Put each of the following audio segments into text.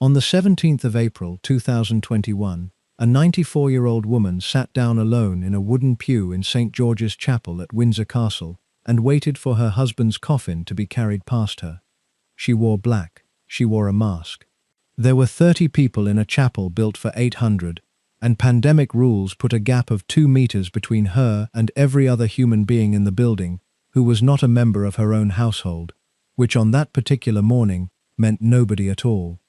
On the 17th of April 2021, a 94-year-old woman sat down alone in a wooden pew in St. George's Chapel at Windsor Castle and waited for her husband's coffin to be carried past her. She wore black. She wore a mask. There were 30 people in a chapel built for 800, and pandemic rules put a gap of 2 meters between her and every other human being in the building who was not a member of her own household, which on that particular morning meant nobody at all.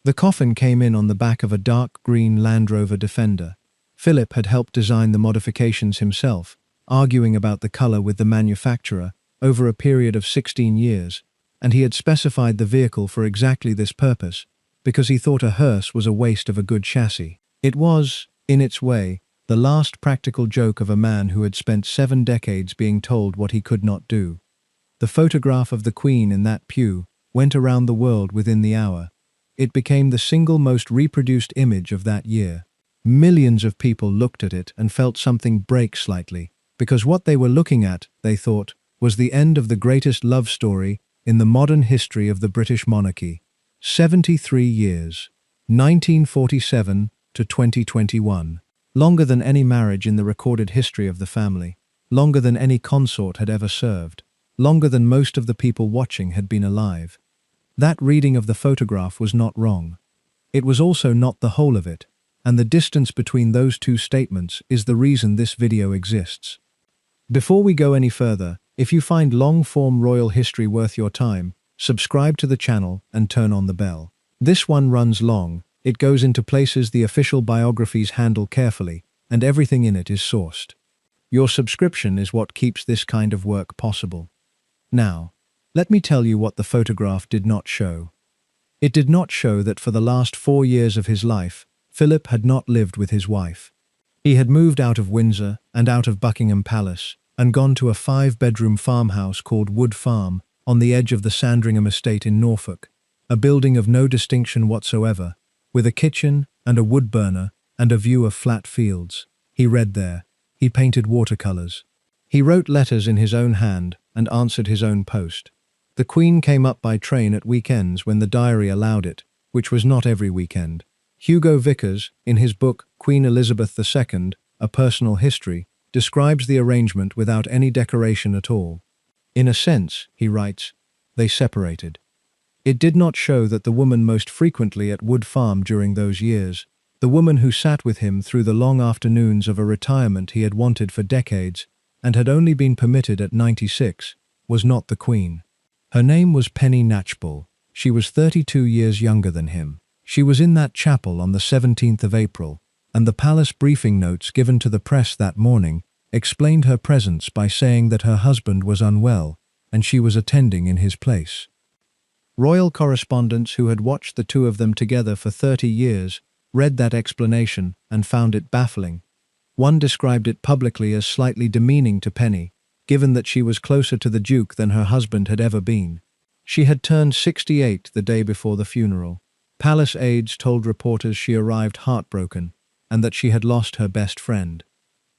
The coffin came in on the back of a dark green Land Rover Defender. Philip had helped design the modifications himself, arguing about the color with the manufacturer over a period of 16 years, and he had specified the vehicle for exactly this purpose, because he thought a hearse was a waste of a good chassis. It was, in its way, the last practical joke of a man who had spent 7 decades being told what he could not do. The photograph of the Queen in that pew went around the world within the hour. It became the single most reproduced image of that year. Millions of people looked at it and felt something break slightly, because what they were looking at, they thought, was the end of the greatest love story in the modern history of the British monarchy. 73 years, 1947 to 2021. Longer than any marriage in the recorded history of the family. Longer than any consort had ever served. Longer than most of the people watching had been alive. That reading of the photograph was not wrong. It was also not the whole of it, and the distance between those two statements is the reason this video exists. Before we go any further, if you find long-form royal history worth your time, subscribe to the channel and turn on the bell. This one runs long, it goes into places the official biographies handle carefully, and everything in it is sourced. Your subscription is what keeps this kind of work possible. Now, let me tell you what the photograph did not show. It did not show that for the last 4 years of his life, Philip had not lived with his wife. He had moved out of Windsor and out of Buckingham Palace and gone to a 5-bedroom farmhouse called Wood Farm on the edge of the Sandringham estate in Norfolk, a building of no distinction whatsoever, with a kitchen and a wood burner and a view of flat fields. He read there. He painted watercolors. He wrote letters in his own hand and answered his own post. The Queen came up by train at weekends when the diary allowed it, which was not every weekend. Hugo Vickers, in his book Queen Elizabeth II, A Personal History, describes the arrangement without any decoration at all. In a sense, he writes, they separated. It did not show that the woman most frequently at Wood Farm during those years, the woman who sat with him through the long afternoons of a retirement he had wanted for decades and had only been permitted at 96, was not the Queen. Her name was Penny Knatchbull. She was 32 years younger than him. She was in that chapel on the 17th of April, and the palace briefing notes given to the press that morning explained her presence by saying that her husband was unwell and she was attending in his place. Royal correspondents who had watched the two of them together for 30 years read that explanation and found it baffling. One described it publicly as slightly demeaning to Penny, given that she was closer to the Duke than her husband had ever been. She had turned 68 the day before the funeral. Palace aides told reporters she arrived heartbroken and that she had lost her best friend.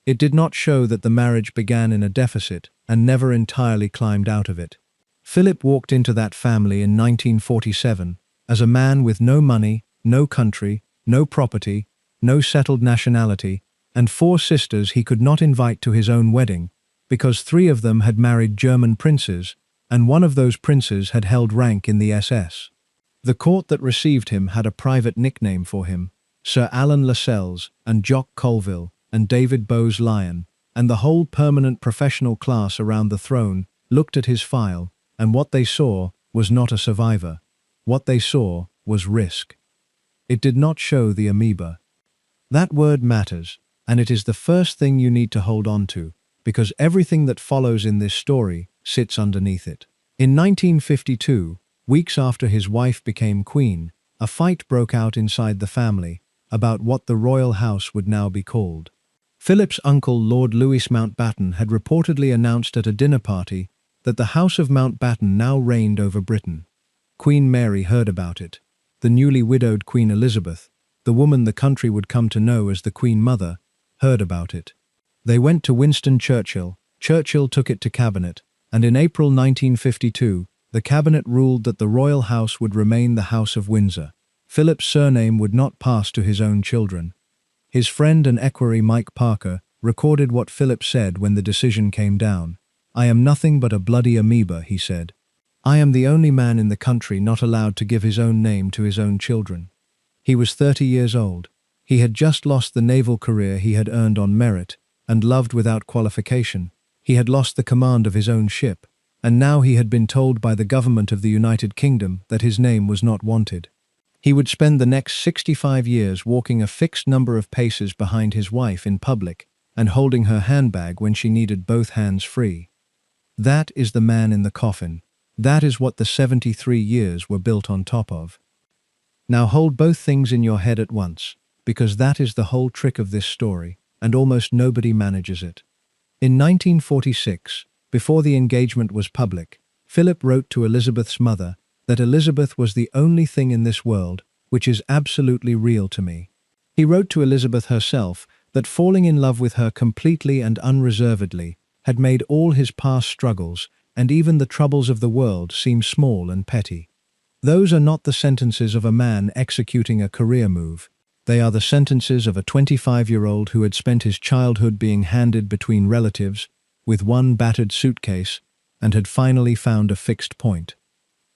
It did not show that the marriage began in a deficit and never entirely climbed out of it. Philip walked into that family in 1947 as a man with no money, no country, no property, no settled nationality, and 4 sisters he could not invite to his own wedding because 3 of them had married German princes and one of those princes had held rank in the SS. The court that received him had a private nickname for him, Sir Alan Lascelles and Jock Colville and David Bowes-Lyon, and the whole permanent professional class around the throne looked at his file, and what they saw was not a survivor. What they saw was risk. It did not show the amoeba. That word matters, and it is the first thing you need to hold on to, because everything that follows in this story sits underneath it. In 1952, weeks after his wife became queen, a fight broke out inside the family about what the royal house would now be called. Philip's uncle Lord Louis Mountbatten had reportedly announced at a dinner party that the House of Mountbatten now reigned over Britain. Queen Mary heard about it. The newly widowed Queen Elizabeth, the woman the country would come to know as the Queen Mother, heard about it. They went to Winston Churchill. Churchill took it to cabinet, and in April 1952, the cabinet ruled that the royal house would remain the House of Windsor. Philip's surname would not pass to his own children. His friend and equerry Mike Parker recorded what Philip said when the decision came down. "I am nothing but a bloody amoeba," he said. "I am the only man in the country not allowed to give his own name to his own children." He was 30 years old. He had just lost the naval career he had earned on merit and loved without qualification. He had lost the command of his own ship, and now he had been told by the government of the United Kingdom that his name was not wanted. He would spend the next 65 years walking a fixed number of paces behind his wife in public and holding her handbag when she needed both hands free. That is the man in the coffin. That is what the 73 years were built on top of. Now hold both things in your head at once, because that is the whole trick of this story, and almost nobody manages it. In 1946, before the engagement was public, Philip wrote to Elizabeth's mother that Elizabeth was the only thing in this world which is absolutely real to me. He wrote to Elizabeth herself that falling in love with her completely and unreservedly had made all his past struggles and even the troubles of the world seem small and petty. Those are not the sentences of a man executing a career move. They are the sentences of a 25-year-old who had spent his childhood being handed between relatives with one battered suitcase and had finally found a fixed point.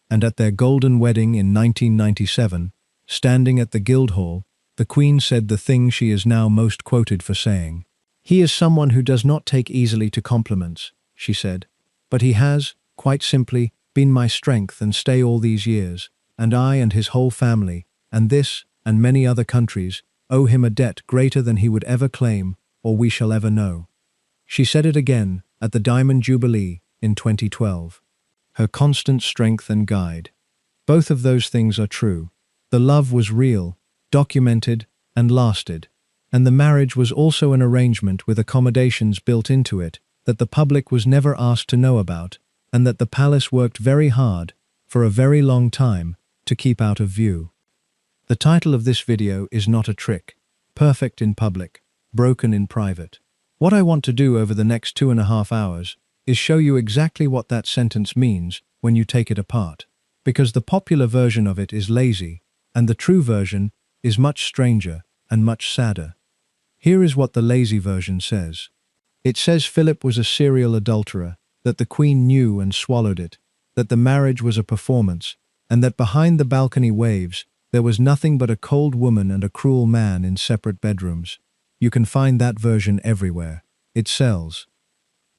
And at their golden wedding in 1997, standing at the Guildhall, the Queen said the thing she is now most quoted for saying. "He is someone who does not take easily to compliments," she said, "but he has, quite simply, been my strength and stay all these years, and I and his whole family, and this, and many other countries, owe him a debt greater than he would ever claim, or we shall ever know." She said it again, at the Diamond Jubilee, in 2012. Her constant strength and guide. Both of those things are true. The love was real, documented, and lasted. And the marriage was also an arrangement with accommodations built into it that the public was never asked to know about, and that the palace worked very hard, for a very long time, to keep out of view. The title of this video is not a trick. Perfect in public, broken in private. What I want to do over the next 2.5 hours is show you exactly what that sentence means when you take it apart. Because the popular version of it is lazy, and the true version is much stranger and much sadder. Here is what the lazy version says. It says Philip was a serial adulterer, that the Queen knew and swallowed it, that the marriage was a performance, and that behind the balcony waves there was nothing but a cold woman and a cruel man in separate bedrooms. You can find that version everywhere. It sells.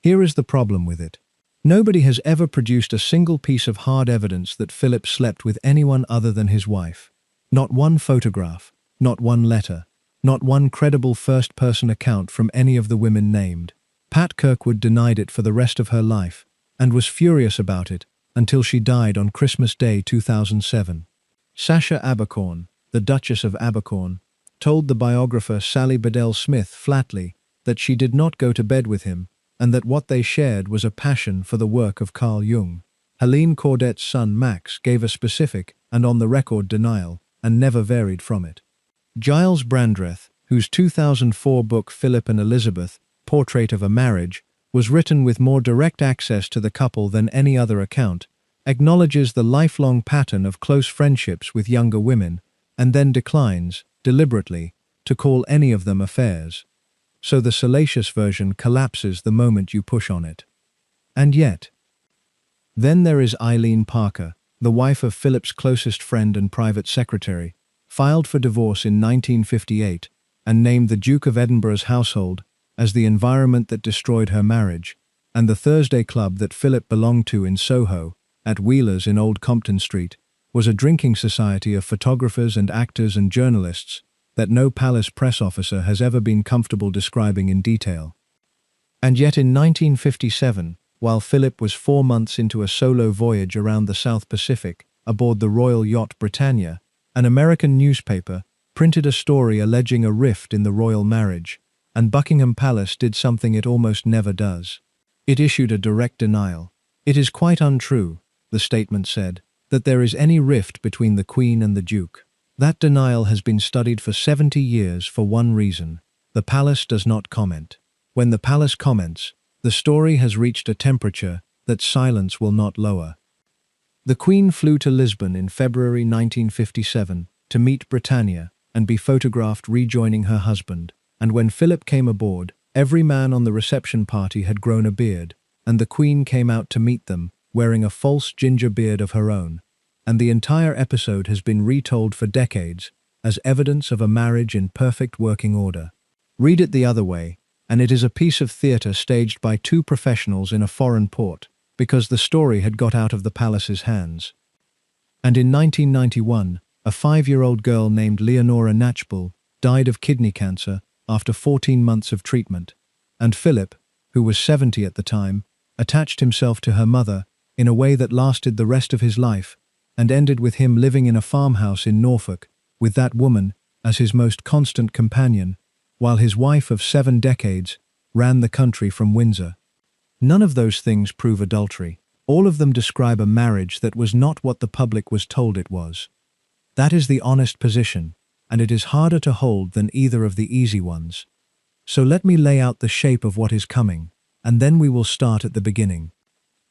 Here is the problem with it. Nobody has ever produced a single piece of hard evidence that Philip slept with anyone other than his wife. Not one photograph, not one letter, not one credible first-person account from any of the women named. Pat Kirkwood denied it for the rest of her life, and was furious about it until she died on Christmas Day 2007. Sacha Abercorn, the Duchess of Abercorn, told the biographer Sally Bedell Smith flatly that she did not go to bed with him, and that what they shared was a passion for the work of Carl Jung. Helene Cordet's son Max gave a specific and on-the-record denial, and never varied from it. Giles Brandreth, whose 2004 book Philip and Elizabeth, Portrait of a Marriage, was written with more direct access to the couple than any other account, acknowledges the lifelong pattern of close friendships with younger women, and then declines, deliberately, to call any of them affairs. So the salacious version collapses the moment you push on it. And yet. Then there is Eileen Parker, the wife of Philip's closest friend and private secretary, filed for divorce in 1958 and named the Duke of Edinburgh's household as the environment that destroyed her marriage, and the Thursday Club that Philip belonged to in Soho, at Wheeler's in Old Compton Street, was a drinking society of photographers and actors and journalists that no palace press officer has ever been comfortable describing in detail. And yet in 1957, while Philip was 4 months into a solo voyage around the South Pacific aboard the royal yacht Britannia, an American newspaper printed a story alleging a rift in the royal marriage, and Buckingham Palace did something it almost never does. It issued a direct denial. "It is quite untrue," the statement said, "that there is any rift between the Queen and the Duke. That denial has been studied for 70 years for one reason. The palace does not comment. When the palace comments, the story has reached a temperature that silence will not lower." The Queen flew to Lisbon in February 1957 to meet Britannia and be photographed rejoining her husband. And when Philip came aboard, every man on the reception party had grown a beard, and the Queen came out to meet them, wearing a false ginger beard of her own. And the entire episode has been retold for decades as evidence of a marriage in perfect working order. Read it the other way, and it is a piece of theatre staged by two professionals in a foreign port, because the story had got out of the palace's hands. And in 1991, a 5-year-old girl named Leonora Knatchbull died of kidney cancer after 14 months of treatment, and Philip, who was 70 at the time, attached himself to her mother in a way that lasted the rest of his life and ended with him living in a farmhouse in Norfolk with that woman as his most constant companion, while his wife of 7 decades ran the country from Windsor. None of those things prove adultery. All of them describe a marriage that was not what the public was told it was. That is the honest position, and it is harder to hold than either of the easy ones. So let me lay out the shape of what is coming, and then we will start at the beginning.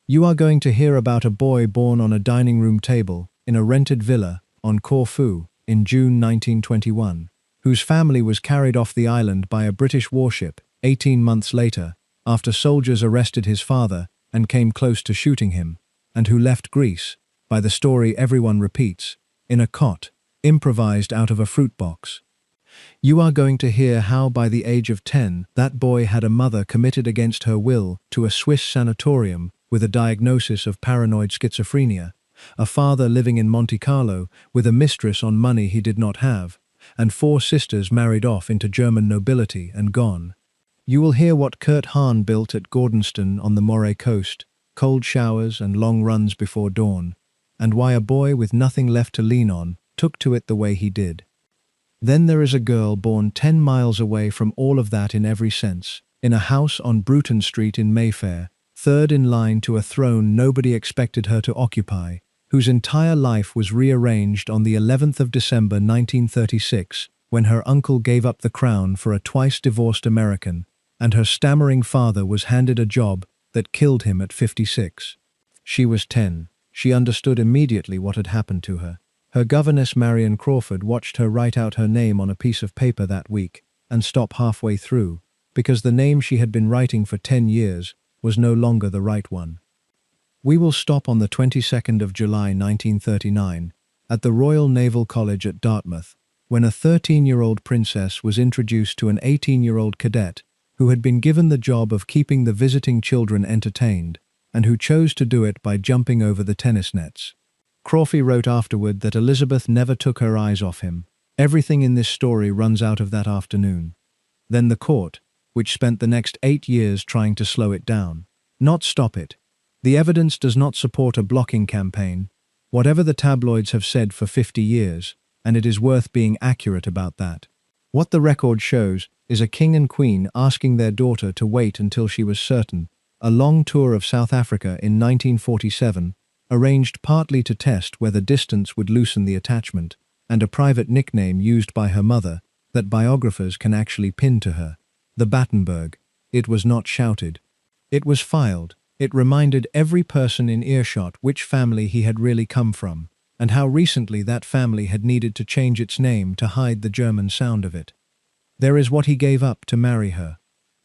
You are going to hear about a boy born on a dining room table in a rented villa on Corfu in June 1921, whose family was carried off the island by a British warship 18 months later after soldiers arrested his father and came close to shooting him, and who left Greece, by the story everyone repeats, in a cot, improvised out of a fruit box. You are going to hear how by the age of 10 that boy had a mother committed against her will to a Swiss sanatorium with a diagnosis of paranoid schizophrenia, a father living in Monte Carlo with a mistress on money he did not have, and 4 sisters married off into German nobility and gone. You will hear what Kurt Hahn built at Gordonston on the Moray coast, cold showers and long runs before dawn, and why a boy with nothing left to lean on took to it the way he did. Then there is a girl born 10 miles away from all of that in every sense, in a house on Bruton Street in Mayfair, third in line to a throne nobody expected her to occupy, whose entire life was rearranged on the 11th of December 1936, when her uncle gave up the crown for a twice-divorced American, and her stammering father was handed a job that killed him at 56. She was 10. She understood immediately what had happened to her. Her governess Marion Crawford watched her write out her name on a piece of paper that week and stop halfway through, because the name she had been writing for 10 years was no longer the right one. We will stop on the 22nd of July 1939 at the Royal Naval College at Dartmouth, when a 13-year-old princess was introduced to an 18-year-old cadet who had been given the job of keeping the visiting children entertained, and who chose to do it by jumping over the tennis nets. Crawford wrote afterward that Elizabeth never took her eyes off him. Everything in this story runs out of that afternoon. Then the court, which spent the next 8 years trying to slow it down, not stop it. The evidence does not support a blocking campaign, whatever the tabloids have said for 50 years, and it is worth being accurate about that. What the record shows is a king and queen asking their daughter to wait until she was certain. A long tour of South Africa in 1947, arranged partly to test whether distance would loosen the attachment, and a private nickname used by her mother that biographers can actually pin to her, the Battenberg. It was not shouted. It was filed. It reminded every person in earshot which family he had really come from, and how recently that family had needed to change its name to hide the German sound of it. There is what he gave up to marry her.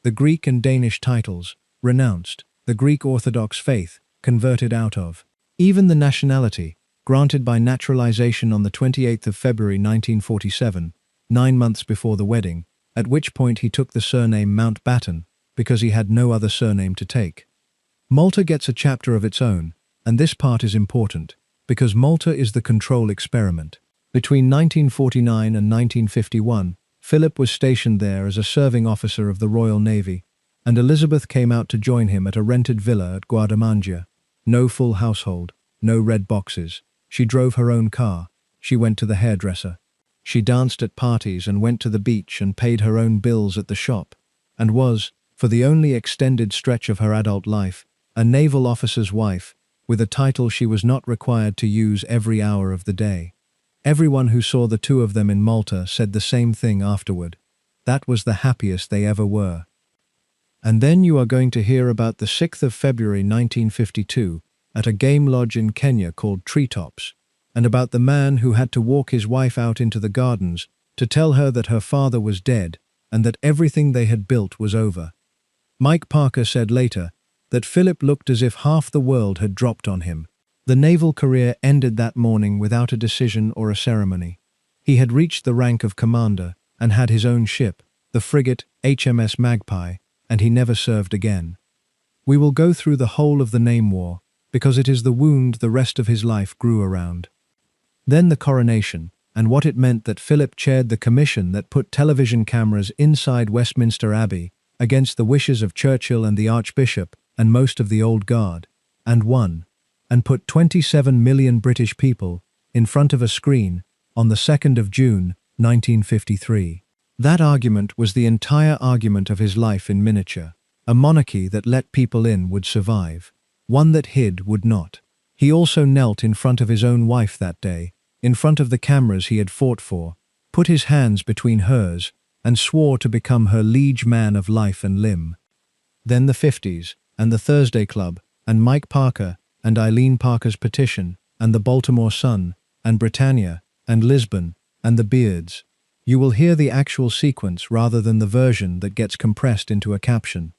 The Greek and Danish titles, renounced, the Greek Orthodox faith, converted out of. Even the nationality, granted by naturalization on the 28th of February 1947, 9 months before the wedding, at which point he took the surname Mountbatten, because he had no other surname to take. Malta gets a chapter of its own, and this part is important, because Malta is the control experiment. Between 1949 and 1951, Philip was stationed there as a serving officer of the Royal Navy, and Elizabeth came out to join him at a rented villa at Guardamangia. No full household, no red boxes. She drove her own car. She went to the hairdresser. She danced at parties and went to the beach and paid her own bills at the shop, and was, for the only extended stretch of her adult life, a naval officer's wife, with a title she was not required to use every hour of the day. Everyone who saw the two of them in Malta said the same thing afterward. That was the happiest they ever were. And then you are going to hear about the 6th of February 1952 at a game lodge in Kenya called Treetops, and about the man who had to walk his wife out into the gardens to tell her that her father was dead and that everything they had built was over. Mike Parker said later that Philip looked as if half the world had dropped on him. The naval career ended that morning without a decision or a ceremony. He had reached the rank of commander and had his own ship, the frigate HMS Magpie, and he never served again. We will go through the whole of the name war, because it is the wound the rest of his life grew around. Then the coronation, and what it meant that Philip chaired the commission that put television cameras inside Westminster Abbey against the wishes of Churchill and the Archbishop and most of the old guard, and won, and put 27 million British people in front of a screen on the 2nd of June, 1953. That argument was the entire argument of his life in miniature. A monarchy that let people in would survive. One that hid would not. He also knelt in front of his own wife that day, in front of the cameras he had fought for, put his hands between hers, and swore to become her liege man of life and limb. Then the 50s, and the Thursday Club, and Mike Parker, and Eileen Parker's petition, and the Baltimore Sun, and Britannia, and Lisbon, and the Beards. You will hear the actual sequence rather than the version that gets compressed into a caption.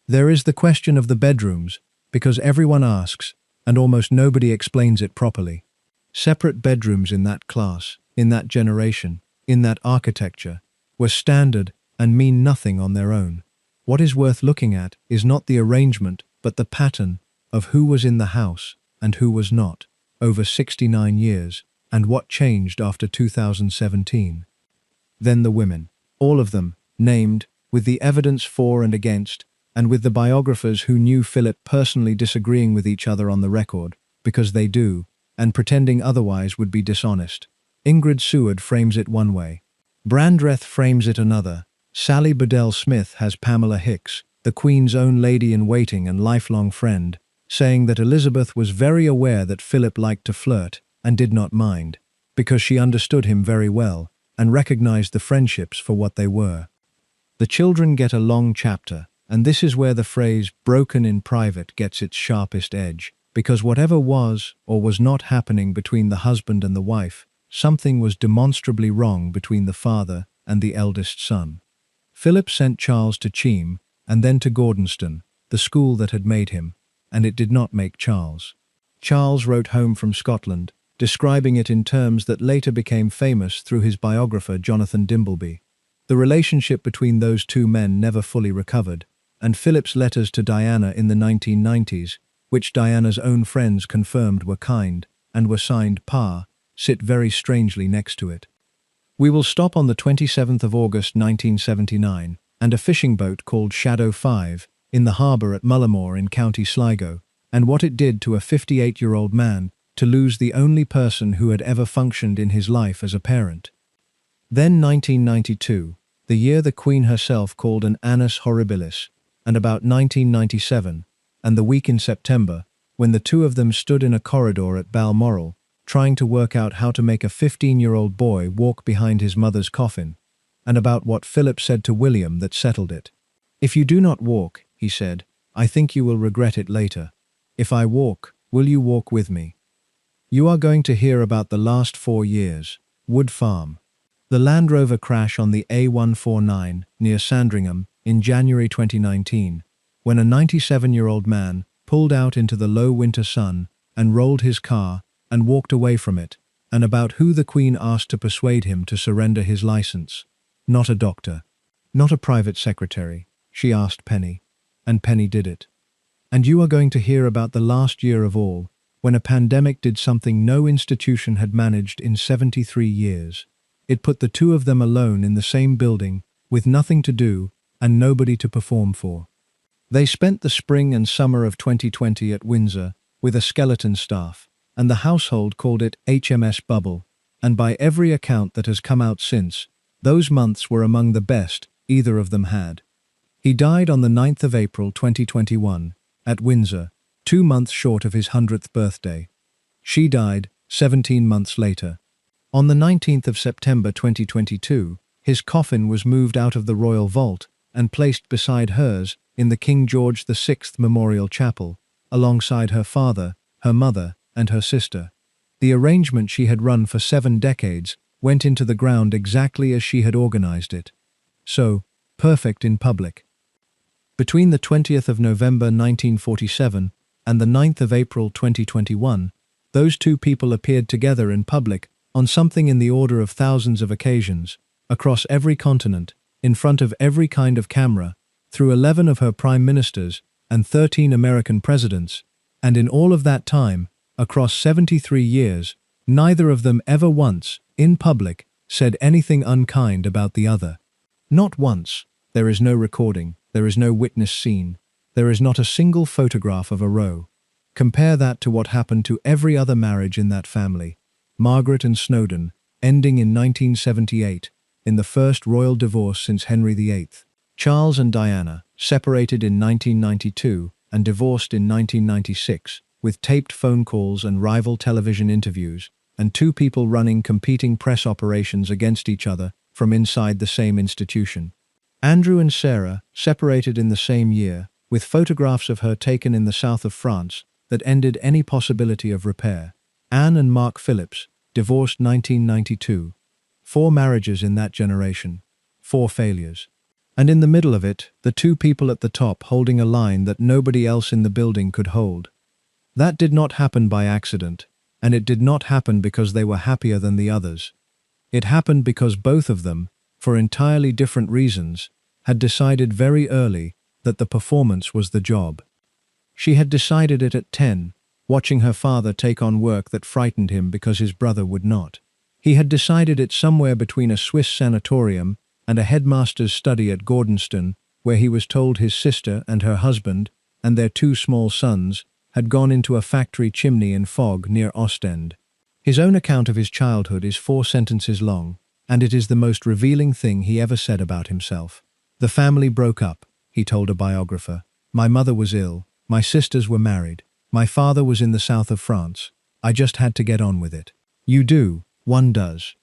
There is the question of the bedrooms, because everyone asks, and almost nobody explains it properly. Separate bedrooms in that class, in that generation, in that architecture, were standard and mean nothing on their own. What is worth looking at is not the arrangement, but the pattern of who was in the house and who was not, over 69 years, and what changed after 2017. Then the women, all of them, named, with the evidence for and against, and with the biographers who knew Philip personally disagreeing with each other on the record, because they do, and pretending otherwise would be dishonest. Ingrid Seward frames it one way. Brandreth frames it another. Sally Bedell Smith has Pamela Hicks, the Queen's own lady-in-waiting and lifelong friend, saying that Elizabeth was very aware that Philip liked to flirt and did not mind, because she understood him very well and recognized the friendships for what they were. The children get a long chapter, and this is where the phrase "broken in private" gets its sharpest edge, because whatever was or was not happening between the husband and the wife, something was demonstrably wrong between the father and the eldest son. Philip sent Charles to Cheam and then to Gordonston, the school that had made him, and it did not make Charles. Charles wrote home from Scotland, describing it in terms that later became famous through his biographer Jonathan Dimbleby. The relationship between those two men never fully recovered, and Philip's letters to Diana in the 1990s, which Diana's own friends confirmed were kind and were signed Pa, sit very strangely next to it. We will stop on the 27th of August 1979, and a fishing boat called Shadow 5 in the harbour at Mullimore in County Sligo, and what it did to a 58-year-old man to lose the only person who had ever functioned in his life as a parent. Then 1992, the year the Queen herself called an annus horribilis, and about 1997, and the week in September, when the two of them stood in a corridor at Balmoral, trying to work out how to make a 15-year-old boy walk behind his mother's coffin, and about what Philip said to William that settled it. "If you do not walk," he said, "I think you will regret it later. If I walk, will you walk with me?" You are going to hear about the last 4 years. Wood Farm. The Land Rover crash on the A149 near Sandringham in January 2019, when a 97-year-old man pulled out into the low winter sun and rolled his car and walked away from it, and about who the Queen asked to persuade him to surrender his license. Not a doctor. Not a private secretary. She asked Penny. And Penny did it. And you are going to hear about the last year of all, when a pandemic did something no institution had managed in 73 years. It put the two of them alone in the same building, with nothing to do and nobody to perform for. They spent the spring and summer of 2020 at Windsor with a skeleton staff, and the household called it HMS Bubble, and by every account that has come out since, those months were among the best either of them had. He died on the 9th of April 2021, at Windsor, 2 months short of his 100th birthday. She died 17 months later. On the 19th of September 2022, his coffin was moved out of the royal vault and placed beside hers in the King George VI Memorial Chapel, alongside her father, her mother, and her sister. The arrangement she had run for 7 decades went into the ground exactly as she had organized it. So, perfect in public. Between the 20th of November 1947 and the 9th of April 2021, those two people appeared together in public on something in the order of thousands of occasions, across every continent, in front of every kind of camera, through 11 of her prime ministers and 13 American presidents, and in all of that time, across 73 years, neither of them ever once, in public, said anything unkind about the other. Not once. There is no recording, there is no witness seen, there is not a single photograph of a row. Compare that to what happened to every other marriage in that family. Margaret and Snowdon, ending in 1978, in the first royal divorce since Henry VIII. Charles and Diana, separated in 1992 and divorced in 1996, with taped phone calls and rival television interviews, and two people running competing press operations against each other from inside the same institution. Andrew and Sarah, separated in the same year, with photographs of her taken in the south of France that ended any possibility of repair. Anne and Mark Phillips, divorced 1992. 4 marriages in that generation. 4 failures. And in the middle of it, the two people at the top holding a line that nobody else in the building could hold. That did not happen by accident, and it did not happen because they were happier than the others. It happened because both of them, for entirely different reasons, had decided very early that the performance was the job. She had decided it at 10, watching her father take on work that frightened him because his brother would not. He had decided it somewhere between a Swiss sanatorium and a headmaster's study at Gordonston, where he was told his sister and her husband and their 2 small sons had gone into a factory chimney in Fog near Ostend. His own account of his childhood is 4 sentences long, and it is the most revealing thing he ever said about himself. The family broke up, he told a biographer. My mother was ill, my sisters were married, my father was in the south of France. I just had to get on with it. You do, one does.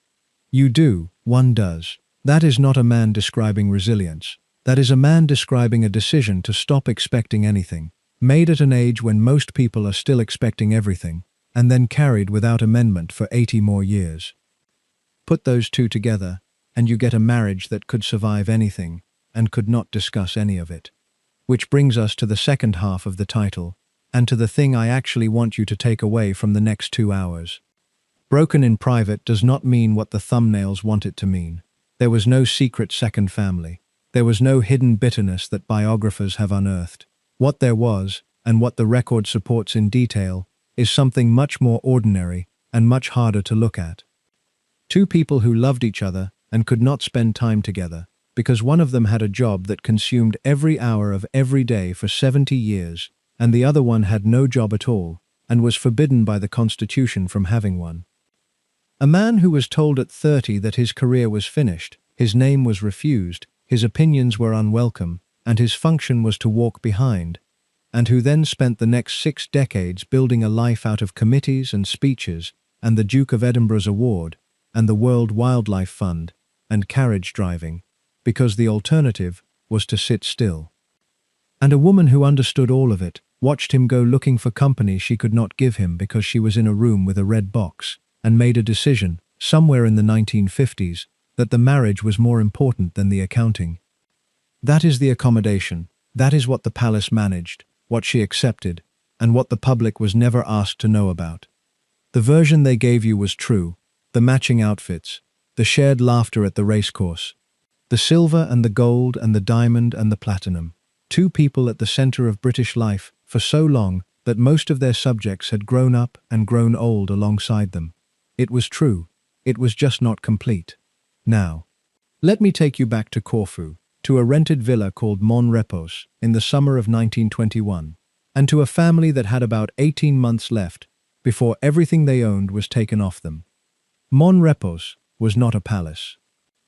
You do, one does. That is not a man describing resilience. That is a man describing a decision to stop expecting anything, made at an age when most people are still expecting everything, and then carried without amendment for 80 more years. Put those two together, and you get a marriage that could survive anything, and could not discuss any of it. Which brings us to the second half of the title, and to the thing I actually want you to take away from the next 2 hours. Broken in private does not mean what the thumbnails want it to mean. There was no secret second family. There was no hidden bitterness that biographers have unearthed. What there was, and what the record supports in detail, is something much more ordinary and much harder to look at. 2 people who loved each other and could not spend time together, because one of them had a job that consumed every hour of every day for 70 years, and the other one had no job at all, and was forbidden by the Constitution from having one. A man who was told at 30 that his career was finished, his name was refused, his opinions were unwelcome, and his function was to walk behind, and who then spent the next 6 decades building a life out of committees and speeches, and the Duke of Edinburgh's award, and the World Wildlife Fund, and carriage driving, because the alternative was to sit still. And a woman who understood all of it, watched him go looking for company she could not give him because she was in a room with a red box, and made a decision, somewhere in the 1950s, that the marriage was more important than the accounting. That is the accommodation, that is what the palace managed, what she accepted, and what the public was never asked to know about. The version they gave you was true, the matching outfits, the shared laughter at the racecourse, the silver and the gold and the diamond and the platinum. 2 people at the center of British life for so long that most of their subjects had grown up and grown old alongside them. It was true. It was just not complete. Now, let me take you back to Corfu, to a rented villa called Mon Repos in the summer of 1921, and to a family that had about 18 months left before everything they owned was taken off them. Mon Repos was not a palace.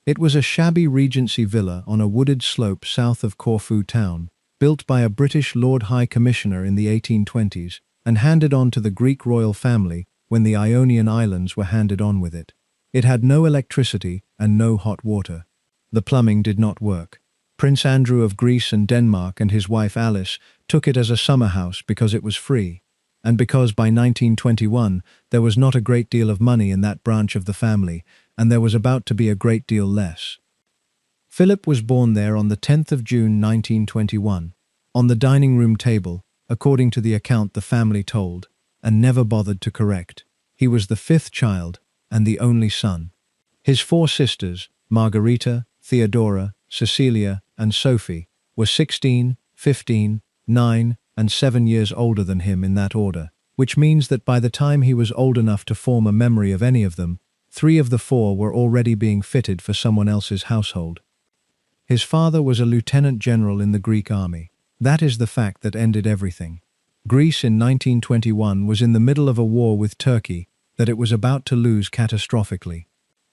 It was a shabby Regency villa on a wooded slope south of Corfu town, built by a British Lord High Commissioner in the 1820s and handed on to the Greek royal family when the Ionian Islands were handed on with it. It had no electricity and no hot water. The plumbing did not work. Prince Andrew of Greece and Denmark and his wife Alice took it as a summer house because it was free. and because by 1921 there was not a great deal of money in that branch of the family, and there was about to be a great deal less. Philip was born there on the 10th of June 1921, on the dining room table, according to the account the family told, and never bothered to correct. He was the fifth child and the only son. His four sisters, Margarita, Theodora, Cecilia, and Sophie, were 16, 15, 9, and 7 years older than him in that order, which means that by the time he was old enough to form a memory of any of them, 3 of the 4 were already being fitted for someone else's household. His father was a lieutenant general in the Greek army. That is the fact that ended everything. Greece in 1921 was in the middle of a war with Turkey that it was about to lose catastrophically.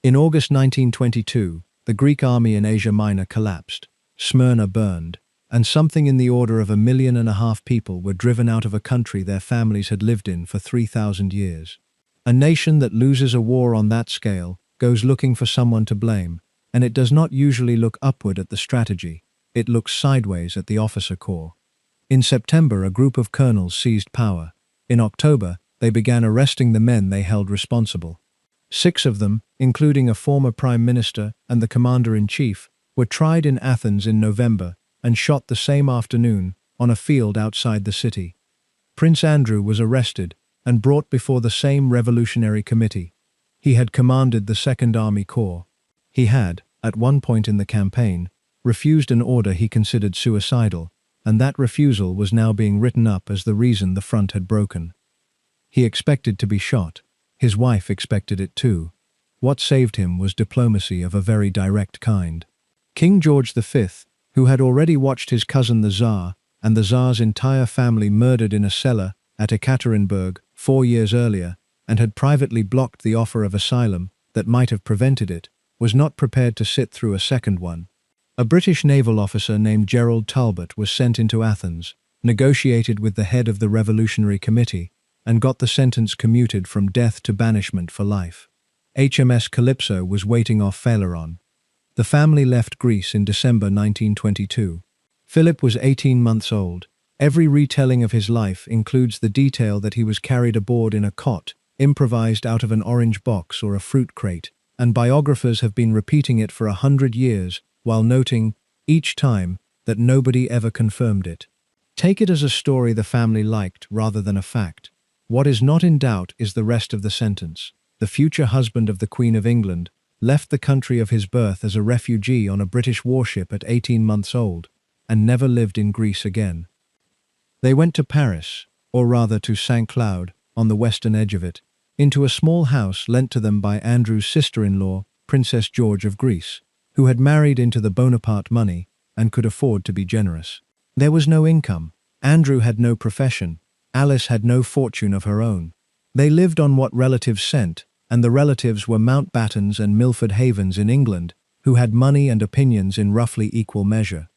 In August 1922, the Greek army in Asia Minor collapsed, Smyrna burned, and something in the order of 1.5 million people were driven out of a country their families had lived in for 3,000 years. A nation that loses a war on that scale goes looking for someone to blame, and it does not usually look upward at the strategy, it looks sideways at the officer corps. In September, a group of colonels seized power. In October, they began arresting the men they held responsible. 6 of them, including a former prime minister and the commander-in-chief, were tried in Athens in November and shot the same afternoon on a field outside the city. Prince Andrew was arrested and brought before the same revolutionary committee. He had commanded the Second Army Corps. He had, at one point in the campaign, refused an order he considered suicidal, and that refusal was now being written up as the reason the front had broken. He expected to be shot. His wife expected it too. What saved him was diplomacy of a very direct kind. King George V, who had already watched his cousin the Tsar and the Tsar's entire family murdered in a cellar at Ekaterinburg 4 years earlier, and had privately blocked the offer of asylum that might have prevented it, was not prepared to sit through a second one. A British naval officer named Gerald Talbot was sent into Athens, negotiated with the head of the Revolutionary Committee, and got the sentence commuted from death to banishment for life. HMS Calypso was waiting off Phaleron. The family left Greece in December 1922. Philip was 18 months old. Every retelling of his life includes the detail that he was carried aboard in a cot, improvised out of an orange box or a fruit crate, and biographers have been repeating it for 100 years, while noting, each time, that nobody ever confirmed it. Take it as a story the family liked rather than a fact. What is not in doubt is the rest of the sentence. The future husband of the Queen of England left the country of his birth as a refugee on a British warship at 18 months old, and never lived in Greece again. They went to Paris, or rather to St. Cloud, on the western edge of it, into a small house lent to them by Andrew's sister-in-law, Princess George of Greece, who had married into the Bonaparte money and could afford to be generous. There was no income. Andrew had no profession. Alice had no fortune of her own. They lived on what relatives sent, and the relatives were Mountbattens and Milford Havens in England, who had money and opinions in roughly equal measure.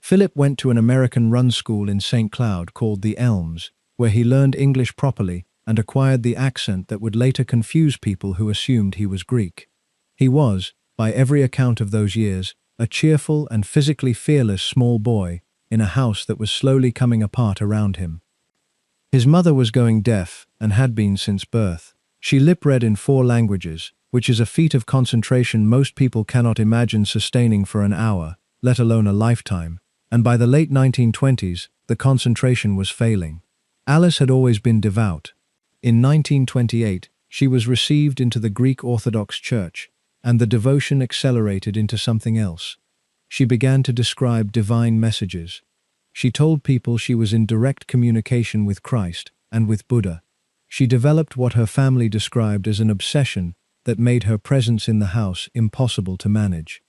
Philip went to an American-run school in St. Cloud called the Elms, where he learned English properly and acquired the accent that would later confuse people who assumed he was Greek. He was, by every account of those years, a cheerful and physically fearless small boy in a house that was slowly coming apart around him. His mother was going deaf and had been since birth. She lip-read in 4 languages, which is a feat of concentration most people cannot imagine sustaining for an hour, let alone a lifetime, and by the late 1920s, the concentration was failing. Alice had always been devout. In 1928, she was received into the Greek Orthodox Church, and the devotion accelerated into something else. She began to describe divine messages. She told people she was in direct communication with Christ and with Buddha. She developed what her family described as an obsession that made her presence in the house impossible to manage.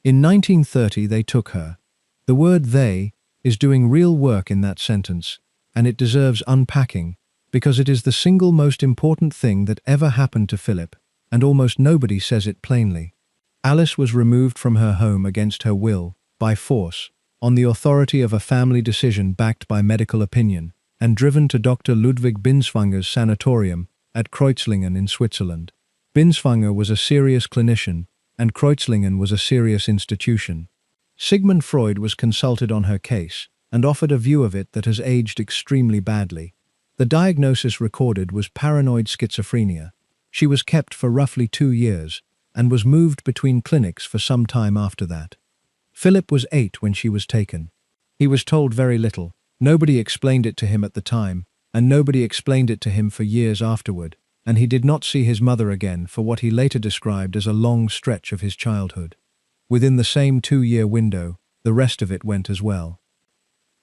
In 1930, they took her. The word "they" is doing real work in that sentence, and it deserves unpacking, because it is the single most important thing that ever happened to Philip, and almost nobody says it plainly. Alice was removed from her home against her will, by force, on the authority of a family decision backed by medical opinion, and driven to Dr. Ludwig Binswanger's sanatorium at Kreuzlingen in Switzerland. Binswanger was a serious clinician, and Kreuzlingen was a serious institution. Sigmund Freud was consulted on her case, and offered a view of it that has aged extremely badly. The diagnosis recorded was paranoid schizophrenia. She was kept for roughly 2 years and was moved between clinics for some time after that. Philip was 8 when she was taken. He was told very little. Nobody explained it to him at the time, and nobody explained it to him for years afterward, and he did not see his mother again for what he later described as a long stretch of his childhood. Within the same 2-year window, the rest of it went as well.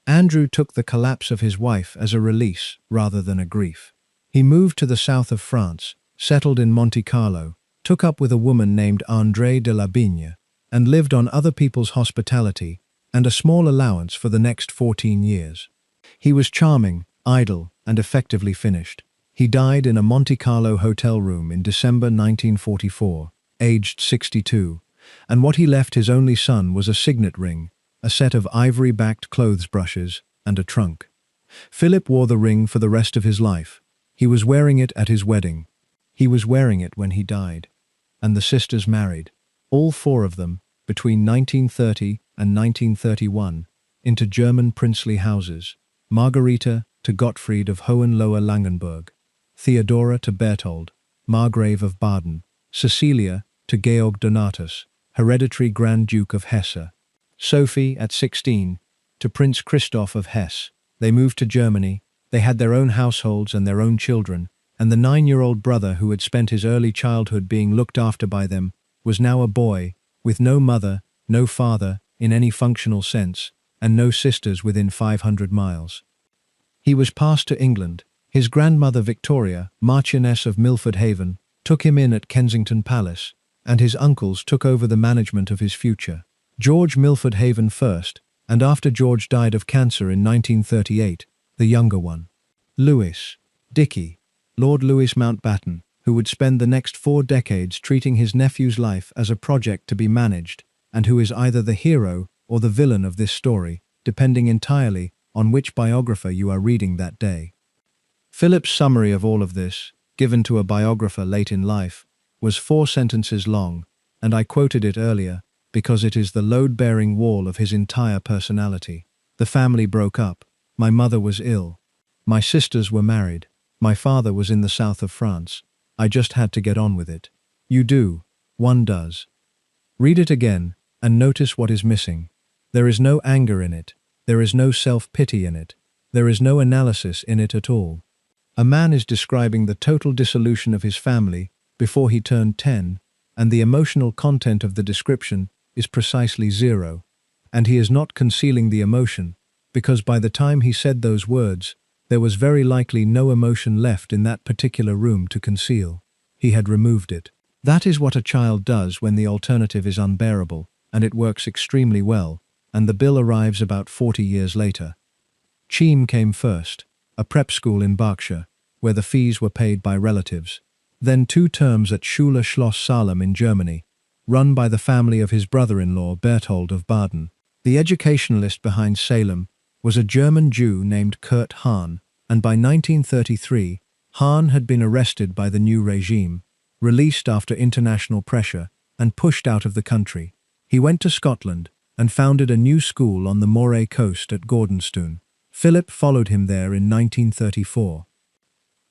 Andrew took the collapse of his wife as a release rather than a grief. He moved to the south of France, settled in Monte Carlo, took up with a woman named André de la Bigne, and lived on other people's hospitality and a small allowance for the next 14 years. He was charming, idle, and effectively finished. He died in a Monte Carlo hotel room in December 1944, aged 62, and what he left his only son was a signet ring, a set of ivory-backed clothes brushes, and a trunk. Philip wore the ring for the rest of his life. He was wearing it at his wedding. He was wearing it when he died. And the sisters married, all 4 of them, between 1930 and 1931, into German princely houses. Margarita to Gottfried of Hohenlohe-Langenburg, Theodora to Berthold, Margrave of Baden, Cecilia to Georg Donatus, hereditary Grand Duke of Hesse, Sophie at 16 to Prince Christoph of Hesse. They moved to Germany. They had their own households and their own children, and the 9-year-old brother who had spent his early childhood being looked after by them was now a boy, with no mother, no father in any functional sense, and no sisters within 500 miles. He was passed to England. His grandmother Victoria, Marchioness of Milford Haven, took him in at Kensington Palace, and his uncles took over the management of his future. George Milford Haven first, and after George died of cancer in 1938, the younger one. Louis, Dicky, Lord Louis Mountbatten, who would spend the next 4 decades treating his nephew's life as a project to be managed, and who is either the hero or the villain of this story, depending entirely on which biographer you are reading that day. Philip's summary of all of this, given to a biographer late in life, was 4 sentences long, and I quoted it earlier because it is the load-bearing wall of his entire personality. The family broke up. My mother was ill. My sisters were married. My father was in the south of France. I just had to get on with it. You do. One does. Read it again, and notice what is missing. There is no anger in it. There is no self-pity in it. There is no analysis in it at all. A man is describing the total dissolution of his family before he turned 10, and the emotional content of the description is precisely 0. And he is not concealing the emotion, because by the time he said those words, there was very likely no emotion left in that particular room to conceal. He had removed it. That is what a child does when the alternative is unbearable, and it works extremely well, and the bill arrives about 40 years later. Cheam came first, a prep school in Berkshire, where the fees were paid by relatives. Then 2 terms at Schule Schloss Salem in Germany, run by the family of his brother-in-law Berthold of Baden. The educationalist behind Salem was a German Jew named Kurt Hahn, and by 1933, Hahn had been arrested by the new regime, released after international pressure, and pushed out of the country. He went to Scotland and founded a new school on the Moray coast at Gordonstoun. Philip followed him there in 1934.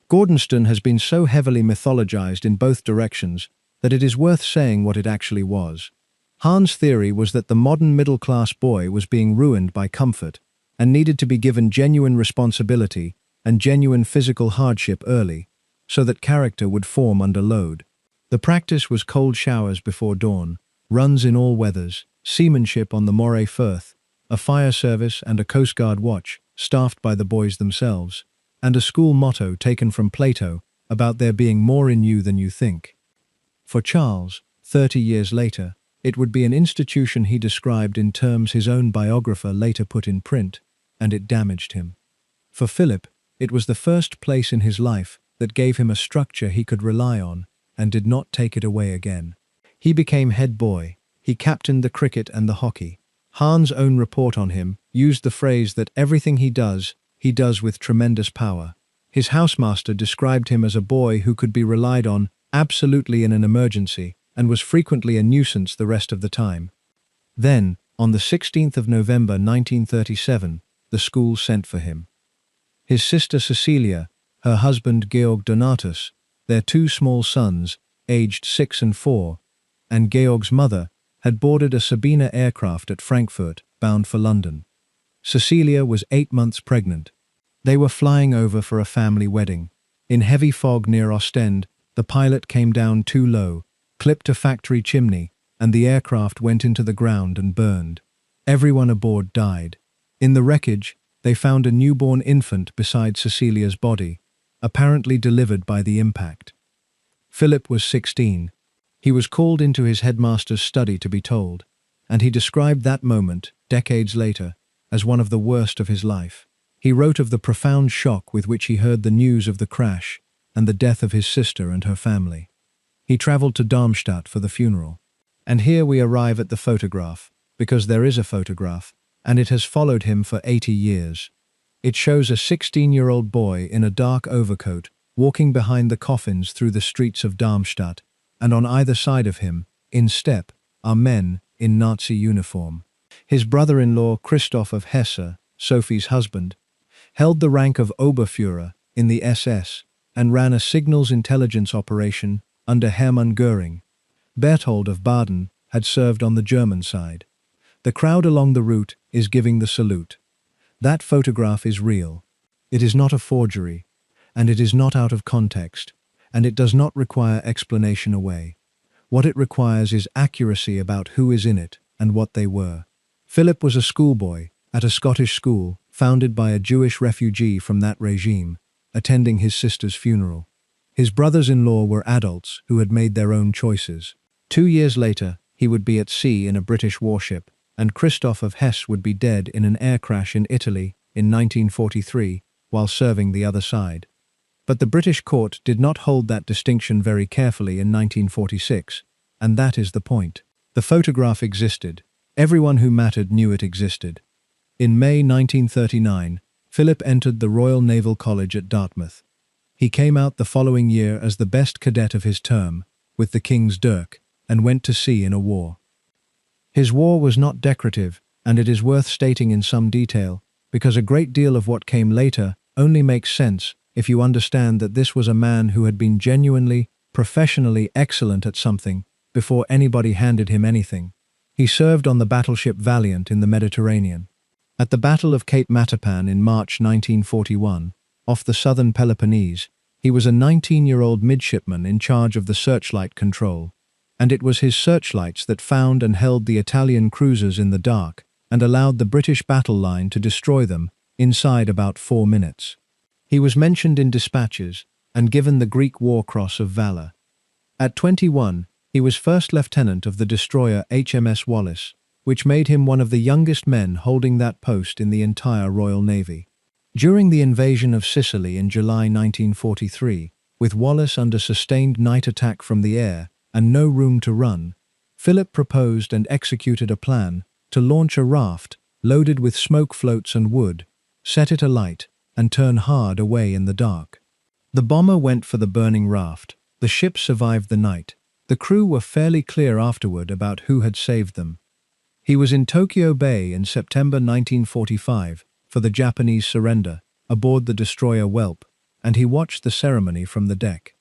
Gordonstoun has been so heavily mythologized in both directions that it is worth saying what it actually was. Hahn's theory was that the modern middle-class boy was being ruined by comfort and needed to be given genuine responsibility and genuine physical hardship early, so that character would form under load. The practice was cold showers before dawn, runs in all weathers, seamanship on the Moray Firth, a fire service and a Coast Guard watch, staffed by the boys themselves, and a school motto taken from Plato about there being more in you than you think. For Charles, 30 years later, it would be an institution he described in terms his own biographer later put in print, and it damaged him. For Philip, it was the first place in his life that gave him a structure he could rely on and did not take it away again. He became head boy. He captained the cricket and the hockey. Hahn's own report on him used the phrase that everything he does with tremendous power. His housemaster described him as a boy who could be relied on absolutely in an emergency and was frequently a nuisance the rest of the time. Then, on the 16th of November 1937, the school sent for him. His sister Cecilia, her husband Georg Donatus, their two small sons, aged 6 and 4, and Georg's mother had boarded a Sabina aircraft at Frankfurt, bound for London. Cecilia was 8 months pregnant. They were flying over for a family wedding. In heavy fog near Ostend, the pilot came down too low, clipped a factory chimney, and the aircraft went into the ground and burned. Everyone aboard died. In the wreckage, they found a newborn infant beside Cecilia's body, apparently delivered by the impact. Philip was 16. He was called into his headmaster's study to be told, and he described that moment, decades later, as one of the worst of his life. He wrote of the profound shock with which he heard the news of the crash and the death of his sister and her family. He travelled to Darmstadt for the funeral. And here we arrive at the photograph, because there is a photograph, and it has followed him for 80 years. It shows a 16-year-old boy in a dark overcoat walking behind the coffins through the streets of Darmstadt, and on either side of him, in step, are men in Nazi uniform. His brother-in-law Christoph of Hesse, Sophie's husband, held the rank of Oberführer in the SS and ran a signals intelligence operation under Hermann Göring. Berthold of Baden had served on the German side. The crowd along the route is giving the salute. That photograph is real. It is not a forgery, and it is not out of context, and it does not require explanation away. What it requires is accuracy about who is in it and what they were. Philip was a schoolboy at a Scottish school founded by a Jewish refugee from that regime, attending his sister's funeral. His brothers-in-law were adults who had made their own choices. 2 years later, he would be at sea in a British warship, and Christoph of Hesse would be dead in an air crash in Italy in 1943 while serving the other side. But the British court did not hold that distinction very carefully in 1946, and that is the point. The photograph existed. Everyone who mattered knew it existed. In May 1939, Philip entered the Royal Naval College at Dartmouth. He came out the following year as the best cadet of his term, with the King's Dirk, and went to sea in a war. His war was not decorative, and it is worth stating in some detail, because a great deal of what came later only makes sense if you understand that this was a man who had been genuinely, professionally excellent at something before anybody handed him anything. He served on the battleship Valiant in the Mediterranean. At the Battle of Cape Matapan in March 1941, off the southern Peloponnese, he was a 19-year-old midshipman in charge of the searchlight control, and it was his searchlights that found and held the Italian cruisers in the dark and allowed the British battle line to destroy them inside about 4 minutes. He was mentioned in dispatches and given the Greek War Cross of Valor. At 21, he was first lieutenant of the destroyer HMS Wallace, which made him one of the youngest men holding that post in the entire Royal Navy. During the invasion of Sicily in July 1943, with Wallace under sustained night attack from the air and no room to run, Philip proposed and executed a plan to launch a raft loaded with smoke floats and wood, set it alight, and turn hard away in the dark. The bomber went for the burning raft. The ship survived the night. The crew were fairly clear afterward about who had saved them. He was in Tokyo Bay in September 1945 for the Japanese surrender, aboard the destroyer Whelp, and he watched the ceremony from the deck.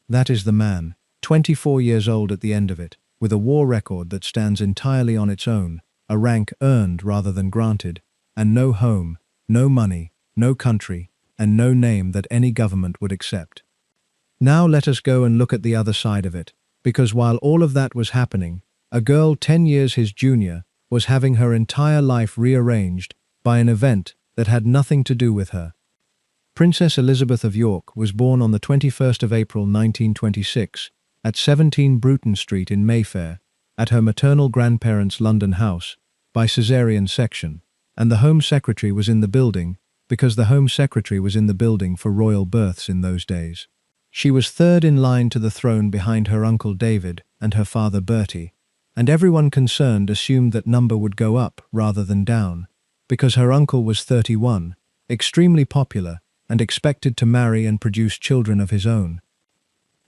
That is the man, 24 years old at the end of it, with a war record that stands entirely on its own, a rank earned rather than granted, and no home, no money, no country, and no name that any government would accept. Now let us go and look at the other side of it, because while all of that was happening, a girl 10 years his junior was having her entire life rearranged by an event that had nothing to do with her. Princess Elizabeth of York was born on the 21st of April 1926 at 17 Bruton Street in Mayfair, at her maternal grandparents' London house, by caesarean section, and the Home Secretary was in the building because the Home Secretary was in the building for royal births in those days. She was third in line to the throne behind her uncle David and her father Bertie, and everyone concerned assumed that number would go up rather than down, because her uncle was 31, extremely popular, and expected to marry and produce children of his own.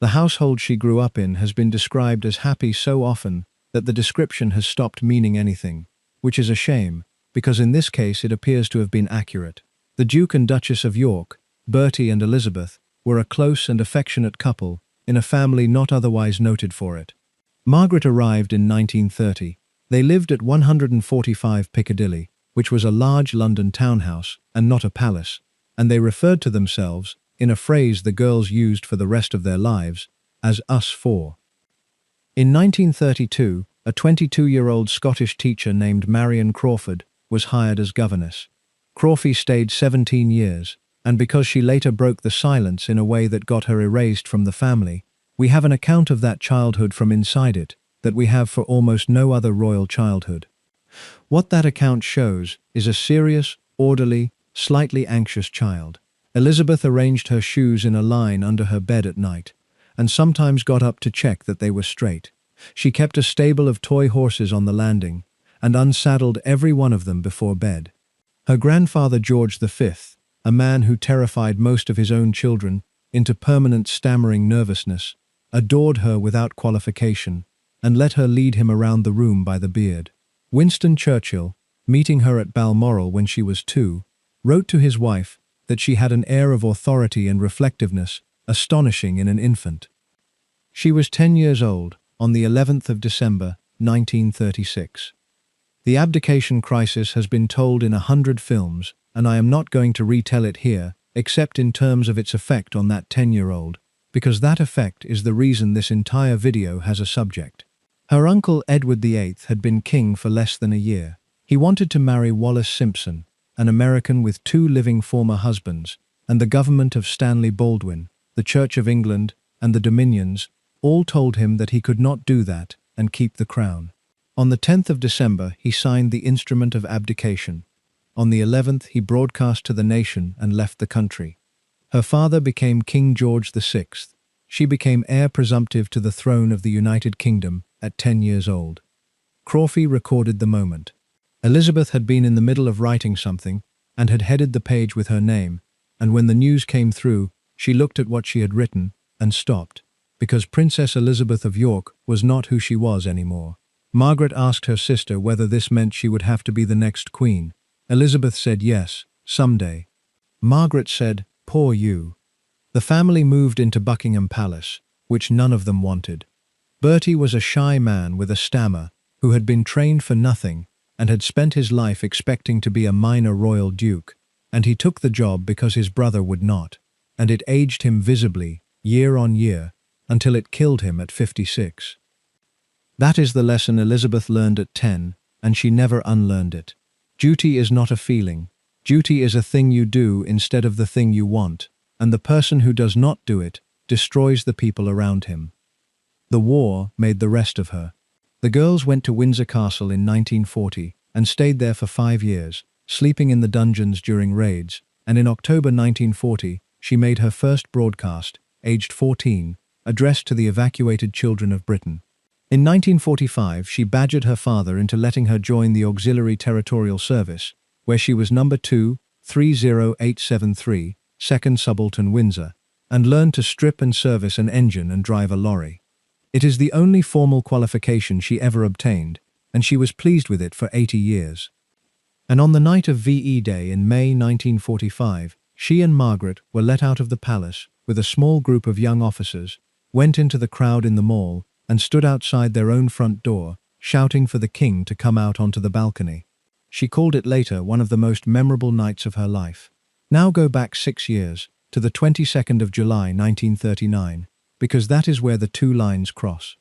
The household she grew up in has been described as happy so often that the description has stopped meaning anything, which is a shame, because in this case it appears to have been accurate. The Duke and Duchess of York, Bertie and Elizabeth, were a close and affectionate couple in a family not otherwise noted for it. Margaret arrived in 1930. They lived at 145 Piccadilly, which was a large London townhouse and not a palace, and they referred to themselves, in a phrase the girls used for the rest of their lives, as us four. In 1932, a 22-year-old Scottish teacher named Marion Crawford was hired as governess. Crawford stayed 17 years, and because she later broke the silence in a way that got her erased from the family, we have an account of that childhood from inside it that we have for almost no other royal childhood. What that account shows is a serious, orderly, slightly anxious child. Elizabeth arranged her shoes in a line under her bed at night, and sometimes got up to check that they were straight. She kept a stable of toy horses on the landing, and unsaddled every one of them before bed. Her grandfather George V, a man who terrified most of his own children into permanent stammering nervousness, adored her without qualification, and let her lead him around the room by the beard. Winston Churchill, meeting her at Balmoral when she was 2, wrote to his wife that she had an air of authority and reflectiveness astonishing in an infant. She was 10 years old on the 11th of December, 1936. The abdication crisis has been told in 100 films, and I am not going to retell it here, except in terms of its effect on that 10-year-old, because that effect is the reason this entire video has a subject. Her uncle Edward VIII had been king for less than a year. He wanted to marry Wallis Simpson, an American with 2 living former husbands, and the government of Stanley Baldwin, the Church of England, and the Dominions, all told him that he could not do that and keep the crown. On the 10th of December, he signed the instrument of abdication. On the 11th, he broadcast to the nation and left the country. Her father became King George VI. She became heir presumptive to the throne of the United Kingdom at 10 years old. Crawford recorded the moment. Elizabeth had been in the middle of writing something and had headed the page with her name, and when the news came through, she looked at what she had written and stopped, because Princess Elizabeth of York was not who she was anymore. Margaret asked her sister whether this meant she would have to be the next queen. Elizabeth said yes, someday. Margaret said, "Poor you." The family moved into Buckingham Palace, which none of them wanted. Bertie was a shy man with a stammer who had been trained for nothing and had spent his life expecting to be a minor royal duke, and he took the job because his brother would not, and it aged him visibly, year on year, until it killed him at 56. That is the lesson Elizabeth learned at 10, and she never unlearned it. Duty is not a feeling. Duty is a thing you do instead of the thing you want, and the person who does not do it destroys the people around him. The war made the rest of her. The girls went to Windsor Castle in 1940 and stayed there for 5 years, sleeping in the dungeons during raids, and in October 1940 she made her first broadcast, aged 14, addressed to the evacuated children of Britain. In 1945 she badgered her father into letting her join the Auxiliary Territorial Service, where she was number 2, 30873, 2nd Subaltern Windsor, and learned to strip and service an engine and drive a lorry. It is the only formal qualification she ever obtained, and she was pleased with it for 80 years. And on the night of VE Day in May 1945, she and Margaret were let out of the palace with a small group of young officers, went into the crowd in the mall, and stood outside their own front door, shouting for the king to come out onto the balcony. She called it later one of the most memorable nights of her life. Now go back 6 years, to the 22nd of July 1939, because that is where the 2 lines cross.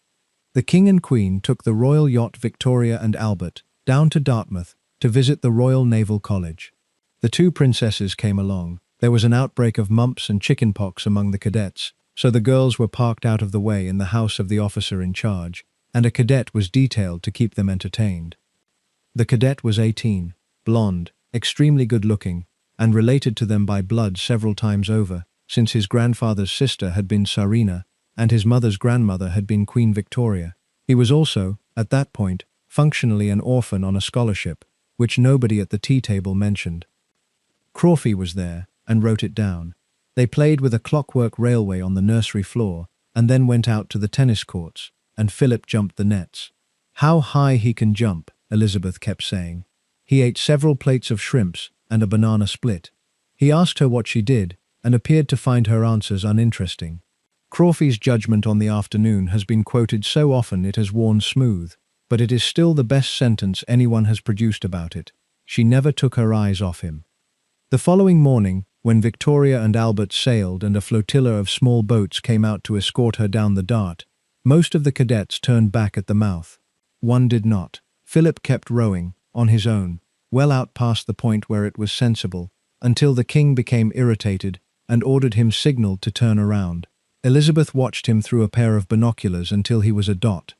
The King and Queen took the royal yacht Victoria and Albert down to Dartmouth to visit the Royal Naval College. The 2 princesses came along. There was an outbreak of mumps and chickenpox among the cadets, so the girls were parked out of the way in the house of the officer in charge, and a cadet was detailed to keep them entertained. The cadet was 18, blonde, extremely good-looking, and related to them by blood several times over, since his grandfather's sister had been Tsarina, and his mother's grandmother had been Queen Victoria. He was also, at that point, functionally an orphan on a scholarship, which nobody at the tea table mentioned. Crawford was there, and wrote it down. They played with a clockwork railway on the nursery floor, and then went out to the tennis courts, and Philip jumped the nets. "How high he can jump," Elizabeth kept saying. He ate several plates of shrimps and a banana split. He asked her what she did, and appeared to find her answers uninteresting. Crawfey's judgment on the afternoon has been quoted so often it has worn smooth, but it is still the best sentence anyone has produced about it. She never took her eyes off him. The following morning, when Victoria and Albert sailed and a flotilla of small boats came out to escort her down the Dart, most of the cadets turned back at the mouth. One did not. Philip kept rowing, on his own, well out past the point where it was sensible, until the king became irritated and ordered him signaled to turn around. Elizabeth watched him through a pair of binoculars until he was a dot.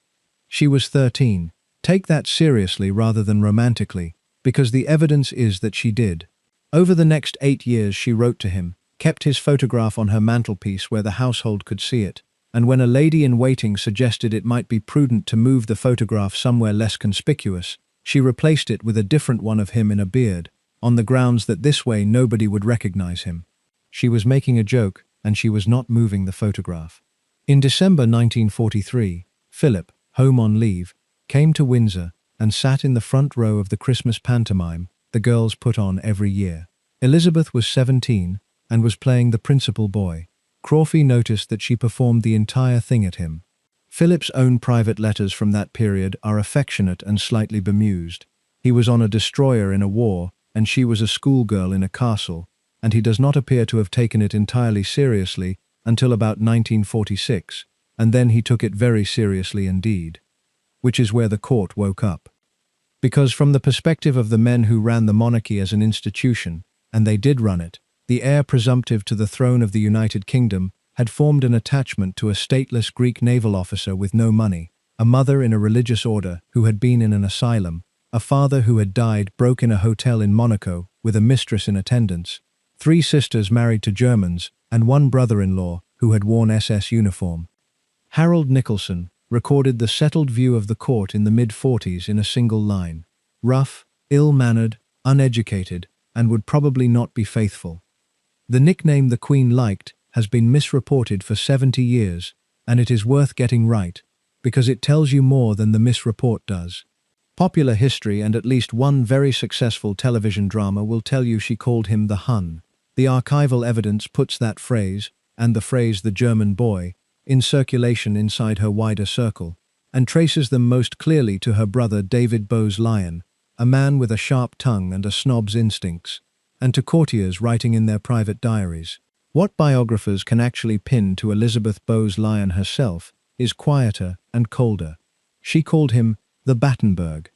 She was 13. Take that seriously rather than romantically, because the evidence is that she did. Over the next 8 years she wrote to him, kept his photograph on her mantelpiece where the household could see it, and when a lady-in-waiting suggested it might be prudent to move the photograph somewhere less conspicuous, she replaced it with a different one of him in a beard, on the grounds that this way nobody would recognize him. She was making a joke, and she was not moving the photograph. In December 1943, Philip, home on leave, came to Windsor and sat in the front row of the Christmas pantomime the girls put on every year. Elizabeth was 17 and was playing the principal boy. Crawfey noticed that she performed the entire thing at him. Philip's own private letters from that period are affectionate and slightly bemused. He was on a destroyer in a war, and she was a schoolgirl in a castle, and he does not appear to have taken it entirely seriously until about 1946, and then he took it very seriously indeed. Which is where the court woke up. Because from the perspective of the men who ran the monarchy as an institution, and they did run it, the heir presumptive to the throne of the United Kingdom had formed an attachment to a stateless Greek naval officer with no money, a mother in a religious order who had been in an asylum, a father who had died broke in a hotel in Monaco with a mistress in attendance, 3 sisters married to Germans, and 1 brother-in-law who had worn SS uniform. Harold Nicholson recorded the settled view of the court in the mid-40s in a single line: rough, ill-mannered, uneducated, and would probably not be faithful. The nickname the Queen liked has been misreported for 70 years, and it is worth getting right, because it tells you more than the misreport does. Popular history and at least one very successful television drama will tell you she called him the Hun. The archival evidence puts that phrase, and the phrase the German boy, in circulation inside her wider circle, and traces them most clearly to her brother David Bowes-Lyon, a man with a sharp tongue and a snob's instincts, and to courtiers writing in their private diaries. What biographers can actually pin to Elizabeth Bowes-Lyon herself is quieter and colder. She called him the Battenberg.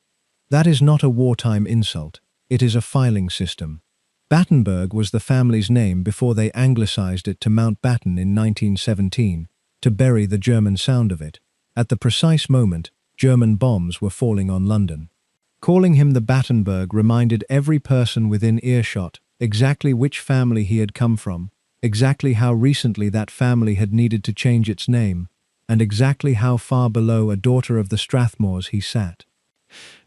That is not a wartime insult, it is a filing system. Battenberg was the family's name before they anglicized it to Mountbatten in 1917, to bury the German sound of it. At the precise moment, German bombs were falling on London. Calling him the Battenberg reminded every person within earshot exactly which family he had come from, exactly how recently that family had needed to change its name, and exactly how far below a daughter of the Strathmores he sat.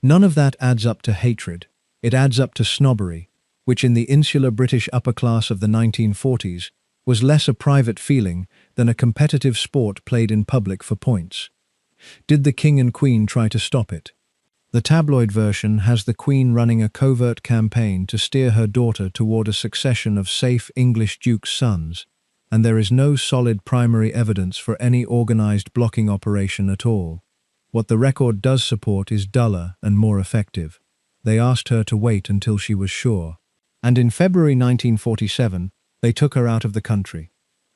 None of that adds up to hatred. It adds up to snobbery, which in the insular British upper class of the 1940s was less a private feeling than a competitive sport played in public for points. Did the King and Queen try to stop it? The tabloid version has the Queen running a covert campaign to steer her daughter toward a succession of safe English dukes' sons, and there is no solid primary evidence for any organized blocking operation at all. What the record does support is duller and more effective. They asked her to wait until she was sure. And in February 1947, they took her out of the country.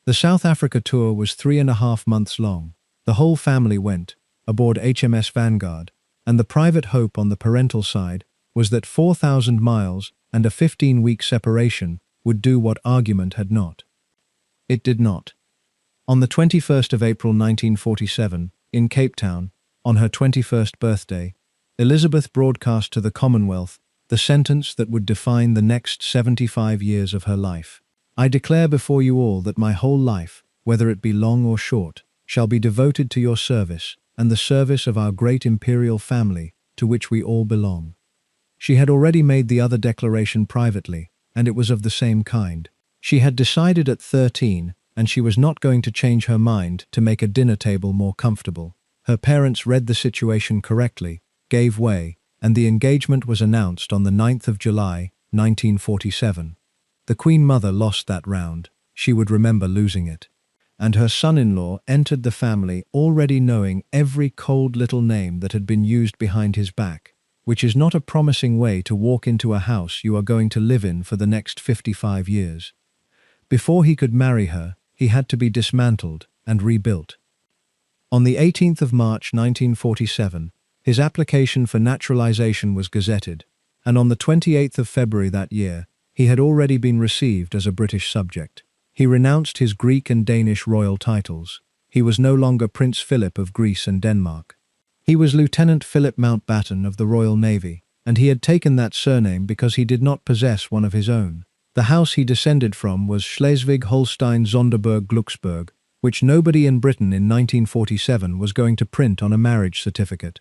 The South Africa tour was 3.5 months long. The whole family went, aboard HMS Vanguard, and the private hope on the parental side was that 4,000 miles and a 15-week separation would do what argument had not. It did not. On the 21st of April 1947, in Cape Town, on her 21st birthday, Elizabeth broadcast to the Commonwealth the sentence that would define the next 75 years of her life. I declare before you all that my whole life, whether it be long or short, shall be devoted to your service and the service of our great imperial family to which we all belong. She had already made the other declaration privately, and it was of the same kind. She had decided at 13, and she was not going to change her mind to make a dinner table more comfortable. Her parents read the situation correctly, gave way, and the engagement was announced on the 9th of July, 1947. The Queen Mother lost that round. She would remember losing it. And her son-in-law entered the family already knowing every cold little name that had been used behind his back, which is not a promising way to walk into a house you are going to live in for the next 55 years. Before he could marry her, he had to be dismantled and rebuilt. On the 18th of March 1947, his application for naturalization was gazetted, and on the 28th of February that year, he had already been received as a British subject. He renounced his Greek and Danish royal titles. He was no longer Prince Philip of Greece and Denmark. He was Lieutenant Philip Mountbatten of the Royal Navy, and he had taken that surname because he did not possess one of his own. The house he descended from was Schleswig-Holstein-Sonderburg-Glucksburg, which nobody in Britain in 1947 was going to print on a marriage certificate.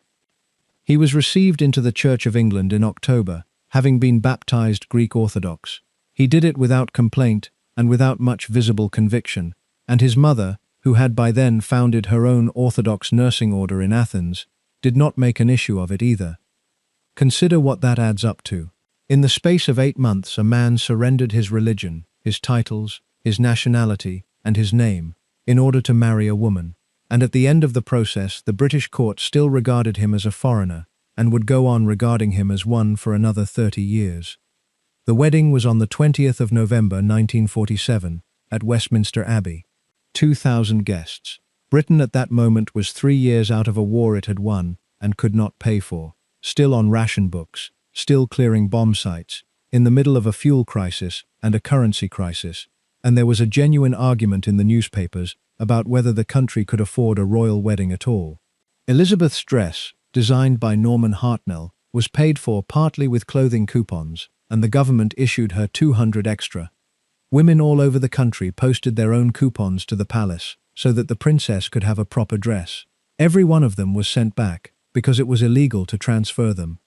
He was received into the Church of England in October, having been baptized Greek Orthodox. He did it without complaint and without much visible conviction, and his mother, who had by then founded her own Orthodox nursing order in Athens, did not make an issue of it either. Consider what that adds up to. In the space of 8 months, a man surrendered his religion, his titles, his nationality, and his name, in order to marry a woman, and at the end of the process the British court still regarded him as a foreigner, and would go on regarding him as one for another 30 years. The wedding was on the 20th of November 1947, at Westminster Abbey. 2,000 guests. Britain at that moment was 3 years out of a war it had won and could not pay for, still on ration books, still clearing bomb sites, in the middle of a fuel crisis and a currency crisis, and there was a genuine argument in the newspapers about whether the country could afford a royal wedding at all. Elizabeth's dress, designed by Norman Hartnell, was paid for partly with clothing coupons, and the government issued her 200 extra. Women all over the country posted their own coupons to the palace so that the princess could have a proper dress. Every one of them was sent back because it was illegal to transfer them.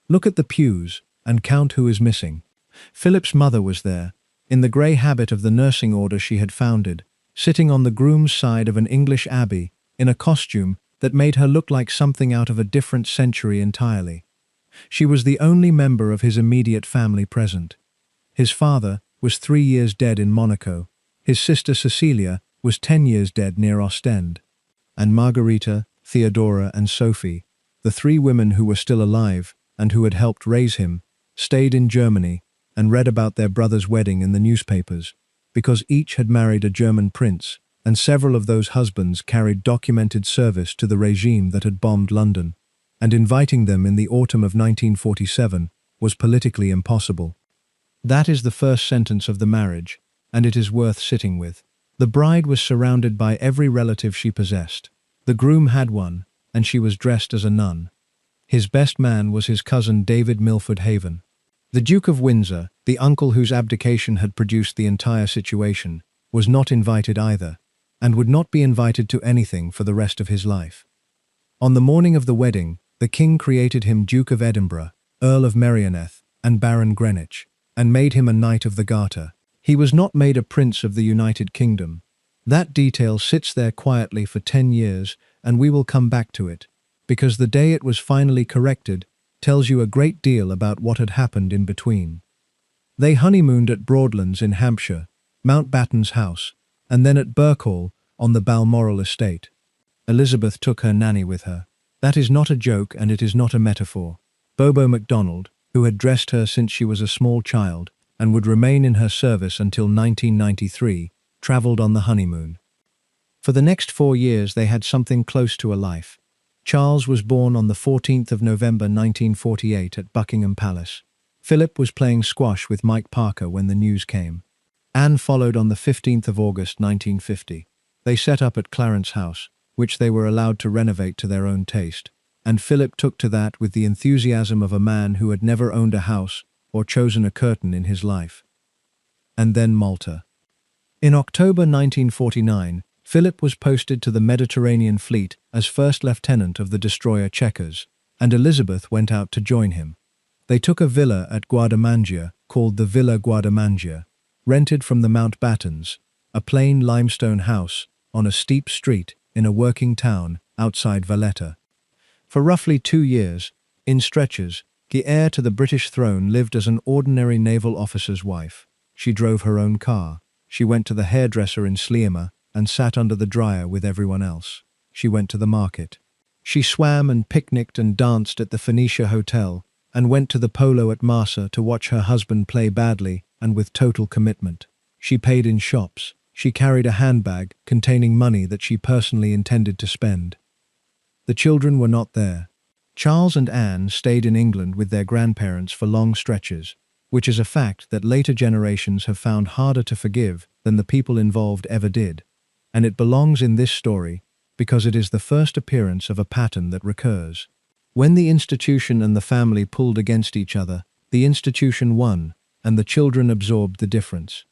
Look at the pews and count who is missing. Philip's mother was there, in the grey habit of the nursing order she had founded, sitting on the groom's side of an English abbey in a costume that made her look like something out of a different century entirely. She was the only member of his immediate family present. His father was 3 years dead in Monaco. His sister Cecilia was 10 years dead near Ostend. And Margarita, Theodora, and Sophie, the 3 women who were still alive and who had helped raise him, stayed in Germany and read about their brother's wedding in the newspapers, because each had married a German prince, and several of those husbands carried documented service to the regime that had bombed London, and inviting them in the autumn of 1947 was politically impossible. That is the first sentence of the marriage, and it is worth sitting with. The bride was surrounded by every relative she possessed. The groom had one, and she was dressed as a nun. His best man was his cousin David Milford Haven. The Duke of Windsor, the uncle whose abdication had produced the entire situation, was not invited either, and would not be invited to anything for the rest of his life. On the morning of the wedding, the king created him Duke of Edinburgh, Earl of Merioneth, and Baron Greenwich, and made him a Knight of the Garter. He was not made a Prince of the United Kingdom. That detail sits there quietly for 10 years, and we will come back to it, because the day it was finally corrected tells you a great deal about what had happened in between. They honeymooned at Broadlands in Hampshire, Mountbatten's house, and then at Birkhall on the Balmoral estate. Elizabeth took her nanny with her. That is not a joke and it is not a metaphor. Bobo MacDonald, who had dressed her since she was a small child and would remain in her service until 1993, travelled on the honeymoon. For the next 4 years they had something close to a life. Charles was born on the 14th of November 1948 at Buckingham Palace. Philip was playing squash with Mike Parker when the news came. Anne followed on the 15th of August 1950. They set up at Clarence House, which they were allowed to renovate to their own taste, and Philip took to that with the enthusiasm of a man who had never owned a house or chosen a curtain in his life. And then Malta. In October 1949, Philip was posted to the Mediterranean Fleet as First Lieutenant of the destroyer Chequers, and Elizabeth went out to join him. They took a villa at Guardamangia called the Villa Guardamangia, rented from the Mountbattens, a plain limestone house on a steep street in a working town outside Valletta. For roughly 2 years, in stretches, the heir to the British throne lived as an ordinary naval officer's wife. She drove her own car. She went to the hairdresser in Sliema and sat under the dryer with everyone else. She went to the market. She swam and picnicked and danced at the Phoenicia Hotel and went to the polo at Marsa to watch her husband play badly and with total commitment. She paid in shops. She carried a handbag containing money that she personally intended to spend. The children were not there. Charles and Anne stayed in England with their grandparents for long stretches, which is a fact that later generations have found harder to forgive than the people involved ever did, and it belongs in this story because it is the first appearance of a pattern that recurs. When the institution and the family pulled against each other, the institution won, and the children absorbed the difference.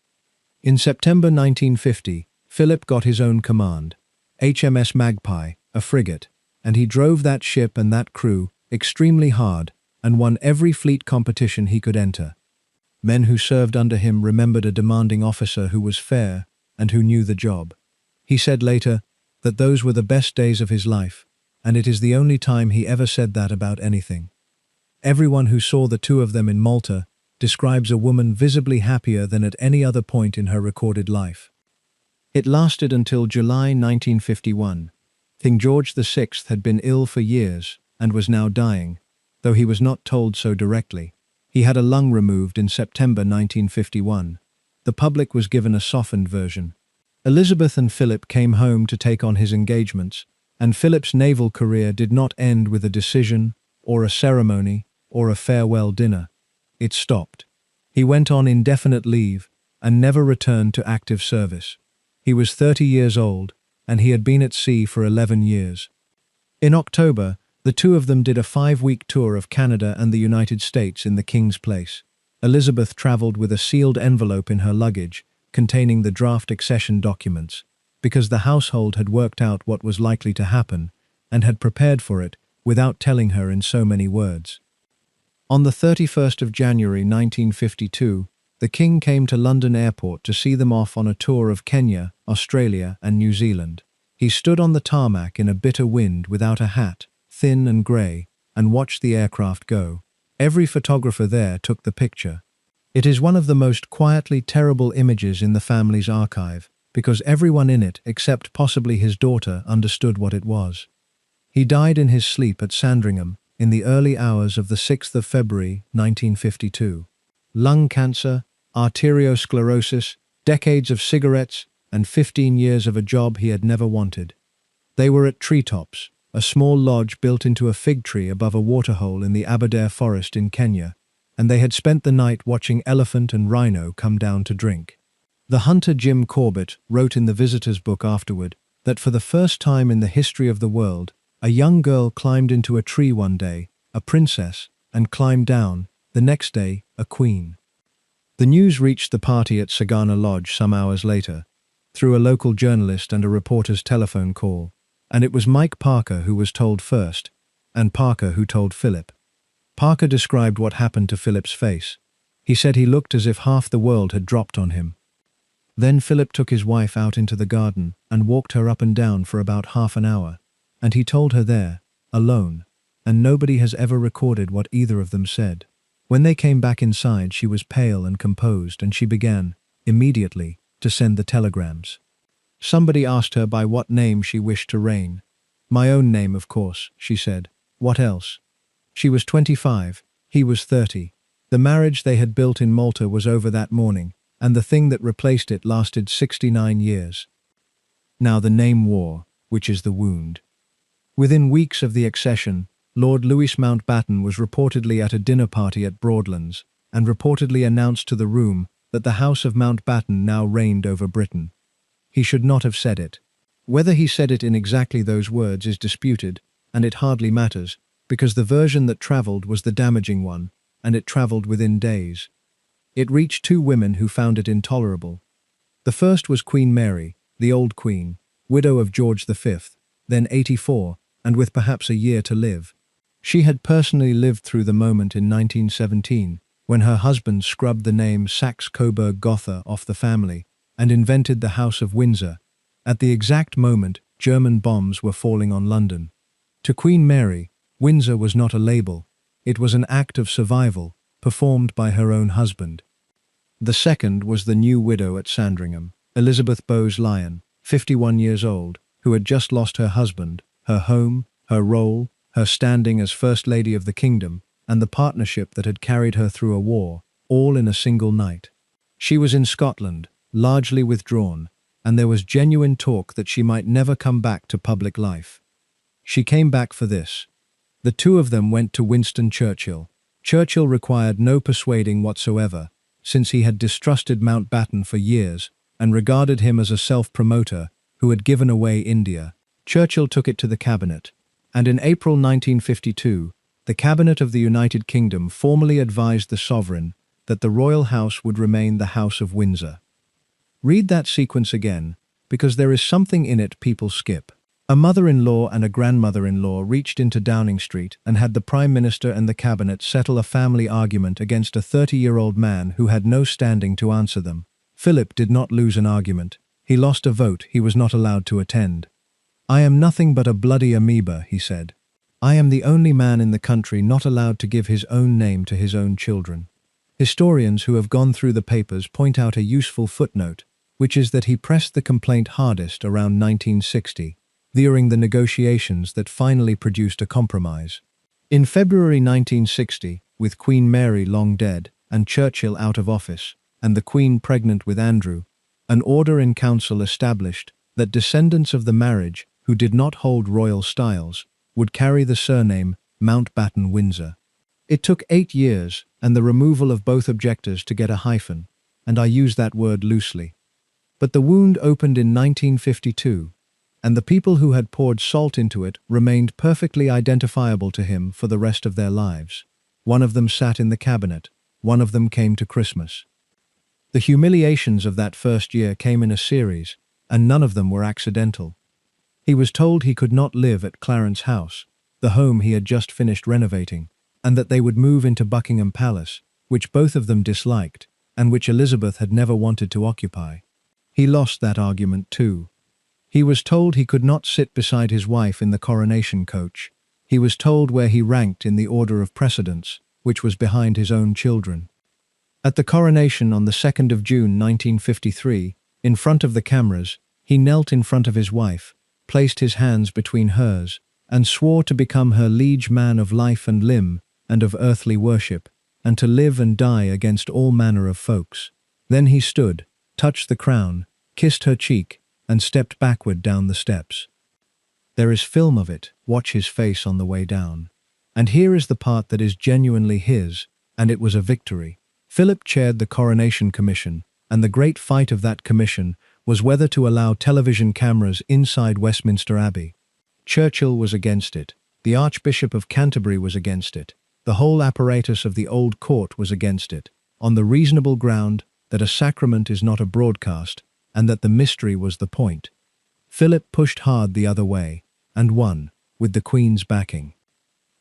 In September 1950, Philip got his own command, HMS Magpie, a frigate, and he drove that ship and that crew extremely hard and won every fleet competition he could enter. Men who served under him remembered a demanding officer who was fair and who knew the job. He said later that those were the best days of his life, and it is the only time he ever said that about anything. Everyone who saw the two of them in Malta describes a woman visibly happier than at any other point in her recorded life. It lasted until July 1951. King George VI had been ill for years and was now dying, though he was not told so directly. He had a lung removed in September 1951. The public was given a softened version. Elizabeth and Philip came home to take on his engagements, and Philip's naval career did not end with a decision, or a ceremony, or a farewell dinner. It stopped. He went on indefinite leave and never returned to active service. He was 30 years old, and he had been at sea for 11 years. In October, the two of them did a 5-week tour of Canada and the United States in the King's Place. Elizabeth travelled with a sealed envelope in her luggage containing the draft accession documents, because the household had worked out what was likely to happen and had prepared for it without telling her in so many words. On the 31st of January 1952, the King came to London Airport to see them off on a tour of Kenya, Australia, and New Zealand. He stood on the tarmac in a bitter wind without a hat, thin and grey, and watched the aircraft go. Every photographer there took the picture. It is one of the most quietly terrible images in the family's archive, because everyone in it, except possibly his daughter, understood what it was. He died in his sleep at Sandringham in the early hours of the 6th of February 1952. Lung cancer, arteriosclerosis, decades of cigarettes, and 15 years of a job he had never wanted. They were at Treetops, a small lodge built into a fig tree above a waterhole in the Aberdare forest in Kenya, and they had spent the night watching elephant and rhino come down to drink. The hunter Jim Corbett wrote in the visitor's book afterward that for the first time in the history of the world, a young girl climbed into a tree one day, a princess, and climbed down, the next day, a queen. The news reached the party at Sagana Lodge some hours later, through a local journalist and a reporter's telephone call, and it was Mike Parker who was told first, and Parker who told Philip. Parker described what happened to Philip's face. He said he looked as if half the world had dropped on him. Then Philip took his wife out into the garden and walked her up and down for about half an hour, and he told her there, alone, and nobody has ever recorded what either of them said. When they came back inside, she was pale and composed, and she began, immediately, to send the telegrams. Somebody asked her by what name she wished to reign. "My own name, of course," she said. "What else?" She was 25, he was 30. The marriage they had built in Malta was over that morning, and the thing that replaced it lasted 69 years. Now the name war, which is the wound. Within weeks of the accession, Lord Louis Mountbatten was reportedly at a dinner party at Broadlands, and reportedly announced to the room that the House of Mountbatten now reigned over Britain. He should not have said it. Whether he said it in exactly those words is disputed, and it hardly matters, because the version that travelled was the damaging one, and it travelled within days. It reached two women who found it intolerable. The first was Queen Mary, the old queen, widow of George V, then 84, and with perhaps a year to live. She had personally lived through the moment in 1917, when her husband scrubbed the name Saxe-Coburg-Gotha off the family and invented the House of Windsor, at the exact moment German bombs were falling on London. To Queen Mary, Windsor was not a label, it was an act of survival, performed by her own husband. The second was the new widow at Sandringham, Elizabeth Bowes-Lyon, 51 years old, who had just lost her husband, her home, her role, her standing as First Lady of the Kingdom, and the partnership that had carried her through a war, all in a single night. She was in Scotland, largely withdrawn, and there was genuine talk that she might never come back to public life. She came back for this. The two of them went to Winston Churchill. Churchill required no persuading whatsoever, since he had distrusted Mountbatten for years and regarded him as a self-promoter who had given away India. Churchill took it to the cabinet, and in April 1952, the Cabinet of the United Kingdom formally advised the sovereign that the royal house would remain the House of Windsor. Read that sequence again, because there is something in it people skip. A mother-in-law and a grandmother-in-law reached into Downing Street and had the Prime Minister and the Cabinet settle a family argument against a 30-year-old man who had no standing to answer them. Philip did not lose an argument. He lost a vote he was not allowed to attend. "I am nothing but a bloody amoeba," he said. "I am the only man in the country not allowed to give his own name to his own children." Historians who have gone through the papers point out a useful footnote, which is that he pressed the complaint hardest around 1960, during the negotiations that finally produced a compromise. In February 1960, with Queen Mary long dead and Churchill out of office, and the Queen pregnant with Andrew, an order in council established that descendants of the marriage who did not hold royal styles would carry the surname Mountbatten-Windsor. It took 8 years and the removal of both objectors to get a hyphen, and I use that word loosely. But the wound opened in 1952, and the people who had poured salt into it remained perfectly identifiable to him for the rest of their lives. One of them sat in the cabinet, one of them came to Christmas. The humiliations of that first year came in a series, and none of them were accidental. He was told he could not live at Clarence House, the home he had just finished renovating, and that they would move into Buckingham Palace, which both of them disliked, and which Elizabeth had never wanted to occupy. He lost that argument too. He was told he could not sit beside his wife in the coronation coach. He was told where he ranked in the order of precedence, which was behind his own children. At the coronation on the 2nd of June 1953, in front of the cameras, he knelt in front of his wife, placed his hands between hers, and swore to become her liege man of life and limb, and of earthly worship, and to live and die against all manner of folks. Then he stood, touched the crown, kissed her cheek, and stepped backward down the steps. There is film of it, watch his face on the way down. And here is the part that is genuinely his, and it was a victory. Philip chaired the Coronation Commission, and the great fight of that commission was whether to allow television cameras inside Westminster Abbey. Churchill was against it. The Archbishop of Canterbury was against it. The whole apparatus of the old court was against it, on the reasonable ground that a sacrament is not a broadcast, and that the mystery was the point. Philip pushed hard the other way, and won, with the Queen's backing.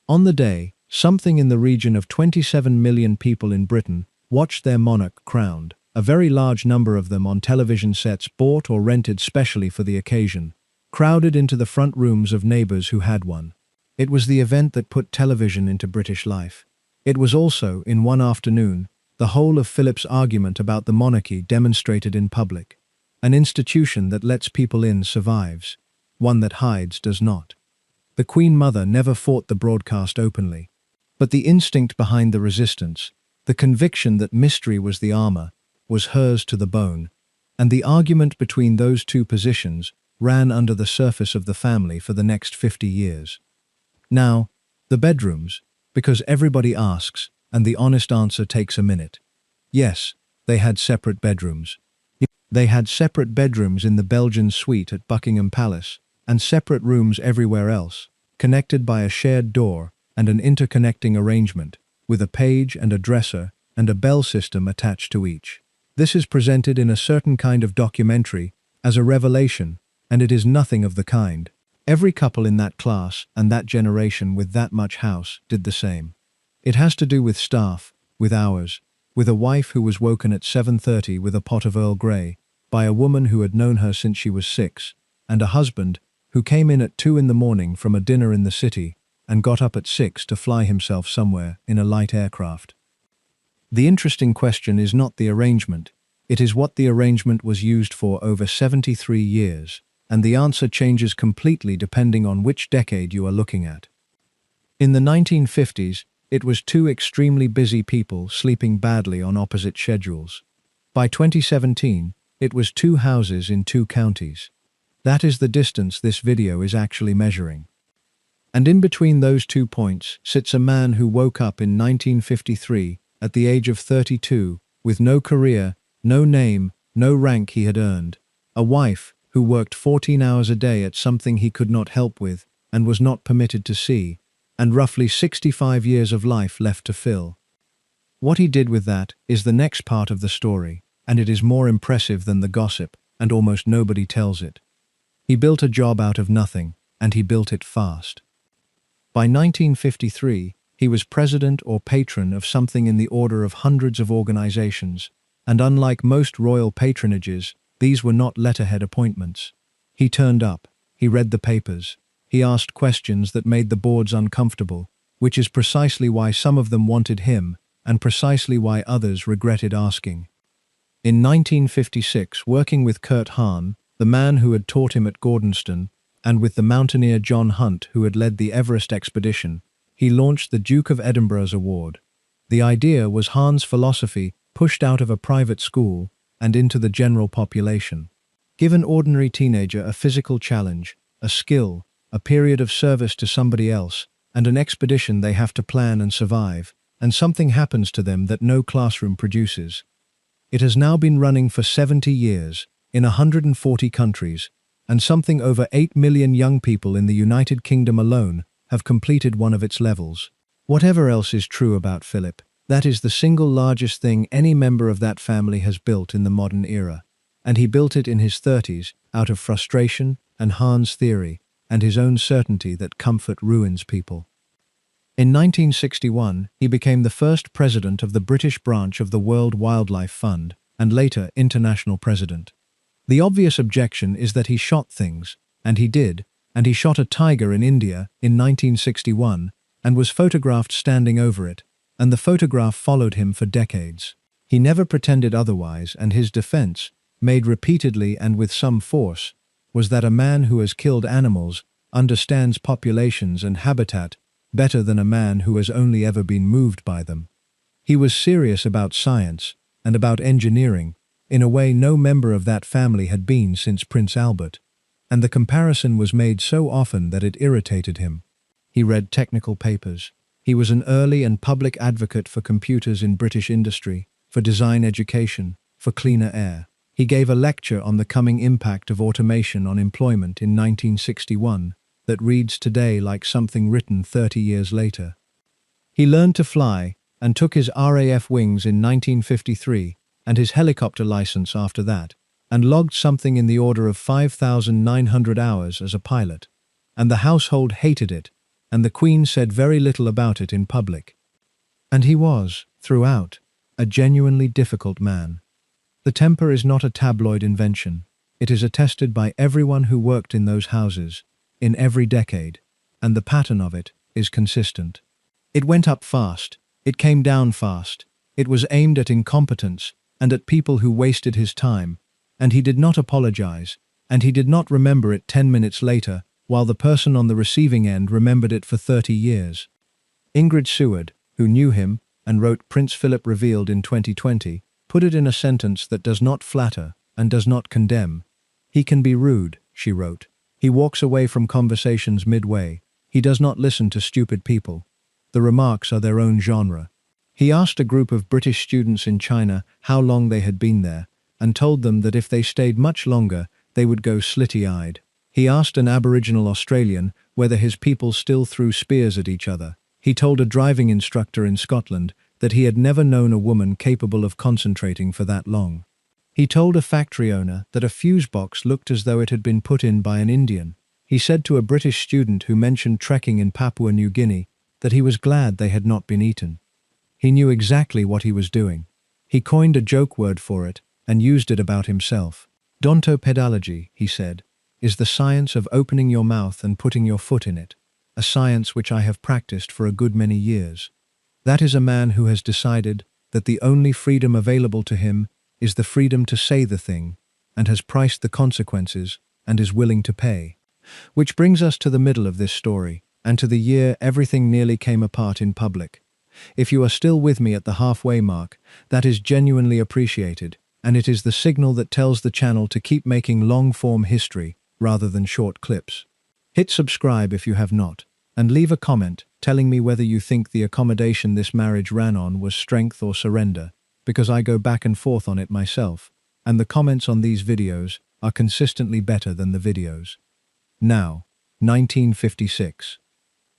On the day, something in the region of 27 million people in Britain watched their monarch crowned, a very large number of them on television sets bought or rented specially for the occasion, crowded into the front rooms of neighbours who had one. It was the event that put television into British life. It was also, in one afternoon, the whole of Philip's argument about the monarchy demonstrated in public. An institution that lets people in survives. One that hides does not. The Queen Mother never fought the broadcast openly. But the instinct behind the resistance, the conviction that mystery was the armor, was hers to the bone, and the argument between those two positions ran under the surface of the family for the next 50 years. Now, the bedrooms, because everybody asks, and the honest answer takes a minute. Yes, they had separate bedrooms. They had separate bedrooms in the Belgian suite at Buckingham Palace, and separate rooms everywhere else, connected by a shared door and an interconnecting arrangement, with a page and a dresser and a bell system attached to each. This is presented in a certain kind of documentary as a revelation, and it is nothing of the kind. Every couple in that class and that generation with that much house did the same. It has to do with staff, with hours, with a wife who was woken at 7:30 with a pot of Earl Grey, by a woman who had known her since she was 6, and a husband who came in at 2 in the morning from a dinner in the city and got up at 6 to fly himself somewhere in a light aircraft. The interesting question is not the arrangement. It is what the arrangement was used for over 73 years, and the answer changes completely depending on which decade you are looking at. In the 1950s, it was two extremely busy people sleeping badly on opposite schedules. By 2017, it was two houses in two counties. That is the distance this video is actually measuring. And in between those 2 points sits a man who woke up in 1953 at the age of 32 with no career, no name, no rank he had earned, a wife who worked 14 hours a day at something he could not help with and was not permitted to see, and roughly 65 years of life left to fill. What he did with that is the next part of the story, and it is more impressive than the gossip, and almost nobody tells it. He built a job out of nothing, and he built it fast. By 1953, he was president or patron of something in the order of hundreds of organizations, and unlike most royal patronages, these were not letterhead appointments. He turned up, he read the papers, he asked questions that made the boards uncomfortable, which is precisely why some of them wanted him, and precisely why others regretted asking. In 1956, working with Kurt Hahn, the man who had taught him at Gordonstoun, and with the mountaineer John Hunt who had led the Everest expedition, he launched the Duke of Edinburgh's Award. The idea was Hahn's philosophy pushed out of a private school and into the general population. Give an ordinary teenager a physical challenge, a skill, a period of service to somebody else, and an expedition they have to plan and survive, and something happens to them that no classroom produces. It has now been running for 70 years, in 140 countries, and something over 8 million young people in the United Kingdom alone have completed one of its levels. Whatever else is true about Philip, that is the single largest thing any member of that family has built in the modern era, and he built it in his 30s out of frustration and Hahn's theory and his own certainty that comfort ruins people. In 1961, he became the first president of the British branch of the World Wildlife Fund, and later international president. The obvious objection is that he shot things, and he did, and he shot a tiger in India in 1961 and was photographed standing over it, and the photograph followed him for decades. He never pretended otherwise, and his defense, made repeatedly and with some force, was that a man who has killed animals understands populations and habitat better than a man who has only ever been moved by them. He was serious about science and about engineering in a way no member of that family had been since Prince Albert, and the comparison was made so often that it irritated him. He read technical papers. He was an early and public advocate for computers in British industry, for design education, for cleaner air. He gave a lecture on the coming impact of automation on employment in 1961 that reads today like something written 30 years later. He learned to fly and took his RAF wings in 1953 and his helicopter license after that, and logged something in the order of 5,900 hours as a pilot. And the household hated it, and the Queen said very little about it in public. And he was, throughout, a genuinely difficult man. The temper is not a tabloid invention. It is attested by everyone who worked in those houses, in every decade, and the pattern of it is consistent. It went up fast, it came down fast, it was aimed at incompetence and at people who wasted his time, and he did not apologize, and he did not remember it 10 minutes later, while the person on the receiving end remembered it for 30 years. Ingrid Seward, who knew him and wrote Prince Philip Revealed in 2020, put it in a sentence that does not flatter and does not condemn. He can be rude, she wrote. He walks away from conversations midway. He does not listen to stupid people. The remarks are their own genre. He asked a group of British students in China how long they had been there, and told them that if they stayed much longer, they would go slitty-eyed. He asked an Aboriginal Australian whether his people still threw spears at each other. He told a driving instructor in Scotland that he had never known a woman capable of concentrating for that long. He told a factory owner that a fuse box looked as though it had been put in by an Indian. He said to a British student who mentioned trekking in Papua New Guinea that he was glad they had not been eaten. He knew exactly what he was doing. He coined a joke word for it and used it about himself. Dontopedology, he said, is the science of opening your mouth and putting your foot in it, a science which I have practiced for a good many years. That is a man who has decided that the only freedom available to him is the freedom to say the thing, and has priced the consequences and is willing to pay. Which brings us to the middle of this story, and to the year everything nearly came apart in public. If you are still with me at the halfway mark, that is genuinely appreciated, and it is the signal that tells the channel to keep making long-form history rather than short clips. Hit subscribe if you have not, and leave a comment telling me whether you think the accommodation this marriage ran on was strength or surrender, because I go back and forth on it myself, and the comments on these videos are consistently better than the videos. Now, 1956.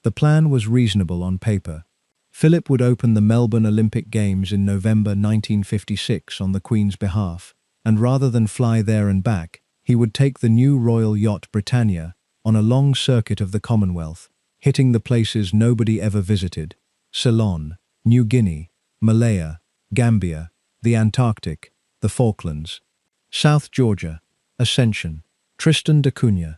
The plan was reasonable on paper. Philip would open the Melbourne Olympic Games in November 1956 on the Queen's behalf, and rather than fly there and back, he would take the new royal yacht Britannia on a long circuit of the Commonwealth, hitting the places nobody ever visited: Ceylon, New Guinea, Malaya, Gambia, the Antarctic, the Falklands, South Georgia, Ascension, Tristan da Cunha.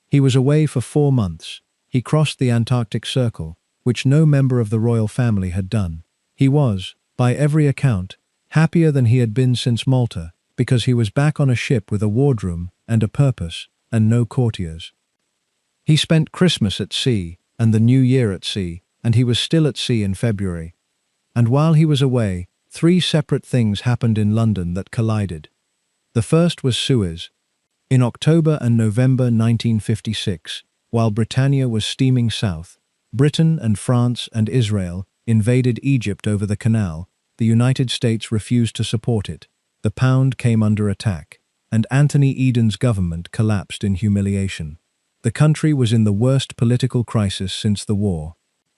He was away for 4 months. He crossed the Antarctic Circle, which no member of the royal family had done. He was, by every account, happier than he had been since Malta, because he was back on a ship with a wardroom and a purpose, and no courtiers. He spent Christmas at sea and the New Year at sea, and he was still at sea in February. And while he was away, 3 separate things happened in London that collided. The first was Suez. In October and November 1956, while Britannia was steaming south, Britain and France and Israel invaded Egypt over the canal. The United States refused to support it. The pound came under attack, and Anthony Eden's government collapsed in humiliation. The country was in the worst political crisis since the war.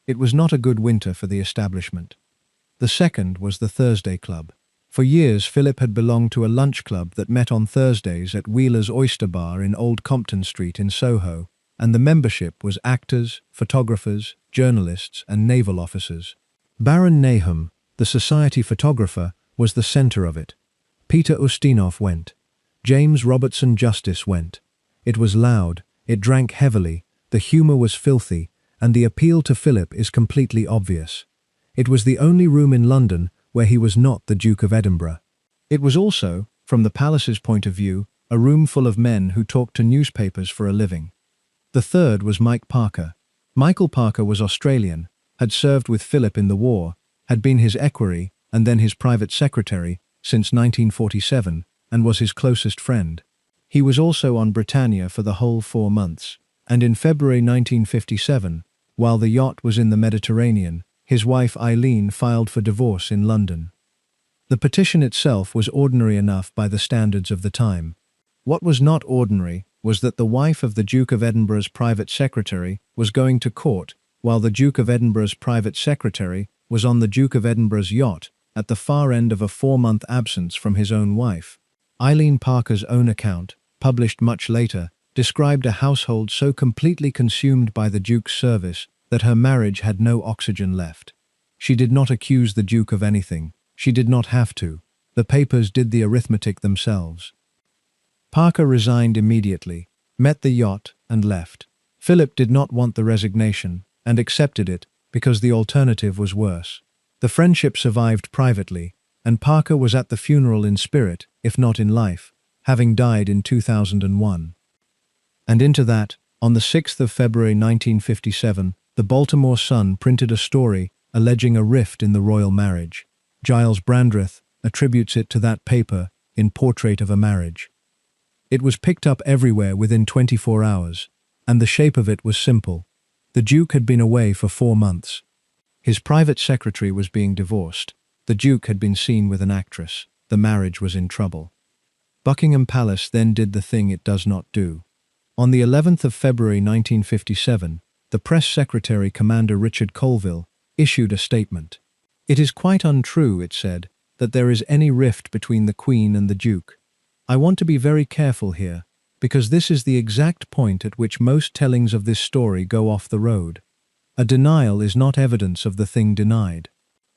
It was not a good winter for the establishment. The second was the Thursday Club. For years, Philip had belonged to a lunch club that met on Thursdays at Wheeler's Oyster Bar in Old Compton Street in Soho, and the membership was actors, photographers, journalists, and naval officers. Baron Nahum, the society photographer, was the center of it. Peter Ustinov went. James Robertson Justice went. It was loud, it drank heavily, the humor was filthy, and the appeal to Philip is completely obvious. It was the only room in London where he was not the Duke of Edinburgh. It was also, from the palace's point of view, a room full of men who talked to newspapers for a living. The third was Mike Parker. Michael Parker was Australian, had served with Philip in the war, had been his equerry and then his private secretary since 1947, and was his closest friend. He was also on Britannia for the whole 4 months, and in February 1957, while the yacht was in the Mediterranean, his wife Eileen filed for divorce in London. The petition itself was ordinary enough by the standards of the time. What was not ordinary was that the wife of the Duke of Edinburgh's private secretary was going to court, while the Duke of Edinburgh's private secretary was on the Duke of Edinburgh's yacht, at the far end of a 4-month absence from his own wife. Eileen Parker's own account, published much later, described a household so completely consumed by the Duke's service that her marriage had no oxygen left. She did not accuse the Duke of anything. She did not have to. The papers did the arithmetic themselves. Parker resigned immediately, met the yacht, and left. Philip did not want the resignation, and accepted it because the alternative was worse. The friendship survived privately, and Parker was at the funeral in spirit, if not in life, having died in 2001. And into that, on the 6th of February 1957, the Baltimore Sun printed a story alleging a rift in the royal marriage. Giles Brandreth attributes it to that paper in Portrait of a Marriage. It was picked up everywhere within 24 hours, and the shape of it was simple. The Duke had been away for 4 months. His private secretary was being divorced. The Duke had been seen with an actress. The marriage was in trouble. Buckingham Palace then did the thing it does not do. On the 11th of February 1957, the press secretary, Commander Richard Colville, issued a statement. It is quite untrue, it said, that there is any rift between the Queen and the Duke. I want to be very careful here, because this is the exact point at which most tellings of this story go off the road. A denial is not evidence of the thing denied.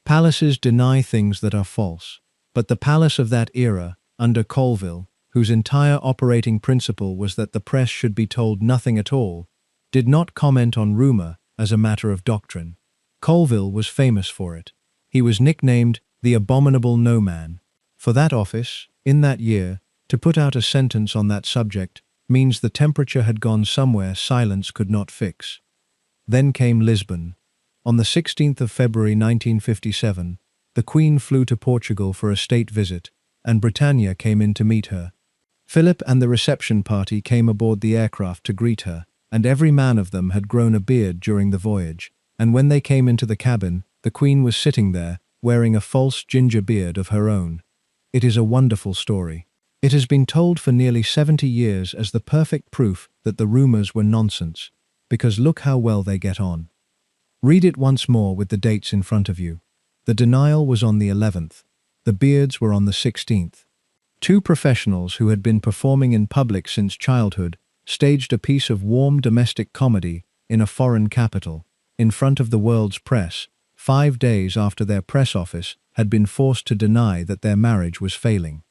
Palaces deny things that are false, but the palace of that era, under Colville, whose entire operating principle was that the press should be told nothing at all, did not comment on rumor as a matter of doctrine. Colville was famous for it. He was nicknamed the abominable no man. For that office, in that year, to put out a sentence on that subject means the temperature had gone somewhere silence could not fix. Then came Lisbon. On the 16th of February 1957, the Queen flew to Portugal for a state visit, and Britannia came in to meet her. Philip and the reception party came aboard the aircraft to greet her, and every man of them had grown a beard during the voyage, and when they came into the cabin, the Queen was sitting there, wearing a false ginger beard of her own. It is a wonderful story. It has been told for nearly 70 years as the perfect proof that the rumors were nonsense, because look how well they get on. Read it once more with the dates in front of you. The denial was on the 11th. The beards were on the 16th. Two professionals who had been performing in public since childhood staged a piece of warm domestic comedy in a foreign capital, in front of the world's press, 5 days after their press office had been forced to deny that their marriage was failing.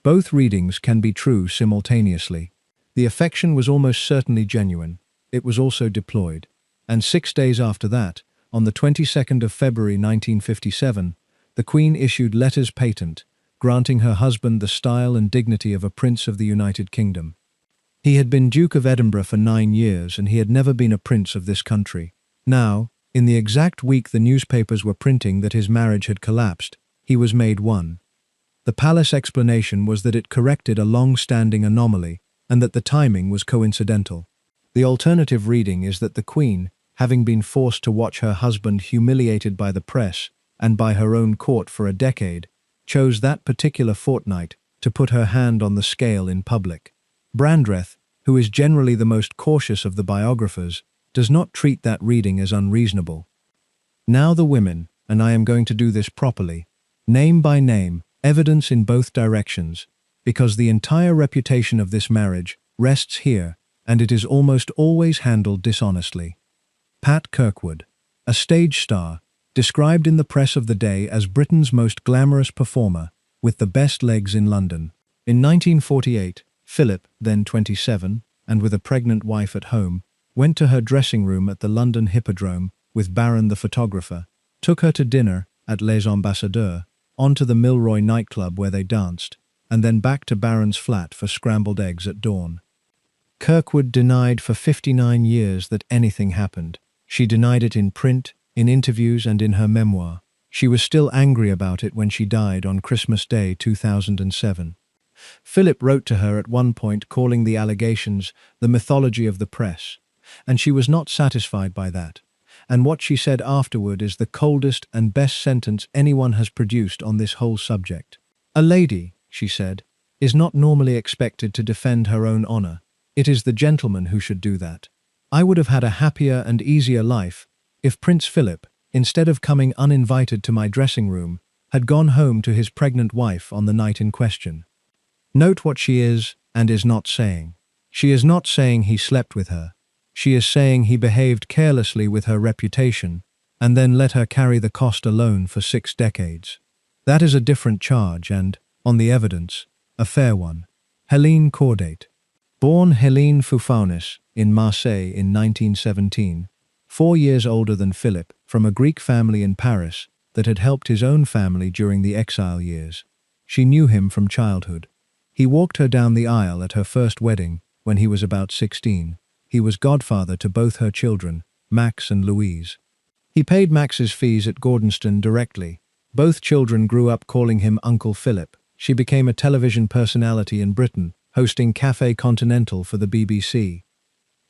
Both readings can be true simultaneously. The affection was almost certainly genuine. It was also deployed. And 6 days after that, on the 22nd of February 1957, the Queen issued letters patent, granting her husband the style and dignity of a Prince of the United Kingdom. He had been Duke of Edinburgh for 9 years, and he had never been a prince of this country. Now, in the exact week the newspapers were printing that his marriage had collapsed, he was made one. The palace explanation was that it corrected a long-standing anomaly, and that the timing was coincidental. The alternative reading is that the Queen, having been forced to watch her husband humiliated by the press and by her own court for a decade, chose that particular fortnight to put her hand on the scale in public. Brandreth, who is generally the most cautious of the biographers, does not treat that reading as unreasonable. Now the women, and I am going to do this properly, name by name, evidence in both directions, because the entire reputation of this marriage rests here, and it is almost always handled dishonestly. Pat Kirkwood, a stage star, described in the press of the day as Britain's most glamorous performer, with the best legs in London. In 1948, Philip, then 27, and with a pregnant wife at home, went to her dressing room at the London Hippodrome with Baron the photographer, took her to dinner at Les Ambassadeurs, on to the Milroy nightclub where they danced, and then back to Baron's flat for scrambled eggs at dawn. Kirkwood denied for 59 years that anything happened. She denied it in print, in interviews, and in her memoir. She was still angry about it when she died on Christmas Day 2007. Philip wrote to her at one point calling the allegations the mythology of the press, and she was not satisfied by that. And what she said afterward is the coldest and best sentence anyone has produced on this whole subject. A lady, she said, is not normally expected to defend her own honor. It is the gentleman who should do that. I would have had a happier and easier life if Prince Philip, instead of coming uninvited to my dressing room, had gone home to his pregnant wife on the night in question. Note what she is and is not saying. She is not saying he slept with her. She is saying he behaved carelessly with her reputation and then let her carry the cost alone for 6 decades. That is a different charge and, on the evidence, a fair one. Helene Cordate. Born Helene Foufounis in Marseille in 1917, 4 years older than Philip, from a Greek family in Paris that had helped his own family during the exile years. She knew him from childhood. He walked her down the aisle at her first wedding when he was about 16. He was godfather to both her children, Max and Louise. He paid Max's fees at Gordonston directly. Both children grew up calling him Uncle Philip. She became a television personality in Britain, hosting Café Continental for the BBC.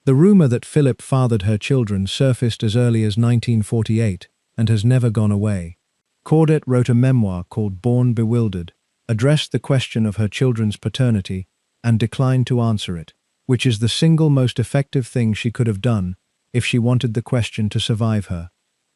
The rumor that Philip fathered her children surfaced as early as 1948 and has never gone away. Cordate wrote a memoir called Born Bewildered, addressed the question of her children's paternity, and declined to answer it, which is the single most effective thing she could have done if she wanted the question to survive her.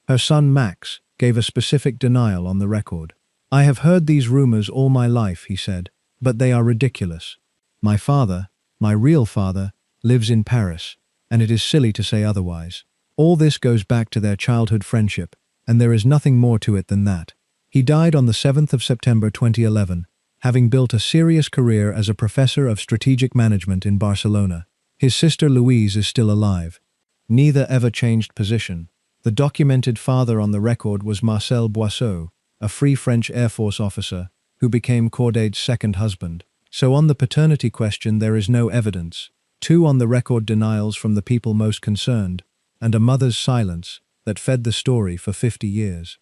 Her son Max gave a specific denial on the record. I have heard these rumors all my life, he said, but they are ridiculous. My father, my real father, lives in Paris, and it is silly to say otherwise. All this goes back to their childhood friendship, and there is nothing more to it than that. He died on the 7th of September 2011, having built a serious career as a professor of strategic management in Barcelona. His sister Louise is still alive. Neither ever changed position. The documented father on the record was Marcel Boisseau, a Free French Air Force officer, who became Cordaide's second husband. So on the paternity question there is no evidence, 2 on-the-record denials from the people most concerned, and a mother's silence that fed the story for 50 years.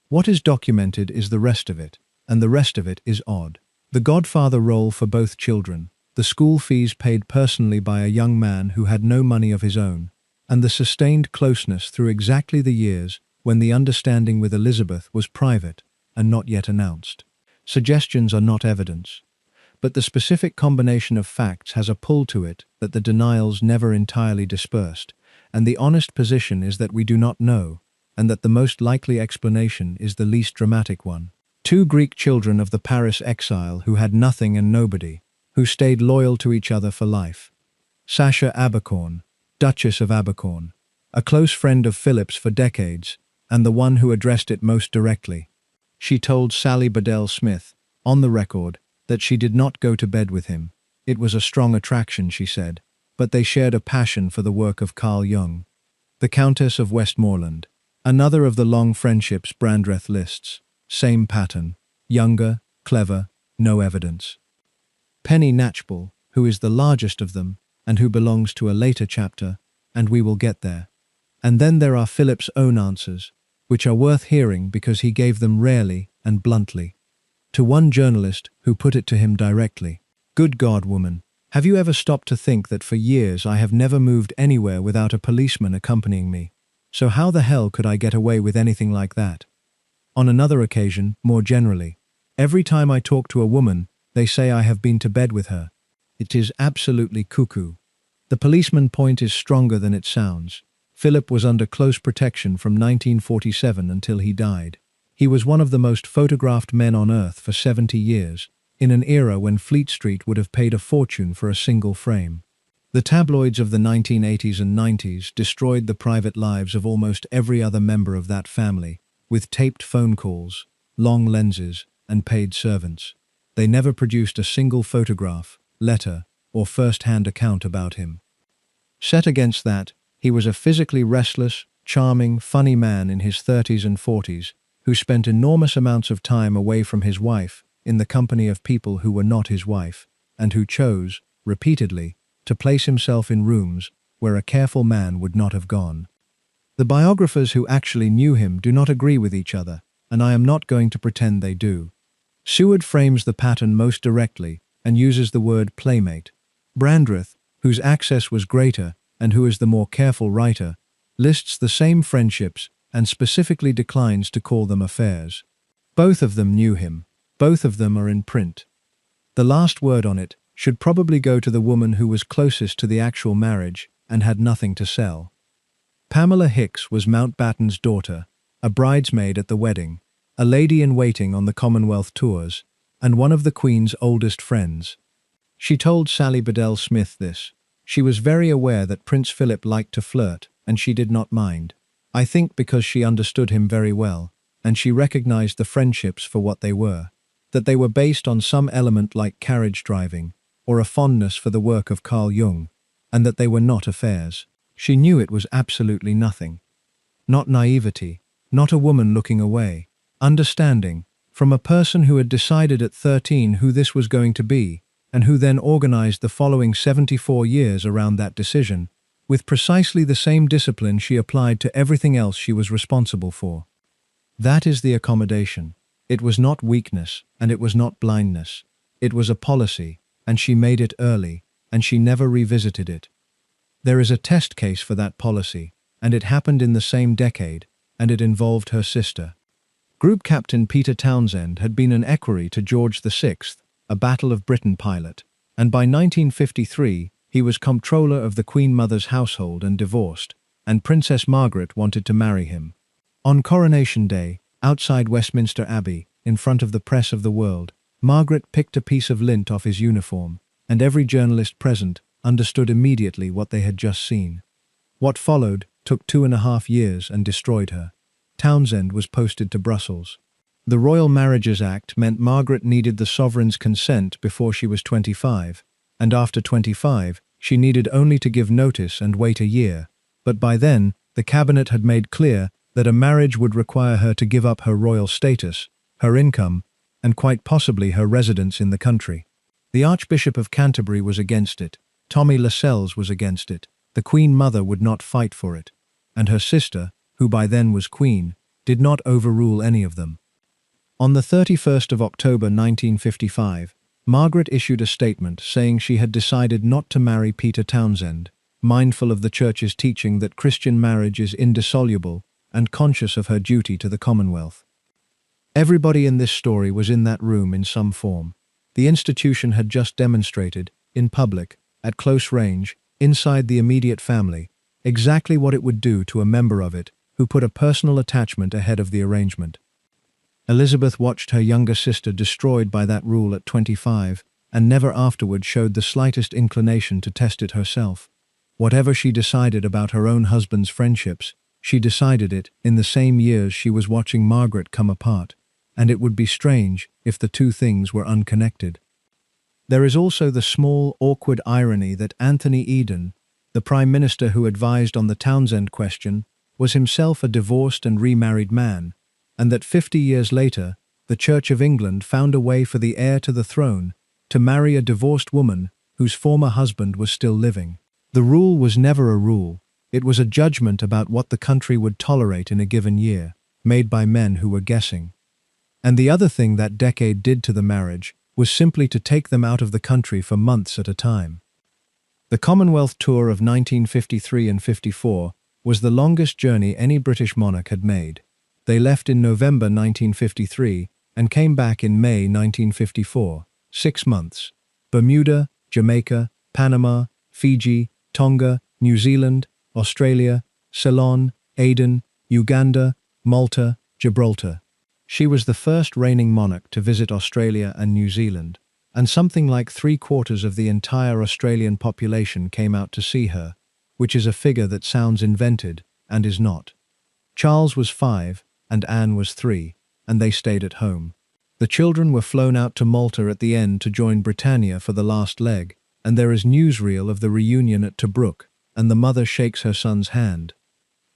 What is documented is the rest of it, and the rest of it is odd. The godfather role for both children, the school fees paid personally by a young man who had no money of his own, and the sustained closeness through exactly the years when the understanding with Elizabeth was private and not yet announced. Suggestions are not evidence, but the specific combination of facts has a pull to it that the denials never entirely dispersed, and the honest position is that we do not know, and that the most likely explanation is the least dramatic one. 2 Greek children of the Paris exile who had nothing and nobody, who stayed loyal to each other for life. Sasha Abercorn, Duchess of Abercorn, a close friend of Philip's for decades, and the one who addressed it most directly. She told Sally Bedell Smith, on the record, that she did not go to bed with him. It was a strong attraction, she said, but they shared a passion for the work of Carl Jung. The Countess of Westmoreland, another of the long friendships Brandreth lists. Same pattern, younger, clever, no evidence. Penny Natchbull, who is the largest of them, and who belongs to a later chapter, and we will get there. And then there are Philip's own answers, which are worth hearing because he gave them rarely and bluntly. To one journalist who put it to him directly, "Good God, woman, have you ever stopped to think that for years I have never moved anywhere without a policeman accompanying me? So how the hell could I get away with anything like that?" On another occasion, more generally, "Every time I talk to a woman, they say I have been to bed with her. It is absolutely cuckoo." The policeman point is stronger than it sounds. Philip was under close protection from 1947 until he died. He was one of the most photographed men on earth for 70 years, in an era when Fleet Street would have paid a fortune for a single frame. The tabloids of the 1980s and 90s destroyed the private lives of almost every other member of that family, with taped phone calls, long lenses, and paid servants. They never produced a single photograph, letter, or first-hand account about him. Set against that, he was a physically restless, charming, funny man in his 30s and 40s, who spent enormous amounts of time away from his wife, in the company of people who were not his wife, and who chose, repeatedly, to place himself in rooms where a careful man would not have gone. The biographers who actually knew him do not agree with each other, and I am not going to pretend they do. Seward frames the pattern most directly and uses the word playmate. Brandreth, whose access was greater and who is the more careful writer, lists the same friendships and specifically declines to call them affairs. Both of them knew him. Both of them are in print. The last word on it should probably go to the woman who was closest to the actual marriage and had nothing to sell. Pamela Hicks was Mountbatten's daughter, a bridesmaid at the wedding, a lady-in-waiting on the Commonwealth tours, and one of the Queen's oldest friends. She told Sally Bedell Smith this. She was very aware that Prince Philip liked to flirt, and she did not mind. I think because she understood him very well, and she recognized the friendships for what they were, that they were based on some element like carriage driving, or a fondness for the work of Carl Jung, and that they were not affairs. She knew it was absolutely nothing. Not naivety, not a woman looking away. Understanding, from a person who had decided at 13 who this was going to be, and who then organized the following 74 years around that decision, with precisely the same discipline she applied to everything else she was responsible for. That is the accommodation. It was not weakness, and it was not blindness. It was a policy, and she made it early, and she never revisited it. There is a test case for that policy, and it happened in the same decade, and it involved her sister. Group Captain Peter Townsend had been an equerry to George VI, a Battle of Britain pilot, and by 1953 he was comptroller of the Queen Mother's household and divorced, and Princess Margaret wanted to marry him. On Coronation Day, outside Westminster Abbey, in front of the press of the world, Margaret picked a piece of lint off his uniform, and every journalist present understood immediately what they had just seen. What followed took 2.5 years and destroyed her. Townsend was posted to Brussels. The Royal Marriages Act meant Margaret needed the sovereign's consent before she was 25, and after 25, she needed only to give notice and wait a year. But by then, the cabinet had made clear that a marriage would require her to give up her royal status, her income, and quite possibly her residence in the country. The Archbishop of Canterbury was against it, Tommy Lascelles was against it, the Queen Mother would not fight for it, and her sister, who by then was Queen, did not overrule any of them. On the 31st of October 1955, Margaret issued a statement saying she had decided not to marry Peter Townsend, mindful of the Church's teaching that Christian marriage is indissoluble and conscious of her duty to the Commonwealth. Everybody in this story was in that room in some form. The institution had just demonstrated, in public, at close range, inside the immediate family, exactly what it would do to a member of it who put a personal attachment ahead of the arrangement. Elizabeth watched her younger sister destroyed by that rule at 25, and never afterward showed the slightest inclination to test it herself. Whatever she decided about her own husband's friendships, she decided it in the same years she was watching Margaret come apart, and it would be strange if the two things were unconnected. There is also the small, awkward irony that Anthony Eden, the Prime Minister who advised on the Townsend question, was himself a divorced and remarried man, and that 50 years later, the Church of England found a way for the heir to the throne to marry a divorced woman whose former husband was still living. The rule was never a rule, it was a judgment about what the country would tolerate in a given year, made by men who were guessing. And the other thing that decade did to the marriage was simply to take them out of the country for months at a time. The Commonwealth tour of 1953 and 54 was the longest journey any British monarch had made. They left in November 1953 and came back in May 1954, 6 months. Bermuda, Jamaica, Panama, Fiji, Tonga, New Zealand, Australia, Ceylon, Aden, Uganda, Malta, Gibraltar. She was the first reigning monarch to visit Australia and New Zealand, and something like 3/4 of the entire Australian population came out to see her, which is a figure that sounds invented and is not. Charles was 5 and Anne was 3, and they stayed at home. The children were flown out to Malta at the end to join Britannia for the last leg, and there is newsreel of the reunion at Tobruk, and the mother shakes her son's hand.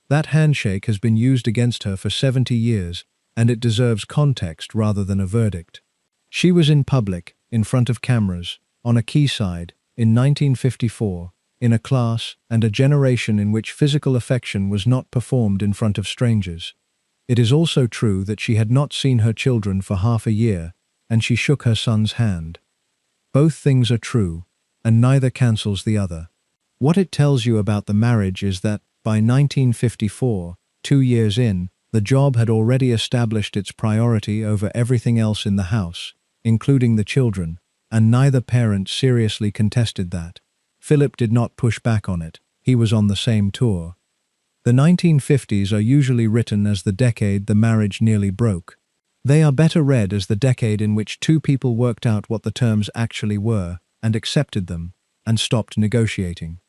That handshake has been used against her for 70 years, and it deserves context rather than a verdict. She was in public, in front of cameras, on a quayside, in 1954, in a class and a generation in which physical affection was not performed in front of strangers. It is also true that she had not seen her children for half a year, and she shook her son's hand. Both things are true, and neither cancels the other. What it tells you about the marriage is that, by 1954, 2 years in, the job had already established its priority over everything else in the house, including the children, and neither parent seriously contested that. Philip did not push back on it, he was on the same tour. The 1950s are usually written as the decade the marriage nearly broke. They are better read as the decade in which two people worked out what the terms actually were, and accepted them, and stopped negotiating.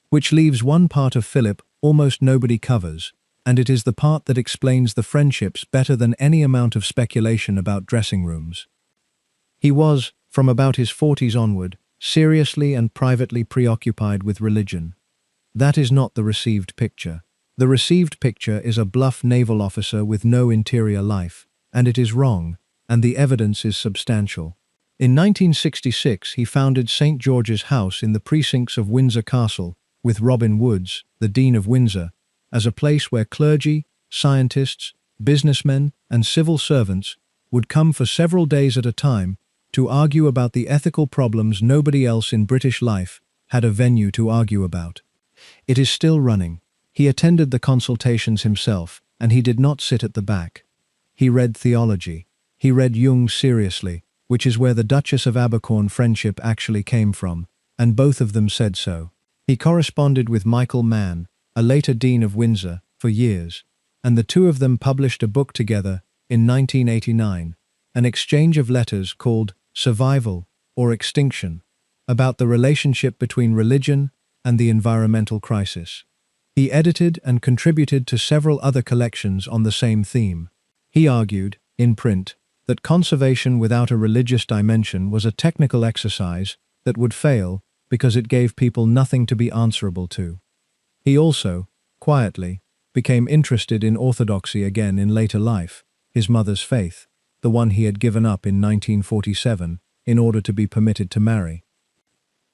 Which leaves one part of Philip almost nobody covers, and it is the part that explains the friendships better than any amount of speculation about dressing rooms. He was, from about his 40s onward, seriously and privately preoccupied with religion. That is not the received picture. The received picture is a bluff naval officer with no interior life, and it is wrong, and the evidence is substantial. In 1966 he founded St. George's House in the precincts of Windsor Castle, with Robin Woods, the Dean of Windsor, as a place where clergy, scientists, businessmen, and civil servants would come for several days at a time to argue about the ethical problems nobody else in British life had a venue to argue about. It is still running. He attended the consultations himself, and he did not sit at the back. He read theology. He read Jung seriously, which is where the Duchess of Abercorn friendship actually came from, and both of them said so. He corresponded with Michael Mann, a later Dean of Windsor, for years, and the two of them published a book together in 1989, an exchange of letters called Survival or Extinction, about the relationship between religion and the environmental crisis. He edited and contributed to several other collections on the same theme. He argued, in print, that conservation without a religious dimension was a technical exercise that would fail because it gave people nothing to be answerable to. He also, quietly, became interested in orthodoxy again in later life, his mother's faith. the one he had given up in 1947 in order to be permitted to marry.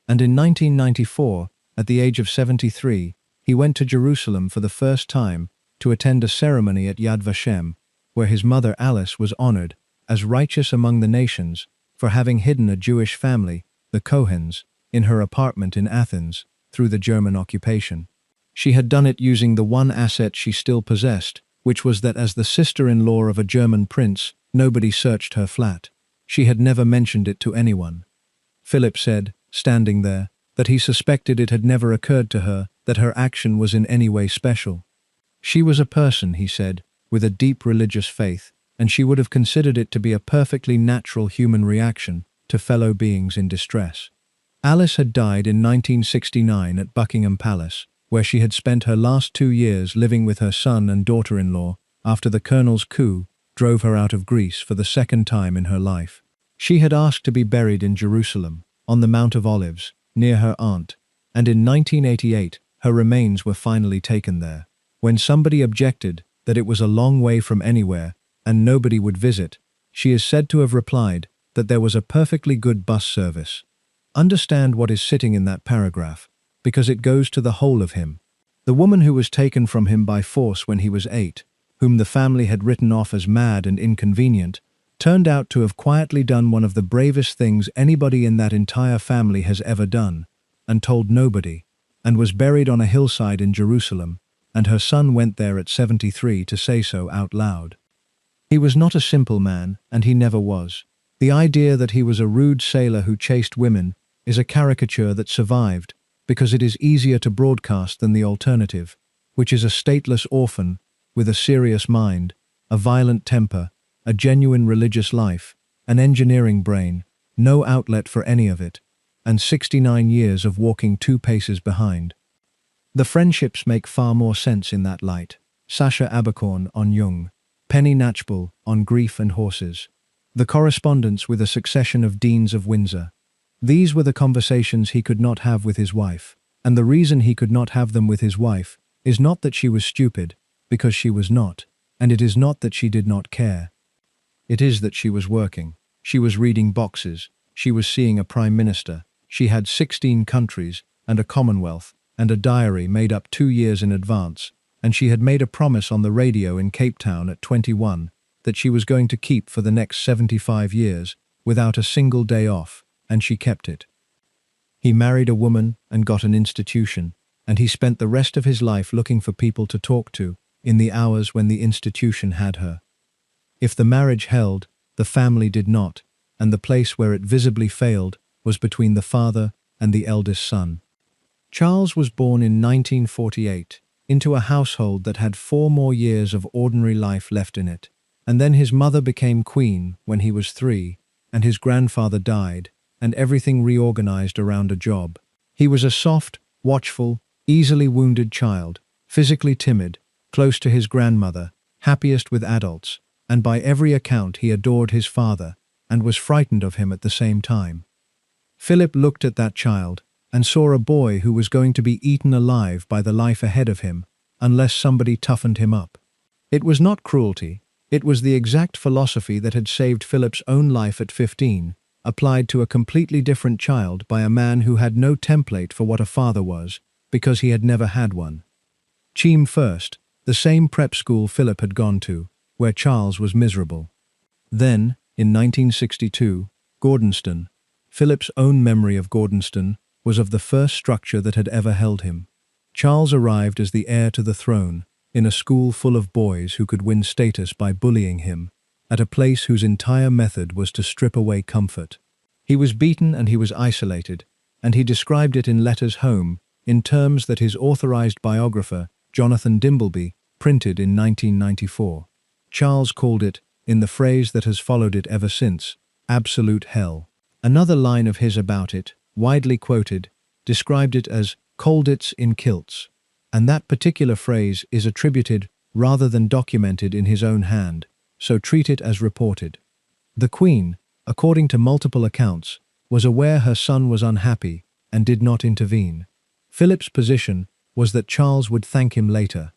And in 1994, at the age of 73, he went to Jerusalem for the first time to attend a ceremony at Yad Vashem, where his mother Alice was honored as righteous among the nations for having hidden a Jewish family, the Cohens, in her apartment in Athens through the German occupation. She had done it using the one asset she still possessed, which was that as the sister-in-law of a German prince, nobody searched her flat. She had never mentioned it to anyone. Philip said, standing there, that he suspected it had never occurred to her that her action was in any way special. She was a person, he said, with a deep religious faith, and she would have considered it to be a perfectly natural human reaction to fellow beings in distress. Alice had died in 1969 at Buckingham Palace, where she had spent her last 2 years living with her son and daughter-in-law after the colonel's coup drove her out of Greece for the second time in her life. She had asked to be buried in Jerusalem, on the Mount of Olives, near her aunt, and in 1988 her remains were finally taken there. When somebody objected that it was a long way from anywhere and nobody would visit, she is said to have replied that there was a perfectly good bus service. Understand what is sitting in that paragraph, because it goes to the whole of him. The woman who was taken from him by force when he was 8, whom the family had written off as mad and inconvenient, turned out to have quietly done one of the bravest things anybody in that entire family has ever done, and told nobody, and was buried on a hillside in Jerusalem, and her son went there at 73 to say so out loud. He was not a simple man, and he never was. The idea that he was a rude sailor who chased women is a caricature that survived, because it is easier to broadcast than the alternative, which is a stateless orphan with a serious mind, a violent temper, a genuine religious life, an engineering brain, no outlet for any of it, and 69 years of walking 2 paces behind. The friendships make far more sense in that light. Sacha Abercorn on Jung, Penny Knatchbull on Grief and Horses. The correspondence with a succession of deans of Windsor. These were the conversations he could not have with his wife, and the reason he could not have them with his wife is not that she was stupid, because she was not, and it is not that she did not care. It is that she was working. She was reading boxes. She was seeing a prime minister. She had 16 countries and a commonwealth and a diary made up 2 years in advance, and she had made a promise on the radio in Cape Town at 21 that she was going to keep for the next 75 years without a single day off, and she kept it. He married a woman and got an institution, and he spent the rest of his life looking for people to talk to in the hours when the institution had her. If the marriage held, the family did not, and the place where it visibly failed was between the father and the eldest son. Charles was born in 1948 into a household that had 4 more years of ordinary life left in it, and then his mother became queen when he was 3, and his grandfather died, and everything reorganized around a job. He was a soft, watchful, easily wounded child, physically timid, close to his grandmother, happiest with adults, and by every account he adored his father and was frightened of him at the same time. Philip looked at that child and saw a boy who was going to be eaten alive by the life ahead of him unless somebody toughened him up. It was not cruelty, it was the exact philosophy that had saved Philip's own life at 15, applied to a completely different child by a man who had no template for what a father was, because he had never had one. Cheam First, the same prep school Philip had gone to, where Charles was miserable. Then, in 1962, Gordonston. Philip's own memory of Gordonston was of the first structure that had ever held him. Charles arrived as the heir to the throne, in a school full of boys who could win status by bullying him, at a place whose entire method was to strip away comfort. He was beaten and he was isolated, and he described it in letters home in terms that his authorized biographer, Jonathan Dimbleby, printed in 1994. Charles called it, in the phrase that has followed it ever since, absolute hell. Another line of his about it, widely quoted, described it as colditz in kilts, and that particular phrase is attributed rather than documented in his own hand, so treat it as reported. The Queen, according to multiple accounts, was aware her son was unhappy and did not intervene. Philip's position was that Charles would thank him later.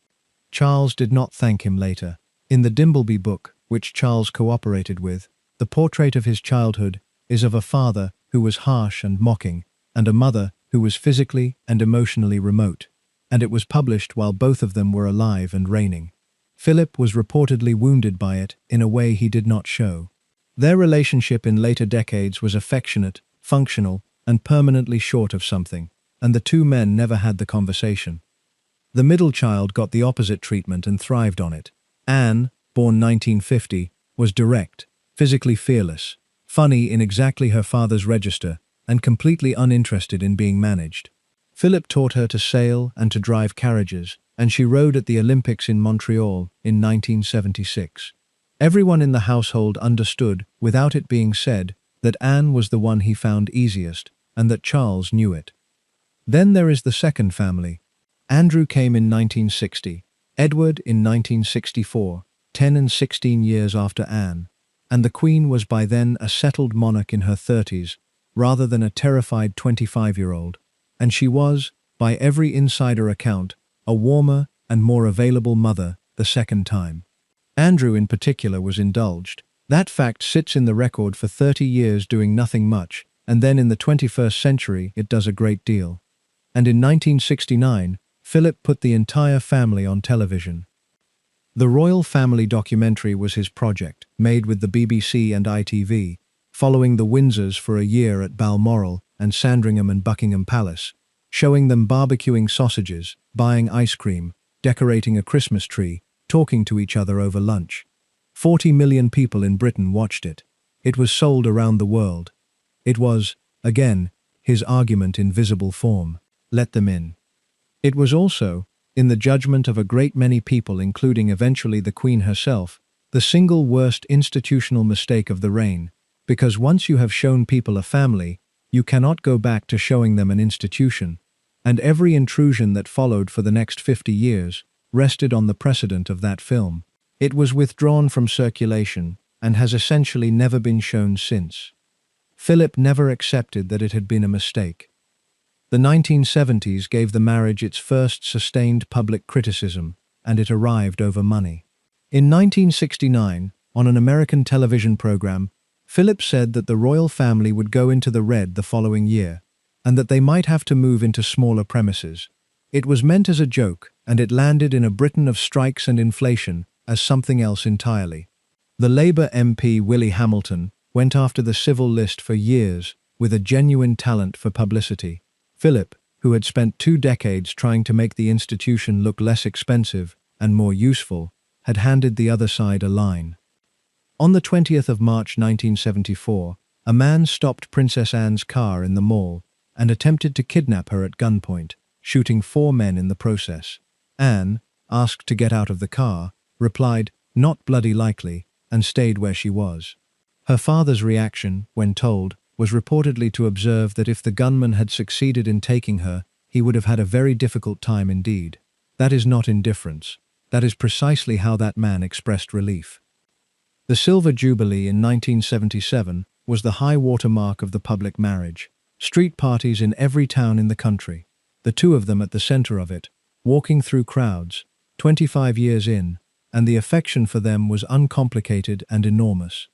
Charles did not thank him later. In the Dimbleby book, which Charles cooperated with, the portrait of his childhood is of a father who was harsh and mocking, and a mother who was physically and emotionally remote, and it was published while both of them were alive and reigning. Philip was reportedly wounded by it in a way he did not show. Their relationship in later decades was affectionate, functional, and permanently short of something, and the two men never had the conversation. The middle child got the opposite treatment and thrived on it. Anne, born 1950, was direct, physically fearless, funny in exactly her father's register, and completely uninterested in being managed. Philip taught her to sail and to drive carriages, and she rode at the Olympics in Montreal in 1976. Everyone in the household understood, without it being said, that Anne was the one he found easiest, and that Charles knew it. Then there is the second family. Andrew came in 1960, Edward in 1964, 10 and 16 years after Anne, and the Queen was by then a settled monarch in her 30s, rather than a terrified 25-year-old, and she was, by every insider account, a warmer and more available mother the second time. Andrew in particular was indulged. That fact sits in the record for 30 years doing nothing much, and then in the 21st century it does a great deal. And in 1969, Philip put the entire family on television. The Royal Family documentary was his project, made with the BBC and ITV, following the Windsors for a year at Balmoral and Sandringham and Buckingham Palace, showing them barbecuing sausages, buying ice cream, decorating a Christmas tree, talking to each other over lunch. 40 million people in Britain watched it. It was sold around the world. It was, again, his argument in visible form. Let them in. It was also, in the judgment of a great many people including eventually the Queen herself, the single worst institutional mistake of the reign, because once you have shown people a family, you cannot go back to showing them an institution, and every intrusion that followed for the next 50 years rested on the precedent of that film. It was withdrawn from circulation and has essentially never been shown since. Philip never accepted that it had been a mistake. The 1970s gave the marriage its first sustained public criticism, and it arrived over money. In 1969, on an American television program, Philip said that the royal family would go into the red the following year, and that they might have to move into smaller premises. It was meant as a joke, and it landed in a Britain of strikes and inflation as something else entirely. The Labour MP Willie Hamilton went after the civil list for years with a genuine talent for publicity. Philip, who had spent 2 decades trying to make the institution look less expensive and more useful, had handed the other side a line. On the 20th of March 1974, a man stopped Princess Anne's car in the mall and attempted to kidnap her at gunpoint, shooting 4 men in the process. Anne, asked to get out of the car, replied, "Not bloody likely," and stayed where she was. Her father's reaction, when told, was reportedly to observe that if the gunman had succeeded in taking her, he would have had a very difficult time indeed. That is not indifference. That is precisely how that man expressed relief. The Silver Jubilee in 1977 was the high water mark of the public marriage. Street parties in every town in the country. The two of them at the center of it, walking through crowds, 25 years in, and the affection for them was uncomplicated and enormous.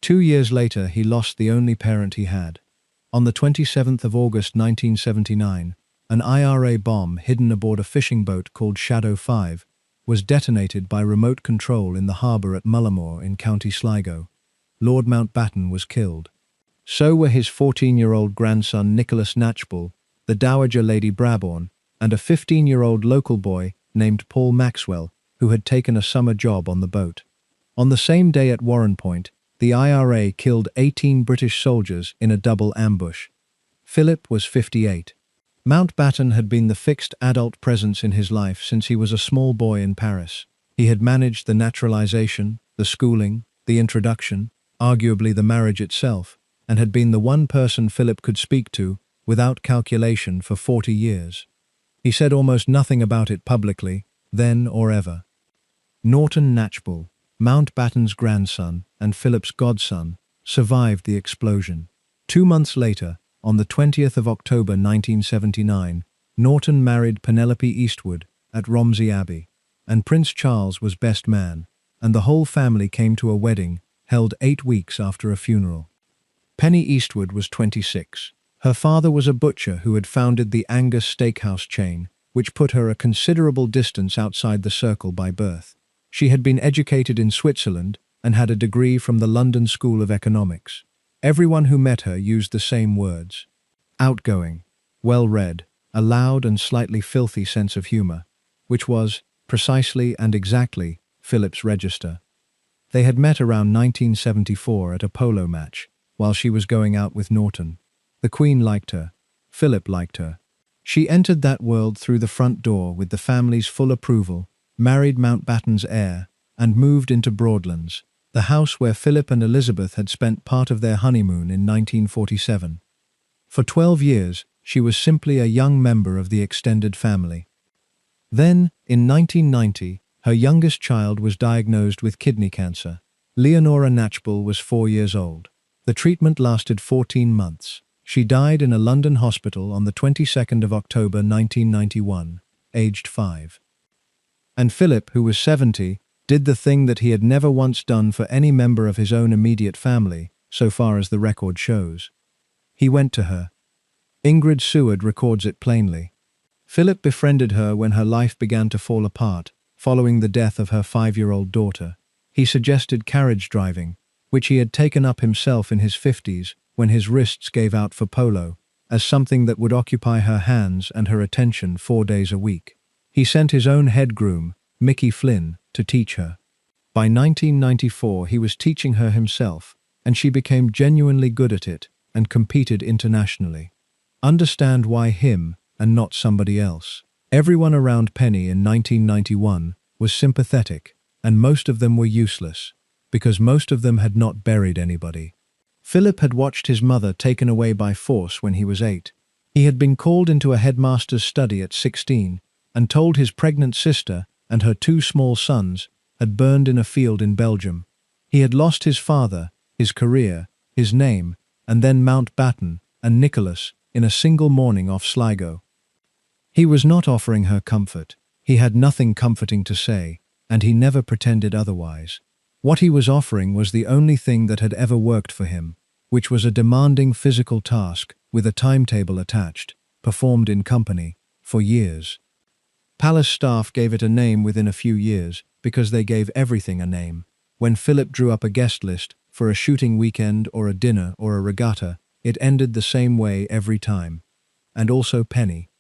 2 years later, he lost the only parent he had. On the 27th of August 1979, an IRA bomb hidden aboard a fishing boat called Shadow 5 was detonated by remote control in the harbour at Mullimore in County Sligo. Lord Mountbatten was killed. So were his 14-year-old grandson Nicholas Knatchbull, the Dowager Lady Brabourne, and a 15-year-old local boy named Paul Maxwell, who had taken a summer job on the boat. On the same day at Warren Point, the IRA killed 18 British soldiers in a double ambush. Philip was 58. Mountbatten had been the fixed adult presence in his life since he was a small boy in Paris. He had managed the naturalization, the schooling, the introduction, arguably the marriage itself, and had been the one person Philip could speak to, without calculation, for 40 years. He said almost nothing about it publicly, then or ever. Norton Knatchbull, Mountbatten's grandson and Philip's godson, survived the explosion. 2 months later, on the 20th of October 1979, Norton married Penelope Eastwood at Romsey Abbey, and Prince Charles was best man. and the whole family came to a wedding held 8 weeks after a funeral. Penny Eastwood was 26. Her father was a butcher who had founded the Angus steakhouse chain, which put her a considerable distance outside the circle by birth. She had been educated in Switzerland and had a degree from the London School of Economics. Everyone who met her used the same words. Outgoing, well-read, a loud and slightly filthy sense of humour, which was, precisely and exactly, Philip's register. They had met around 1974 at a polo match, while she was going out with Norton. The Queen liked her. Philip liked her. She entered that world through the front door with the family's full approval, married Mountbatten's heir, and moved into Broadlands, the house where Philip and Elizabeth had spent part of their honeymoon in 1947. For 12 years, she was simply a young member of the extended family. Then, in 1990, her youngest child was diagnosed with kidney cancer. Leonora Knatchbull was 4 years old. The treatment lasted 14 months. She died in a London hospital on the 22nd of October 1991, aged 5. And Philip, who was 70, did the thing that he had never once done for any member of his own immediate family, so far as the record shows. He went to her. Ingrid Seward records it plainly. Philip befriended her when her life began to fall apart, following the death of her 5-year-old daughter. He suggested carriage driving, which he had taken up himself in his 50s when his wrists gave out for polo, as something that would occupy her hands and her attention 4 days a week. He sent his own head groom, Mickey Flynn, to teach her. By 1994 he was teaching her himself, and she became genuinely good at it and competed internationally. Understand why him and not somebody else. Everyone around Penny in 1991 was sympathetic, and most of them were useless, because most of them had not buried anybody. Philip had watched his mother taken away by force when he was 8. He had been called into a headmaster's study at 16 and told his pregnant sister and her 2 small sons had burned in a field in Belgium. He had lost his father, his career, his name, and then Mountbatten and Nicholas in a single morning off Sligo. He was not offering her comfort. He had nothing comforting to say, and he never pretended otherwise. What he was offering was the only thing that had ever worked for him, which was a demanding physical task with a timetable attached, performed in company, for years. Palace staff gave it a name within a few years because they gave everything a name. When Philip drew up a guest list for a shooting weekend or a dinner or a regatta, it ended the same way every time. And also Penny.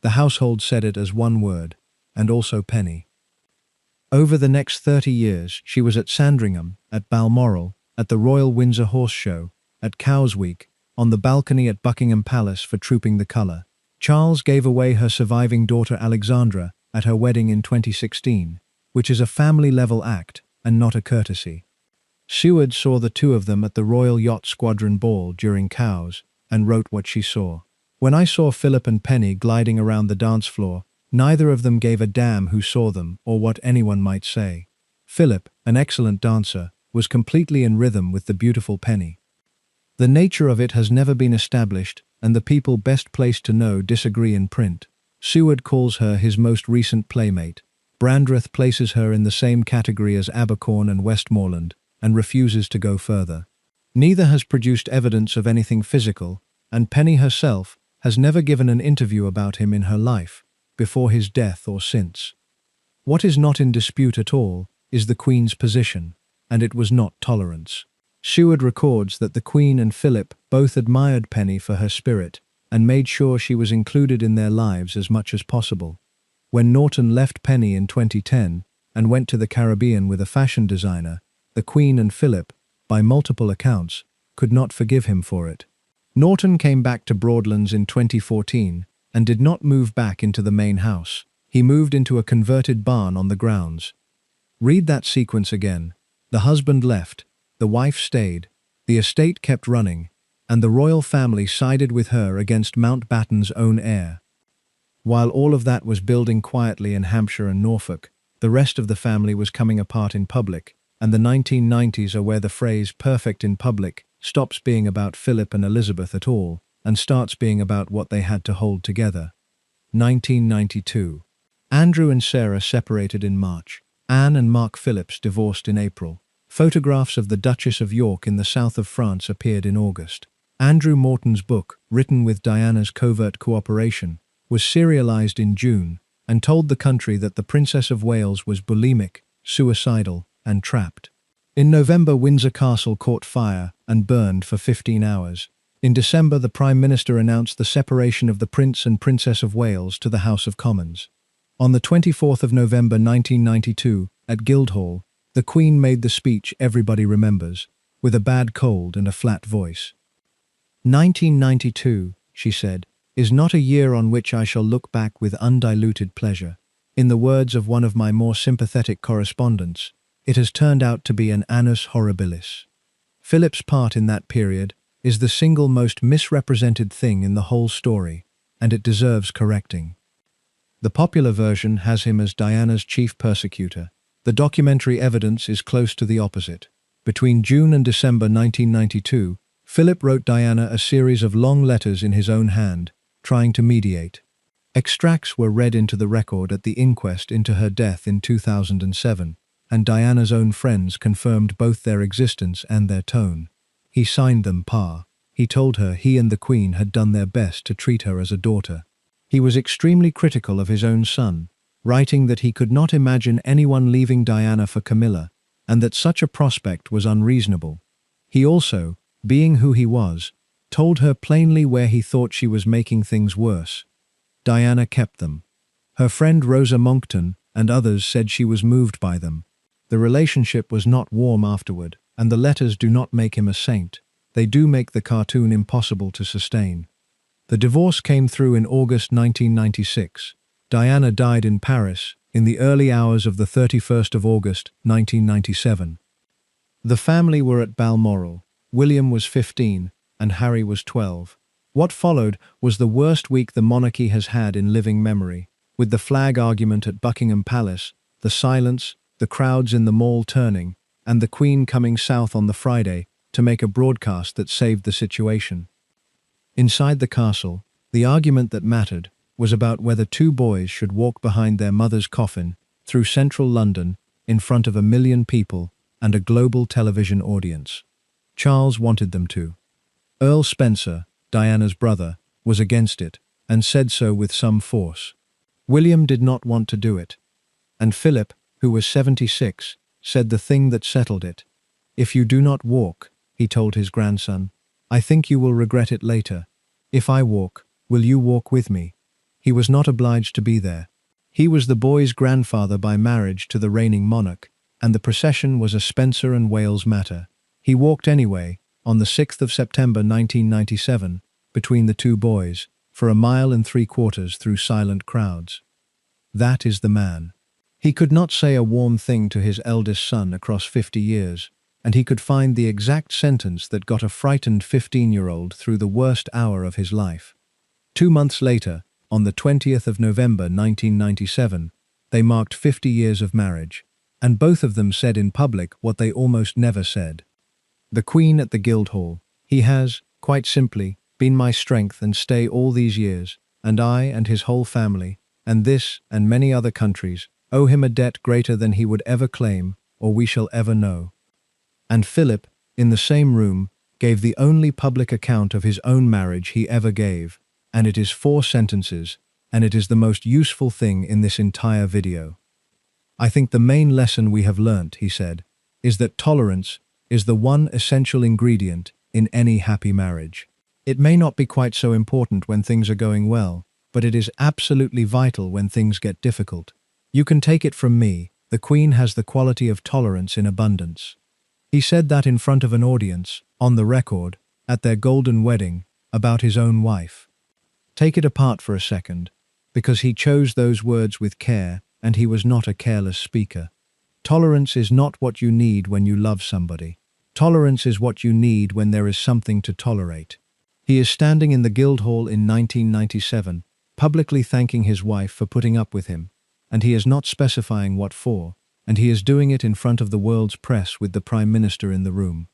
The household said it as one word, and also Penny. Over the next 30 years, she was at Sandringham, at Balmoral, at the Royal Windsor Horse Show, at Cows Week, on the balcony at Buckingham Palace for Trooping the Colour. Charles gave away her surviving daughter Alexandra at her wedding in 2016, which is a family-level act and not a courtesy. Seward saw the two of them at the Royal Yacht Squadron ball during Cows and wrote what she saw. When I saw Philip and Penny gliding around the dance floor, neither of them gave a damn who saw them or what anyone might say. Philip, an excellent dancer, was completely in rhythm with the beautiful Penny. The nature of it has never been established, and the people best placed to know disagree in print. Seward calls her his most recent playmate. Brandreth places her in the same category as Abercorn and Westmoreland, and refuses to go further. Neither has produced evidence of anything physical, and Penny herself has never given an interview about him in her life, before his death or since. What is not in dispute at all is the Queen's position, and it was not tolerance. Seward records that the Queen and Philip both admired Penny for her spirit and made sure she was included in their lives as much as possible. When Norton left Penny in 2010 and went to the Caribbean with a fashion designer, the Queen and Philip, by multiple accounts, could not forgive him for it. Norton came back to Broadlands in 2014 and did not move back into the main house. He moved into a converted barn on the grounds. Read that sequence again. The husband left, the wife stayed, the estate kept running, and the royal family sided with her against Mountbatten's own heir. While all of that was building quietly in Hampshire and Norfolk, the rest of the family was coming apart in public, and the 1990s are where the phrase perfect in public stops being about Philip and Elizabeth at all, and starts being about what they had to hold together. 1992. Andrew and Sarah separated in March. Anne and Mark Phillips divorced in April. Photographs of the Duchess of York in the south of France appeared in August. Andrew Morton's book, written with Diana's covert cooperation, was serialized in June and told the country that the Princess of Wales was bulimic, suicidal, and trapped. In November, Windsor Castle caught fire and burned for 15 hours. In December, the Prime Minister announced the separation of the Prince and Princess of Wales to the House of Commons. On the 24th of November 1992, at Guildhall, the Queen made the speech everybody remembers, with a bad cold and a flat voice. 1992, she said, is not a year on which I shall look back with undiluted pleasure. In the words of one of my more sympathetic correspondents, it has turned out to be an annus horribilis. Philip's part in that period is the single most misrepresented thing in the whole story, and it deserves correcting. The popular version has him as Diana's chief persecutor. The documentary evidence is close to the opposite. Between June and December 1992, Philip wrote Diana a series of long letters in his own hand, trying to mediate. Extracts were read into the record at the inquest into her death in 2007, and Diana's own friends confirmed both their existence and their tone. He signed them Pa. He told her he and the Queen had done their best to treat her as a daughter. He was extremely critical of his own son, writing that he could not imagine anyone leaving Diana for Camilla, and that such a prospect was unreasonable. He also, being who he was, told her plainly where he thought she was making things worse. Diana kept them. Her friend Rosa Monckton and others said she was moved by them. The relationship was not warm afterward, and the letters do not make him a saint. They do make the cartoon impossible to sustain. The divorce came through in August 1996. Diana died in Paris in the early hours of the 31st of August 1997. The family were at Balmoral. William was 15 and Harry was 12. What followed was the worst week the monarchy has had in living memory, with the flag argument at Buckingham Palace, the silence, the crowds in the Mall turning, and the Queen coming south on the Friday to make a broadcast that saved the situation. Inside the castle, the argument that mattered was about whether two boys should walk behind their mother's coffin through central London in front of 1 million people and a global television audience. Charles wanted them to. Earl Spencer, Diana's brother, was against it and said so with some force. William did not want to do it. And Philip, who was 76, said the thing that settled it. "If you do not walk," he told his grandson, "I think you will regret it later. If I walk, will you walk with me?" He was not obliged to be there. He was the boy's grandfather by marriage to the reigning monarch, and the procession was a Spencer and Wales matter. He walked anyway, on the 6th of September 1997, between the two boys, for 1.75 miles through silent crowds. That is the man. He could not say a warm thing to his eldest son across 50 years, and he could find the exact sentence that got a frightened 15-year-old through the worst hour of his life. 2 months later, on the 20th of November 1997, they marked 50 years of marriage, and both of them said in public what they almost never said. The Queen at the Guildhall: "He has, quite simply, been my strength and stay all these years, and I and his whole family, and this and many other countries, owe him a debt greater than he would ever claim or we shall ever know." And Philip, in the same room, gave the only public account of his own marriage he ever gave, and it is 4 sentences, and it is the most useful thing in this entire video. "I think the main lesson we have learnt," he said, "is that tolerance is the one essential ingredient in any happy marriage. It may not be quite so important when things are going well, but it is absolutely vital when things get difficult. You can take it from me, the Queen has the quality of tolerance in abundance." He said that in front of an audience, on the record, at their golden wedding, about his own wife. Take it apart for a second, because he chose those words with care, and he was not a careless speaker. Tolerance is not what you need when you love somebody. Tolerance is what you need when there is something to tolerate. He is standing in the Guildhall in 1997, publicly thanking his wife for putting up with him, and he is not specifying what for, and he is doing it in front of the world's press with the Prime Minister in the room.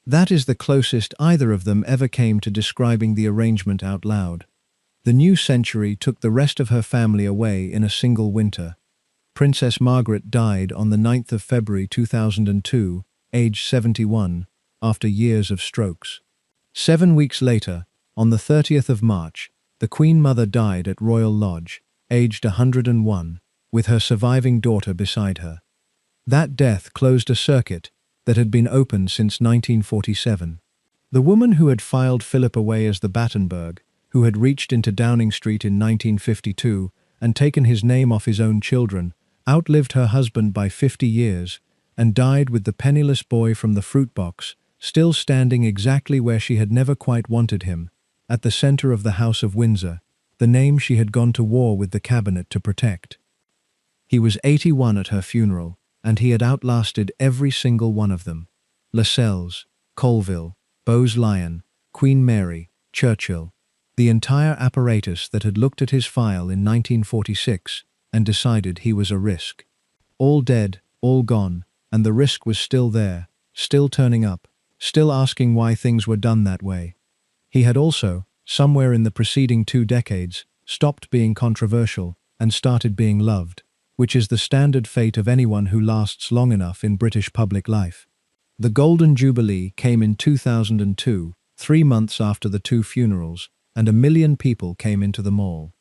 That is the closest either of them ever came to describing the arrangement out loud. The new century took the rest of her family away in a single winter. Princess Margaret died on the 9th of February 2002, aged 71, after years of strokes. 7 weeks later, on the 30th of March, the Queen Mother died at Royal Lodge, aged 101, with her surviving daughter beside her. That death closed a circuit that had been open since 1947. The woman who had filed Philip away as the Battenberg, who had reached into Downing Street in 1952 and taken his name off his own children, outlived her husband by 50 years and died with the penniless boy from the fruit box still standing exactly where she had never quite wanted him, at the center of the House of Windsor, the name she had gone to war with the cabinet to protect. He was 81 at her funeral, and he had outlasted every single one of them. Lascelles, Colville, Bowes-Lyon, Queen Mary, Churchill, the entire apparatus that had looked at his file in 1946 and decided he was a risk. All dead, all gone, and the risk was still there, still turning up, still asking why things were done that way. He had also, somewhere in the preceding 2 decades, stopped being controversial and started being loved, which is the standard fate of anyone who lasts long enough in British public life. The Golden Jubilee came in 2002, 3 months after the 2 funerals, and 1 million people came into the mall.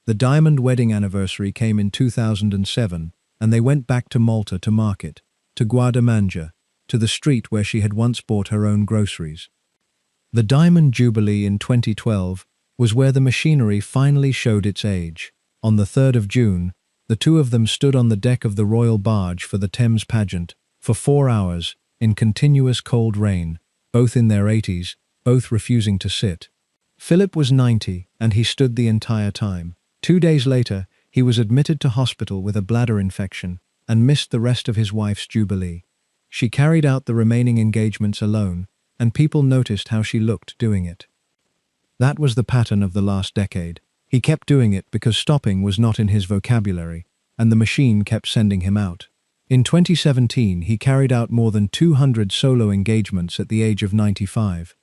The Diamond Wedding Anniversary came in 2007, and they went back to Malta to market, to Guardamangia, to the street where she had once bought her own groceries. The Diamond Jubilee in 2012 was where the machinery finally showed its age. On the 3rd of June, the 2 of them stood on the deck of the royal barge for the Thames pageant for 4 hours in continuous cold rain, both in their 80s, both refusing to sit. Philip was 90, and he stood the entire time. 2 days later, he was admitted to hospital with a bladder infection and missed the rest of his wife's jubilee. She carried out the remaining engagements alone, and people noticed how she looked doing it. That was the pattern of the last decade. He kept doing it because stopping was not in his vocabulary, and the machine kept sending him out. In 2017, he carried out more than 200 solo engagements at the age of 95.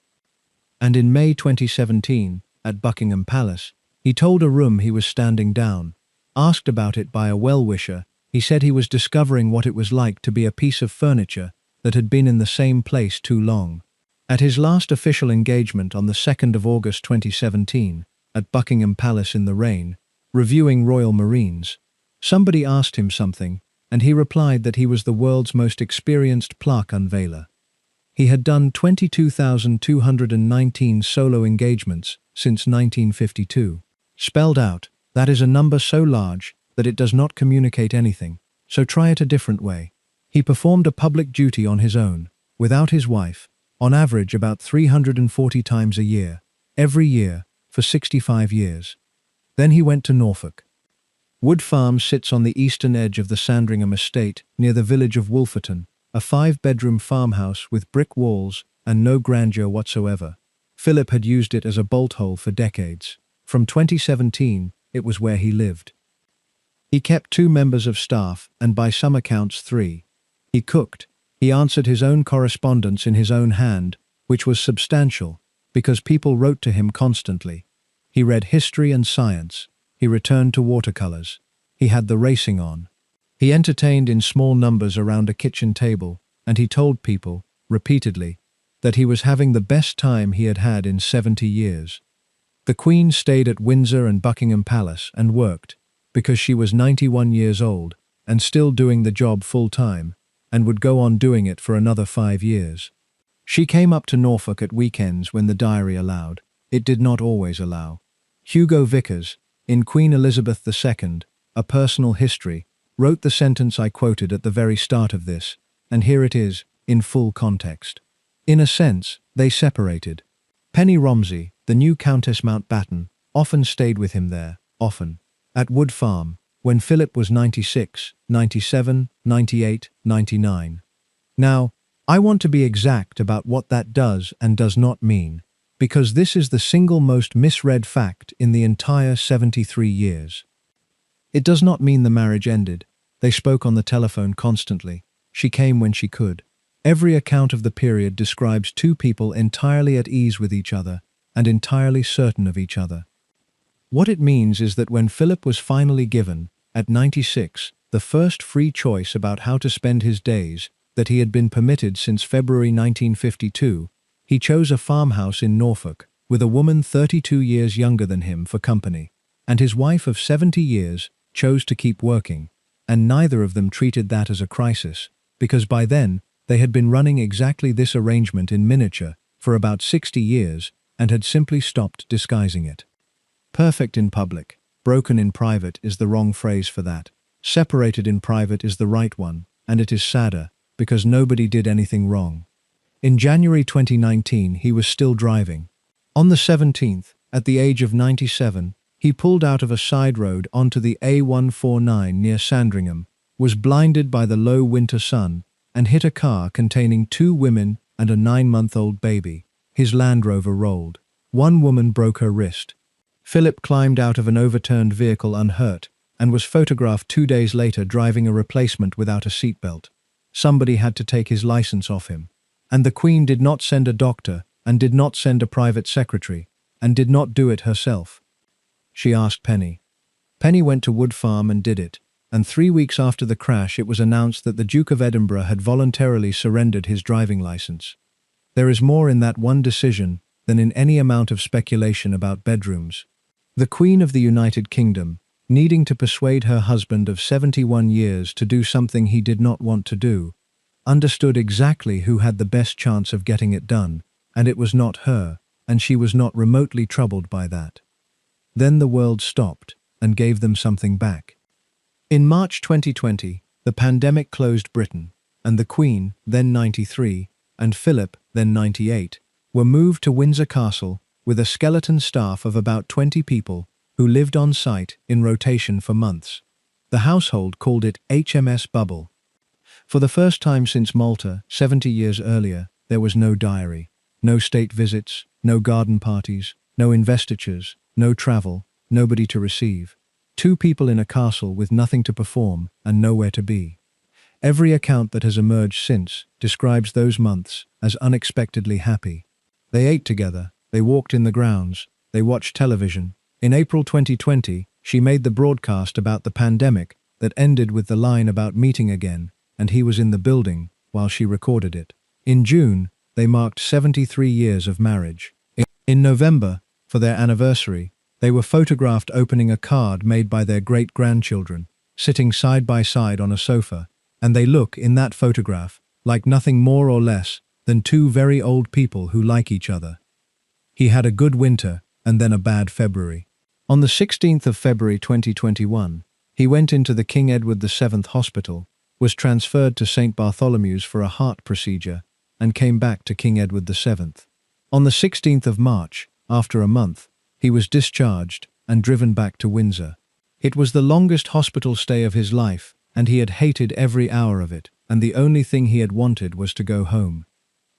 And in May 2017, at Buckingham Palace, he told a room he was standing down. Asked about it by a well-wisher, he said he was discovering what it was like to be a piece of furniture that had been in the same place too long. At his last official engagement on the 2nd of August 2017, at Buckingham Palace in the rain, reviewing Royal Marines, somebody asked him something, and he replied that he was the world's most experienced plaque unveiler. He had done 22,219 solo engagements since 1952. Spelled out, that is a number so large that it does not communicate anything, so try it a different way. He performed a public duty on his own, without his wife, on average about 340 times a year, every year, for 65 years. Then he went to Norfolk. Wood Farm sits on the eastern edge of the Sandringham estate near the village of Wolferton, a 5-bedroom farmhouse with brick walls and no grandeur whatsoever. Philip had used it as a bolt hole for decades. From 2017, it was where he lived. He kept 2 members of staff, and by some accounts 3. He cooked. He answered his own correspondence in his own hand, which was substantial, because people wrote to him constantly. He read history and science. He returned to watercolors. He had the racing on. He entertained in small numbers around a kitchen table, and he told people, repeatedly, that he was having the best time he had had in 70 years. The Queen stayed at Windsor and Buckingham Palace and worked, because she was 91 years old and still doing the job full-time, and would go on doing it for another 5 years. She came up to Norfolk at weekends when the diary allowed. It did not always allow. Hugo Vickers, in Queen Elizabeth II, A Personal History, wrote the sentence I quoted at the very start of this, and here it is, in full context. In a sense, they separated. Penny Romsey, the new Countess Mountbatten, often stayed with him there, often. At Wood Farm, when Philip was 96, 97, 98, 99. Now, I want to be exact about what that does and does not mean, because this is the single most misread fact in the entire 73 years. It does not mean the marriage ended. They spoke on the telephone constantly. She came when she could. Every account of the period describes 2 people entirely at ease with each other and entirely certain of each other. What it means is that when Philip was finally given, at 96, the first free choice about how to spend his days that he had been permitted since February 1952, he chose a farmhouse in Norfolk, with a woman 32 years younger than him for company, and his wife of 70 years chose to keep working, and neither of them treated that as a crisis, because by then they had been running exactly this arrangement in miniature for about 60 years and had simply stopped disguising it. Perfect in public, broken in private is the wrong phrase for that. Separated in private is the right one, and it is sadder, because nobody did anything wrong. In January 2019, he was still driving. On the 17th, at the age of 97, he pulled out of a side road onto the A149 near Sandringham, was blinded by the low winter sun, and hit a car containing 2 women and a 9-month-old baby. His Land Rover rolled. One woman broke her wrist. Philip climbed out of an overturned vehicle unhurt, and was photographed 2 days later driving a replacement without a seatbelt. Somebody had to take his license off him. And the Queen did not send a doctor, and did not send a private secretary, and did not do it herself. She asked Penny. Penny went to Wood Farm and did it, and 3 weeks after the crash it was announced that the Duke of Edinburgh had voluntarily surrendered his driving license. There is more in that one decision than in any amount of speculation about bedrooms. The Queen of the United Kingdom, needing to persuade her husband of 71 years to do something he did not want to do, understood exactly who had the best chance of getting it done, and it was not her, and she was not remotely troubled by that. Then the world stopped and gave them something back. In March 2020, the pandemic closed Britain, and the Queen, then 93, and Philip, then 98, were moved to Windsor Castle with a skeleton staff of about 20 people who lived on site in rotation for months. The household called it HMS Bubble. For the first time since Malta, 70 years earlier, there was no diary, no state visits, no garden parties, no investitures, no travel, nobody to receive. 2 people in a castle with nothing to perform and nowhere to be. Every account that has emerged since describes those months as unexpectedly happy. They ate together, they walked in the grounds, they watched television. In April 2020, she made the broadcast about the pandemic that ended with the line about meeting again, and he was in the building while she recorded it. In June, they marked 73 years of marriage. In November, for their anniversary, they were photographed opening a card made by their great-grandchildren, sitting side by side on a sofa, and they look, in that photograph, like nothing more or less than 2 very old people who like each other. He had a good winter and then a bad February. On the 16th of February 2021, he went into the King Edward VII Hospital, was transferred to St. Bartholomew's for a heart procedure, and came back to King Edward VII. On the 16th of March, after a month, he was discharged and driven back to Windsor. It was the longest hospital stay of his life, and he had hated every hour of it, and the only thing he had wanted was to go home.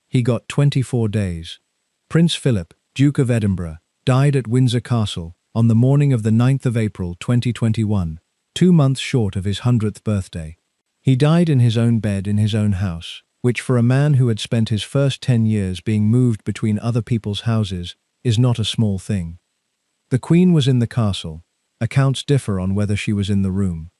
He got 24 days. Prince Philip, Duke of Edinburgh, died at Windsor Castle on the morning of the 9th of April 2021, 2 months short of his 100th birthday. He died in his own bed in his own house, which for a man who had spent his first 10 years being moved between other people's houses is not a small thing. The Queen was in the castle. Accounts differ on whether she was in the room.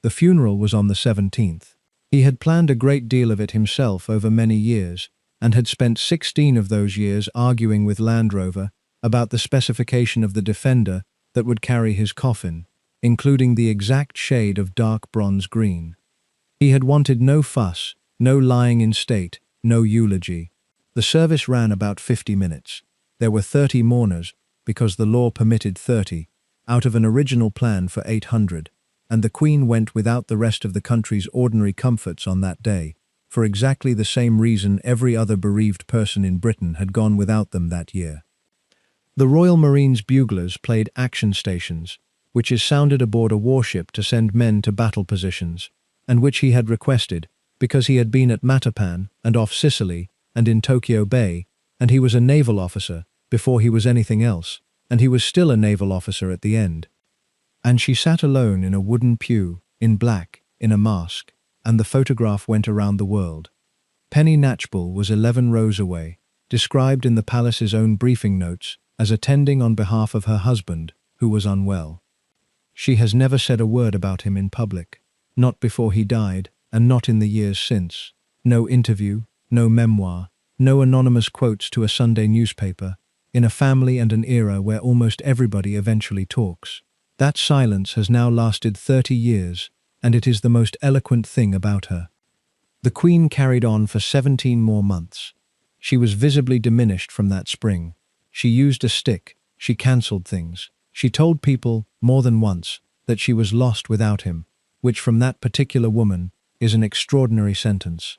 The funeral was on the 17th. He had planned a great deal of it himself over many years, and had spent 16 of those years arguing with Land Rover about the specification of the Defender that would carry his coffin, including the exact shade of dark bronze green. He had wanted no fuss, no lying in state, no eulogy. The service ran about 50 minutes. There were 30 mourners, because the law permitted 30, out of an original plan for 800, and the Queen went without the rest of the country's ordinary comforts on that day, for exactly the same reason every other bereaved person in Britain had gone without them that year. The Royal Marines buglers played action stations, which is sounded aboard a warship to send men to battle positions, and which he had requested, because he had been at Matapan and off Sicily and in Tokyo Bay, and he was a naval officer before he was anything else, and he was still a naval officer at the end. And she sat alone in a wooden pew, in black, in a mask, and the photograph went around the world. Penny Natchbull was 11 rows away, described in the palace's own briefing notes as attending on behalf of her husband, who was unwell. She has never said a word about him in public. not before he died, and not in the years since. No interview, no memoir, no anonymous quotes to a Sunday newspaper, in a family and an era where almost everybody eventually talks. That silence has now lasted 30 years, and it is the most eloquent thing about her. The Queen carried on for 17 more months. She was visibly diminished from that spring. She used a stick, she cancelled things. She told people, more than once, that she was lost without him, which from that particular woman is an extraordinary sentence.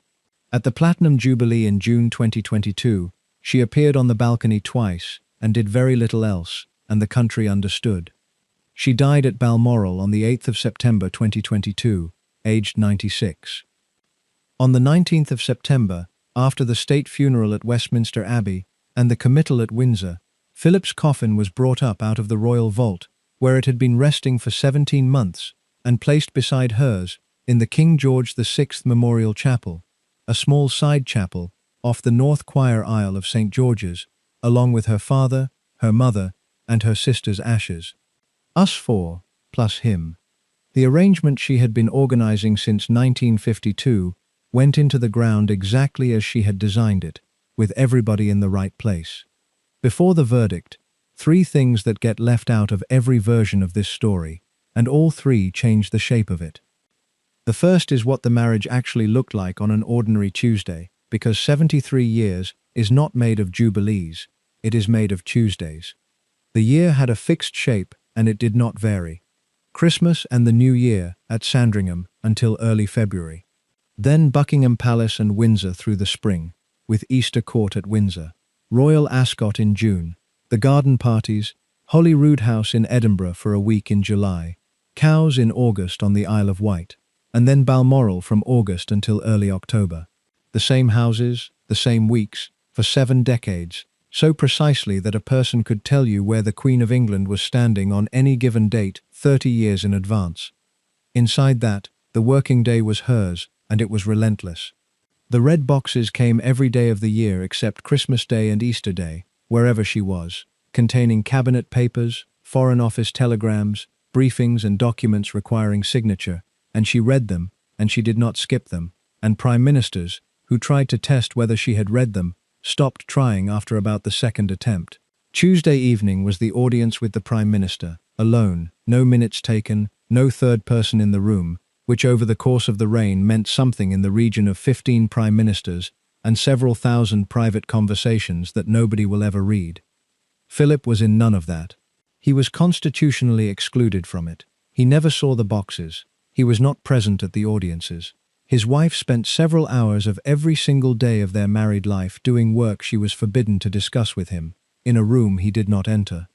At the Platinum Jubilee in June 2022, she appeared on the balcony twice and did very little else, and the country understood. She died at Balmoral on the 8th of September 2022, aged 96. On the 19th of September, after the state funeral at Westminster Abbey and the committal at Windsor, Philip's coffin was brought up out of the royal vault, where it had been resting for 17 months, and placed beside hers in the King George VI Memorial Chapel, a small side chapel off the north choir aisle of St. George's, along with her father, her mother, and her sister's ashes. Us four, plus him. The arrangement she had been organizing since 1952 went into the ground exactly as she had designed it, with everybody in the right place. Before the verdict, 3 things that get left out of every version of this story, and all 3 change the shape of it. The first is what the marriage actually looked like on an ordinary Tuesday, because 73 years is not made of jubilees, it is made of Tuesdays. The year had a fixed shape and it did not vary. Christmas and the New Year at Sandringham until early February. Then Buckingham Palace and Windsor through the spring, with Easter Court at Windsor. Royal Ascot in June, the garden parties, Holyrood House in Edinburgh for a week in July, Cowes in August on the Isle of Wight, and then Balmoral from August until early October. The same houses, the same weeks, for 7 decades, so precisely that a person could tell you where the Queen of England was standing on any given date 30 years in advance. Inside that, the working day was hers, and it was relentless. The red boxes came every day of the year except Christmas Day and Easter Day, wherever she was, containing cabinet papers, Foreign Office telegrams, briefings and documents requiring signature, and she read them, and she did not skip them, and prime ministers, who tried to test whether she had read them, stopped trying after about the 2nd attempt. Tuesday evening was the audience with the Prime Minister, alone, no minutes taken, no third person in the room, which over the course of the reign meant something in the region of 15 prime ministers and several thousand private conversations that nobody will ever read. Philip was in none of that. He was constitutionally excluded from it. He never saw the boxes. He was not present at the audiences. His wife spent several hours of every single day of their married life doing work she was forbidden to discuss with him, in a room he did not enter.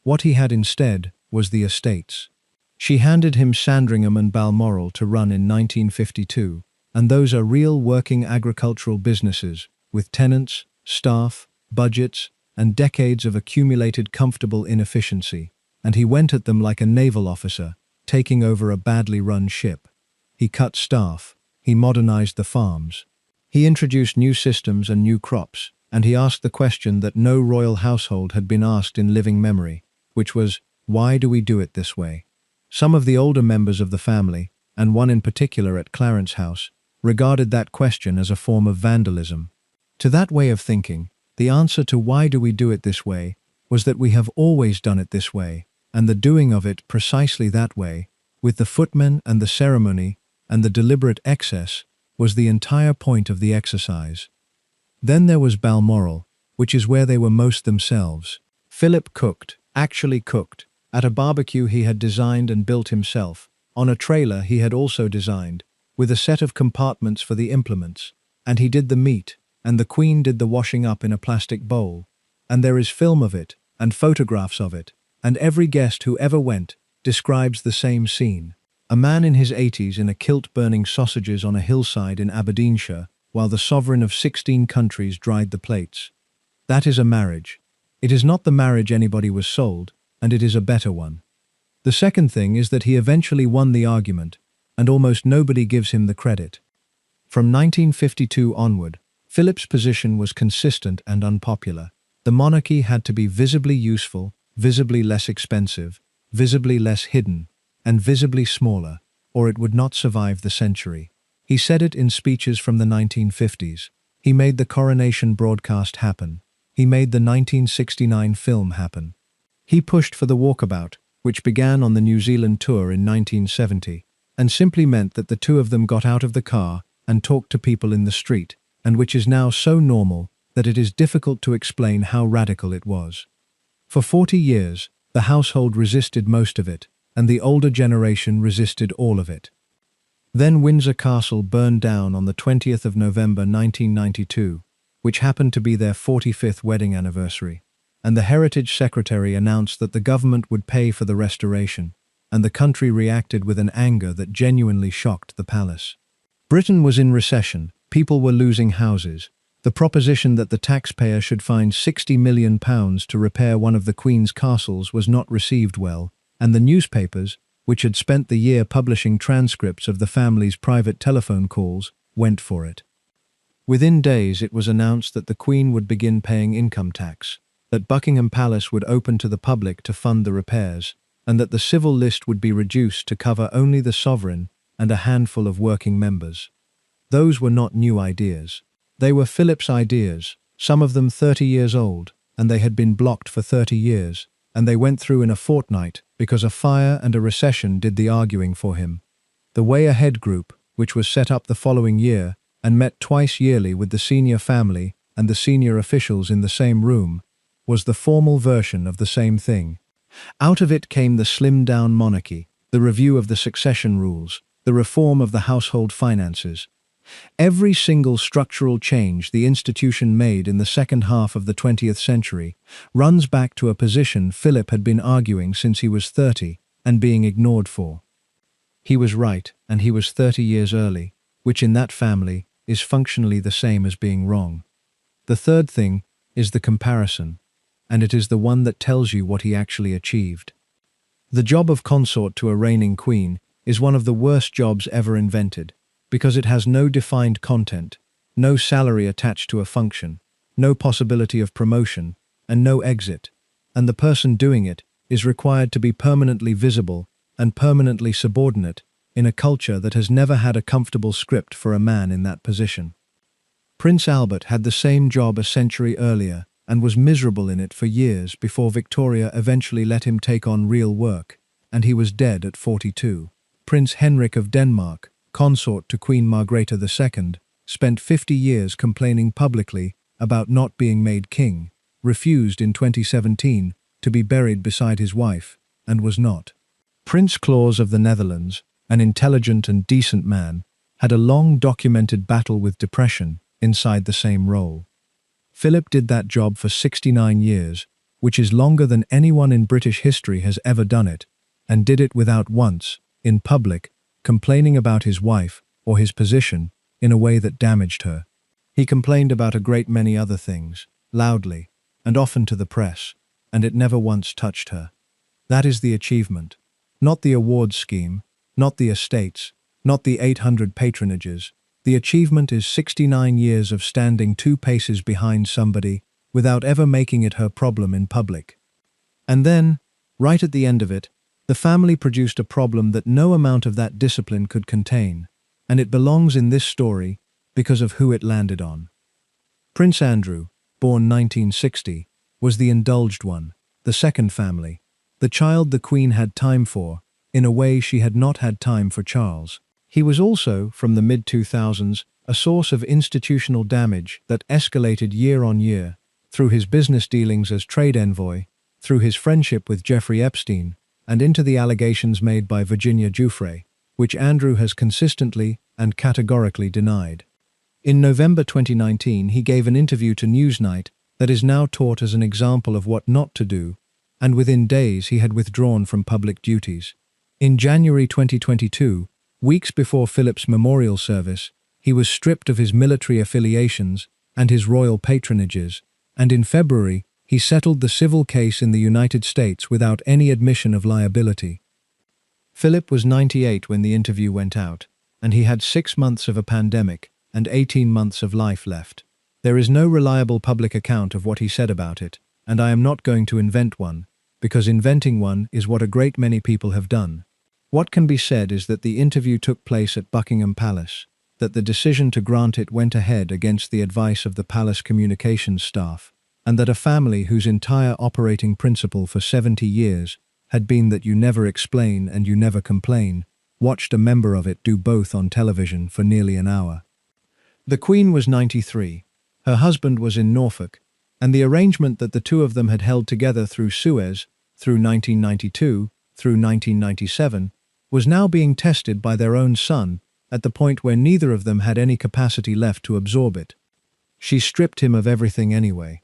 What he had instead was the estates. She handed him Sandringham and Balmoral to run in 1952, and those are real working agricultural businesses, with tenants, staff, budgets, and decades of accumulated comfortable inefficiency, and he went at them like a naval officer, taking over a badly run ship. He cut staff. He modernized the farms. He introduced new systems and new crops, and he asked the question that no royal household had been asked in living memory, which was, why do we do it this way? Some of the older members of the family, and one in particular at Clarence House, regarded that question as a form of vandalism. To that way of thinking, the answer to why do we do it this way was that we have always done it this way, and the doing of it precisely that way, with the footmen and the ceremony and the deliberate excess, was the entire point of the exercise. Then there was Balmoral, which is where they were most themselves. Philip cooked, actually cooked, at a barbecue he had designed and built himself, on a trailer he had also designed, with a set of compartments for the implements, and he did the meat, and the Queen did the washing up in a plastic bowl, and there is film of it, and photographs of it, and every guest who ever went describes the same scene. A man in his 80s in a kilt burning sausages on a hillside in Aberdeenshire, while the sovereign of 16 countries dried the plates. That is a marriage. It is not the marriage anybody was sold, and it is a better one. The second thing is that he eventually won the argument, and almost nobody gives him the credit. From 1952 onward, Philip's position was consistent and unpopular. The monarchy had to be visibly useful, visibly less expensive, visibly less hidden, and visibly smaller, or it would not survive the century. He said it in speeches from the 1950s. He made the coronation broadcast happen. He made the 1969 film happen. He pushed for the walkabout, which began on the New Zealand tour in 1970, and simply meant that the two of them got out of the car and talked to people in the street, and which is now so normal that it is difficult to explain how radical it was. For 40 years, the household resisted most of it, and the older generation resisted all of it. Then Windsor Castle burned down on the 20th of November 1992, which happened to be their 45th wedding anniversary, and the Heritage Secretary announced that the government would pay for the restoration, and the country reacted with an anger that genuinely shocked the palace. Britain was in recession, people were losing houses. The proposition that the taxpayer should find £60 million to repair one of the Queen's castles was not received well, and the newspapers, which had spent the year publishing transcripts of the family's private telephone calls, went for it. Within days it was announced that the Queen would begin paying income tax, that Buckingham Palace would open to the public to fund the repairs, and that the civil list would be reduced to cover only the sovereign and a handful of working members. Those were not new ideas. They were Philip's ideas, some of them 30 years old, and they had been blocked for 30 years, and they went through in a fortnight because a fire and a recession did the arguing for him. The Way Ahead Group, which was set up the following year and met twice yearly with the senior family and the senior officials in the same room, was the formal version of the same thing. Out of it came the slimmed-down monarchy, the review of the succession rules, the reform of the household finances. Every single structural change the institution made in the second half of the 20th century runs back to a position Philip had been arguing since he was 30 and being ignored for. He was right, and he was 30 years early, which in that family is functionally the same as being wrong. The third thing is the comparison, and it is the one that tells you what he actually achieved. The job of consort to a reigning queen is one of the worst jobs ever invented, because it has no defined content, no salary attached to a function, no possibility of promotion, and no exit, and the person doing it is required to be permanently visible and permanently subordinate in a culture that has never had a comfortable script for a man in that position. Prince Albert had the same job a century earlier and was miserable in it for years before Victoria eventually let him take on real work, and he was dead at 42. Prince Henrik of Denmark, consort to Queen Margrethe II, spent 50 years complaining publicly about not being made king, refused in 2017 to be buried beside his wife, and was not. Prince Claus of the Netherlands, an intelligent and decent man, had a long documented battle with depression inside the same role. Philip did that job for 69 years, which is longer than anyone in British history has ever done it, and did it without once, in public, complaining about his wife or his position in a way that damaged her. He complained about a great many other things, loudly, and often to the press, and it never once touched her. That is the achievement. Not the awards scheme, not the estates, not the 800 patronages. The achievement is 69 years of standing 2 paces behind somebody without ever making it her problem in public. And then, right at the end of it, the family produced a problem that no amount of that discipline could contain, and it belongs in this story because of who it landed on. Prince Andrew, born 1960, was the indulged one, the second family, the child the Queen had time for, in a way she had not had time for Charles. He was also, from the mid-2000s, a source of institutional damage that escalated year on year, through his business dealings as trade envoy, through his friendship with Jeffrey Epstein, and into the allegations made by Virginia Giuffre, which Andrew has consistently and categorically denied. In November 2019, he gave an interview to Newsnight that is now taught as an example of what not to do, and within days he had withdrawn from public duties. In January 2022, weeks before Philip's memorial service, he was stripped of his military affiliations and his royal patronages, and in February, he settled the civil case in the United States without any admission of liability. Philip was 98 when the interview went out, and he had 6 months of a pandemic and 18 months of life left. There is no reliable public account of what he said about it, and I am not going to invent one, because inventing one is what a great many people have done. What can be said is that the interview took place at Buckingham Palace, that the decision to grant it went ahead against the advice of the palace communications staff, and that a family whose entire operating principle for 70 years had been that you never explain and you never complain, watched a member of it do both on television for nearly an hour. The Queen was 93, her husband was in Norfolk, and the arrangement that the two of them had held together through Suez, through 1992, through 1997, was now being tested by their own son at the point where neither of them had any capacity left to absorb it. She stripped him of everything anyway.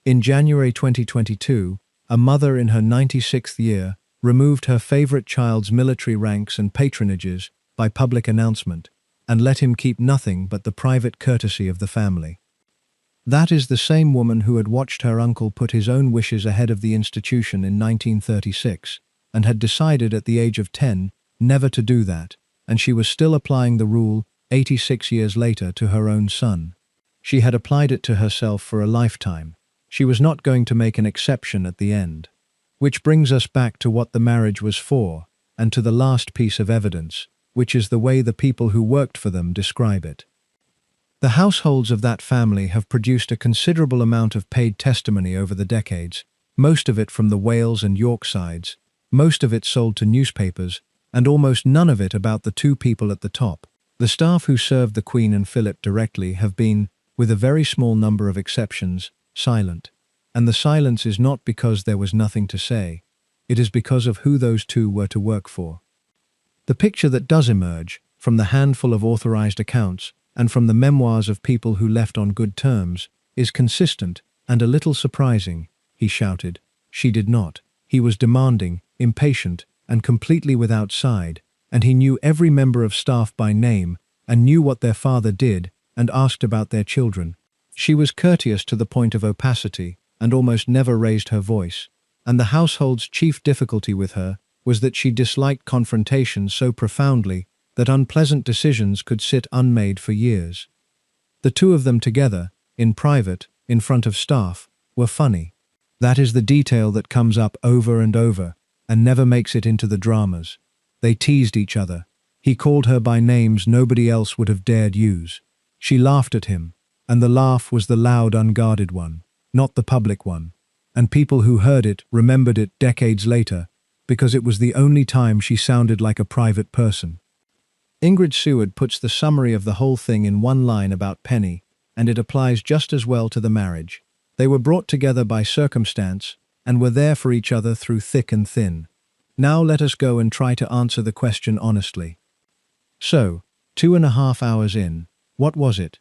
In January 2022, a mother in her 96th year removed her favorite child's military ranks and patronages by public announcement and let him keep nothing but the private courtesy of the family. That is the same woman who had watched her uncle put his own wishes ahead of the institution in 1936 and had decided at the age of 10 never to do that, and she was still applying the rule 86 years later to her own son. She had applied it to herself for a lifetime. She was not going to make an exception at the end. Which brings us back to what the marriage was for, and to the last piece of evidence, which is the way the people who worked for them describe it. The households of that family have produced a considerable amount of paid testimony over the decades, most of it from the Wales and York sides, most of it sold to newspapers, and almost none of it about the two people at the top. The staff who served the Queen and Philip directly have been, with a very small number of exceptions, silent. And the silence is not because there was nothing to say. It is because of who those two were to work for. The picture that does emerge, from the handful of authorized accounts, and from the memoirs of people who left on good terms, is consistent and a little surprising. He shouted. She did not. He was demanding, impatient, and completely without side, and he knew every member of staff by name, and knew what their father did, and asked about their children. She was courteous to the point of opacity, and almost never raised her voice, and the household's chief difficulty with her was that she disliked confrontation so profoundly that unpleasant decisions could sit unmade for years. The two of them together, in private, in front of staff, were funny. That is the detail that comes up over and over, and never makes it into the dramas. They teased each other. He called her by names nobody else would have dared use. She laughed at him, and the laugh was the loud, unguarded one, not the public one, and people who heard it remembered it decades later, because it was the only time she sounded like a private person. Ingrid Seward puts the summary of the whole thing in one line about Penny, and it applies just as well to the marriage. They were brought together by circumstance, and were there for each other through thick and thin. Now let us go and try to answer the question honestly. So, 2.5 hours in, what was it?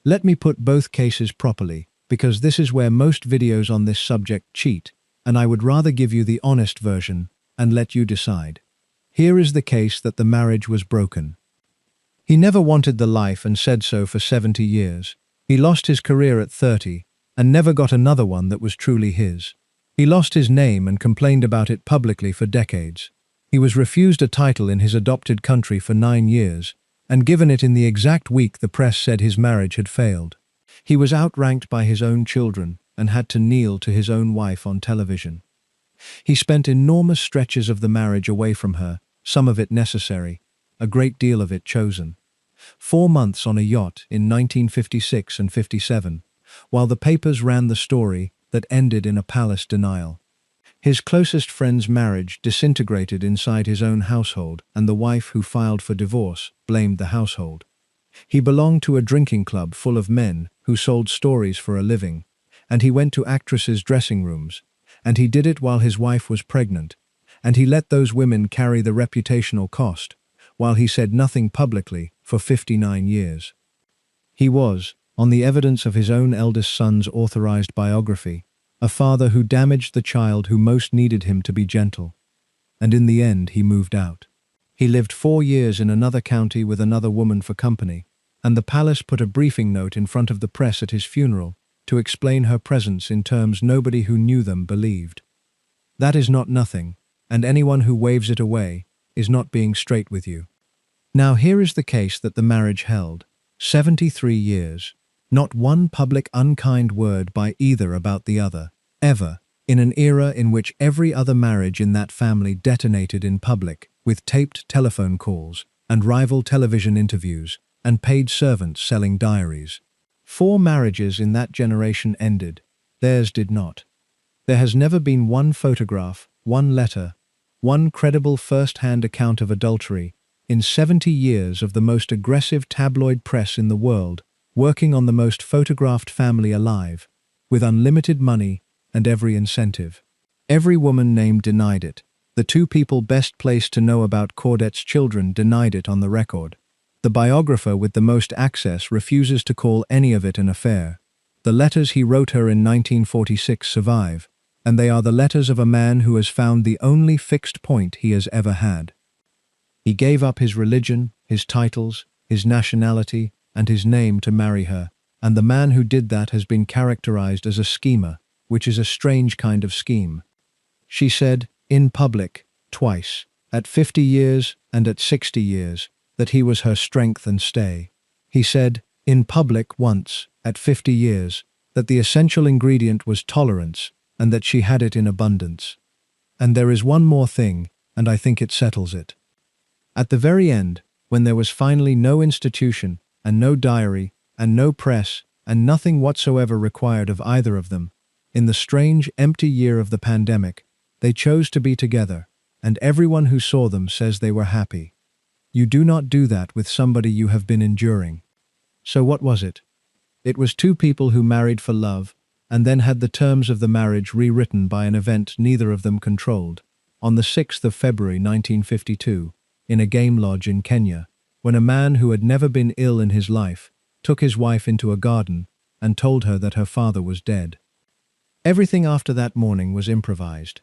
Let me put both cases properly, because this is where most videos on this subject cheat, and I would rather give you the honest version, and let you decide. Here is the case that the marriage was broken. He never wanted the life and said so for 70 years. He lost his career at 30, and never got another one that was truly his. He lost his name and complained about it publicly for decades. He was refused a title in his adopted country for 9 years, and given it in the exact week the press said his marriage had failed. He was outranked by his own children and had to kneel to his own wife on television. He spent enormous stretches of the marriage away from her, some of it necessary, a great deal of it chosen. 4 months on a yacht in 1956 and 57, while the papers ran the story that ended in a palace denial. His closest friend's marriage disintegrated inside his own household, and the wife who filed for divorce blamed the household. He belonged to a drinking club full of men who sold stories for a living, and he went to actresses' dressing rooms, and he did it while his wife was pregnant, and he let those women carry the reputational cost, while he said nothing publicly for 59 years. He was, on the evidence of his own eldest son's authorized biography, a father who damaged the child who most needed him to be gentle. And in the end he moved out. He lived 4 years in another county with another woman for company, and the palace put a briefing note in front of the press at his funeral to explain her presence in terms nobody who knew them believed. That is not nothing, and anyone who waves it away is not being straight with you. Now here is the case that the marriage held. 73 years. Not one public unkind word by either about the other, ever, in an era in which every other marriage in that family detonated in public, with taped telephone calls and rival television interviews and paid servants selling diaries. 4 marriages in that generation ended. Theirs did not. There has never been one photograph, one letter, one credible first-hand account of adultery in 70 years of the most aggressive tabloid press in the world, working on the most photographed family alive, with unlimited money and every incentive. Every woman named denied it. The 2 people best placed to know about Cordette's children denied it on the record. The biographer with the most access refuses to call any of it an affair. The letters he wrote her in 1946 survive, and they are the letters of a man who has found the only fixed point he has ever had. He gave up his religion, his titles, his nationality, and his name to marry her, and the man who did that has been characterized as a schemer, which is a strange kind of scheme. She said, in public, twice, at 50 years and at 60 years, that he was her strength and stay. He said, in public once, at 50 years, that the essential ingredient was tolerance, and that she had it in abundance. And there is one more thing, and I think it settles it. At the very end, when there was finally no institution, and no diary, and no press, and nothing whatsoever required of either of them, in the strange, empty year of the pandemic, they chose to be together, and everyone who saw them says they were happy. You do not do that with somebody you have been enduring. So what was it? It was 2 people who married for love, and then had the terms of the marriage rewritten by an event neither of them controlled, on the 6th of February 1952, in a game lodge in Kenya, when a man who had never been ill in his life took his wife into a garden and told her that her father was dead. Everything after that morning was improvised.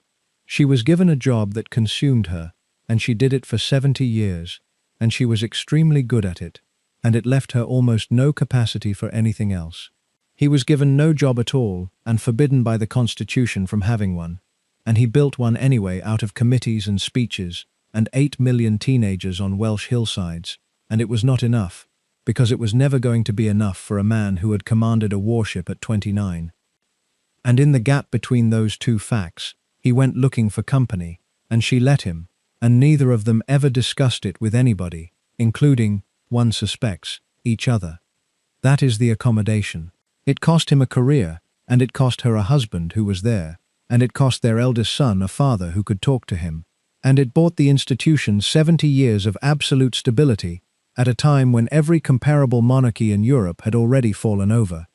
She was given a job that consumed her, and she did it for 70 years, and she was extremely good at it, and it left her almost no capacity for anything else. He was given no job at all and forbidden by the Constitution from having one, and he built one anyway out of committees and speeches and 8 million teenagers on Welsh hillsides, and it was not enough, because it was never going to be enough for a man who had commanded a warship at 29. And in the gap between those 2 facts, he went looking for company, and she let him, and neither of them ever discussed it with anybody, including, one suspects, each other. That is the accommodation. It cost him a career, and it cost her a husband who was there, and it cost their eldest son a father who could talk to him, and it bought the institution 70 years of absolute stability at a time when every comparable monarchy in Europe had already fallen over.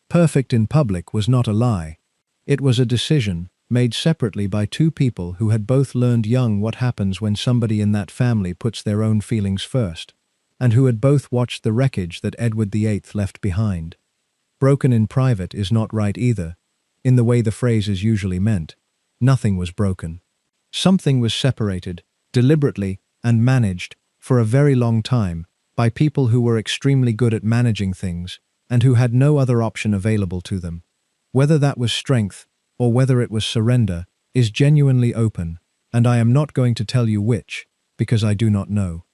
Perfect in public was not a lie. It was a decision, made separately by 2 people who had both learned young what happens when somebody in that family puts their own feelings first, and who had both watched the wreckage that Edward VIII left behind. Broken in private is not right either, in the way the phrase is usually meant. Nothing was broken. Something was separated, deliberately and managed, for a very long time, by people who were extremely good at managing things, and who had no other option available to them. Whether that was strength, or whether it was surrender, is genuinely open, and I am not going to tell you which, because I do not know.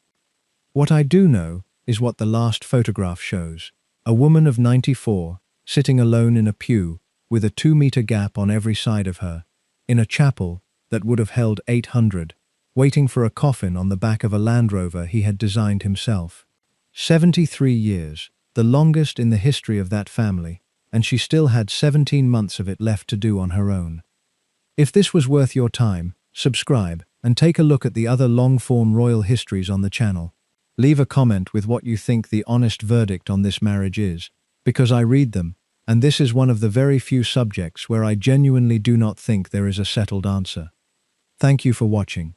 What I do know is what the last photograph shows. A woman of 94, sitting alone in a pew, with a 2-meter gap on every side of her, in a chapel that would have held 800, waiting for a coffin on the back of a Land Rover he had designed himself. 73 years, the longest in the history of that family, and she still had 17 months of it left to do on her own. If this was worth your time, subscribe and take a look at the other long-form royal histories on the channel. Leave a comment with what you think the honest verdict on this marriage is, because I read them, and this is one of the very few subjects where I genuinely do not think there is a settled answer. Thank you for watching.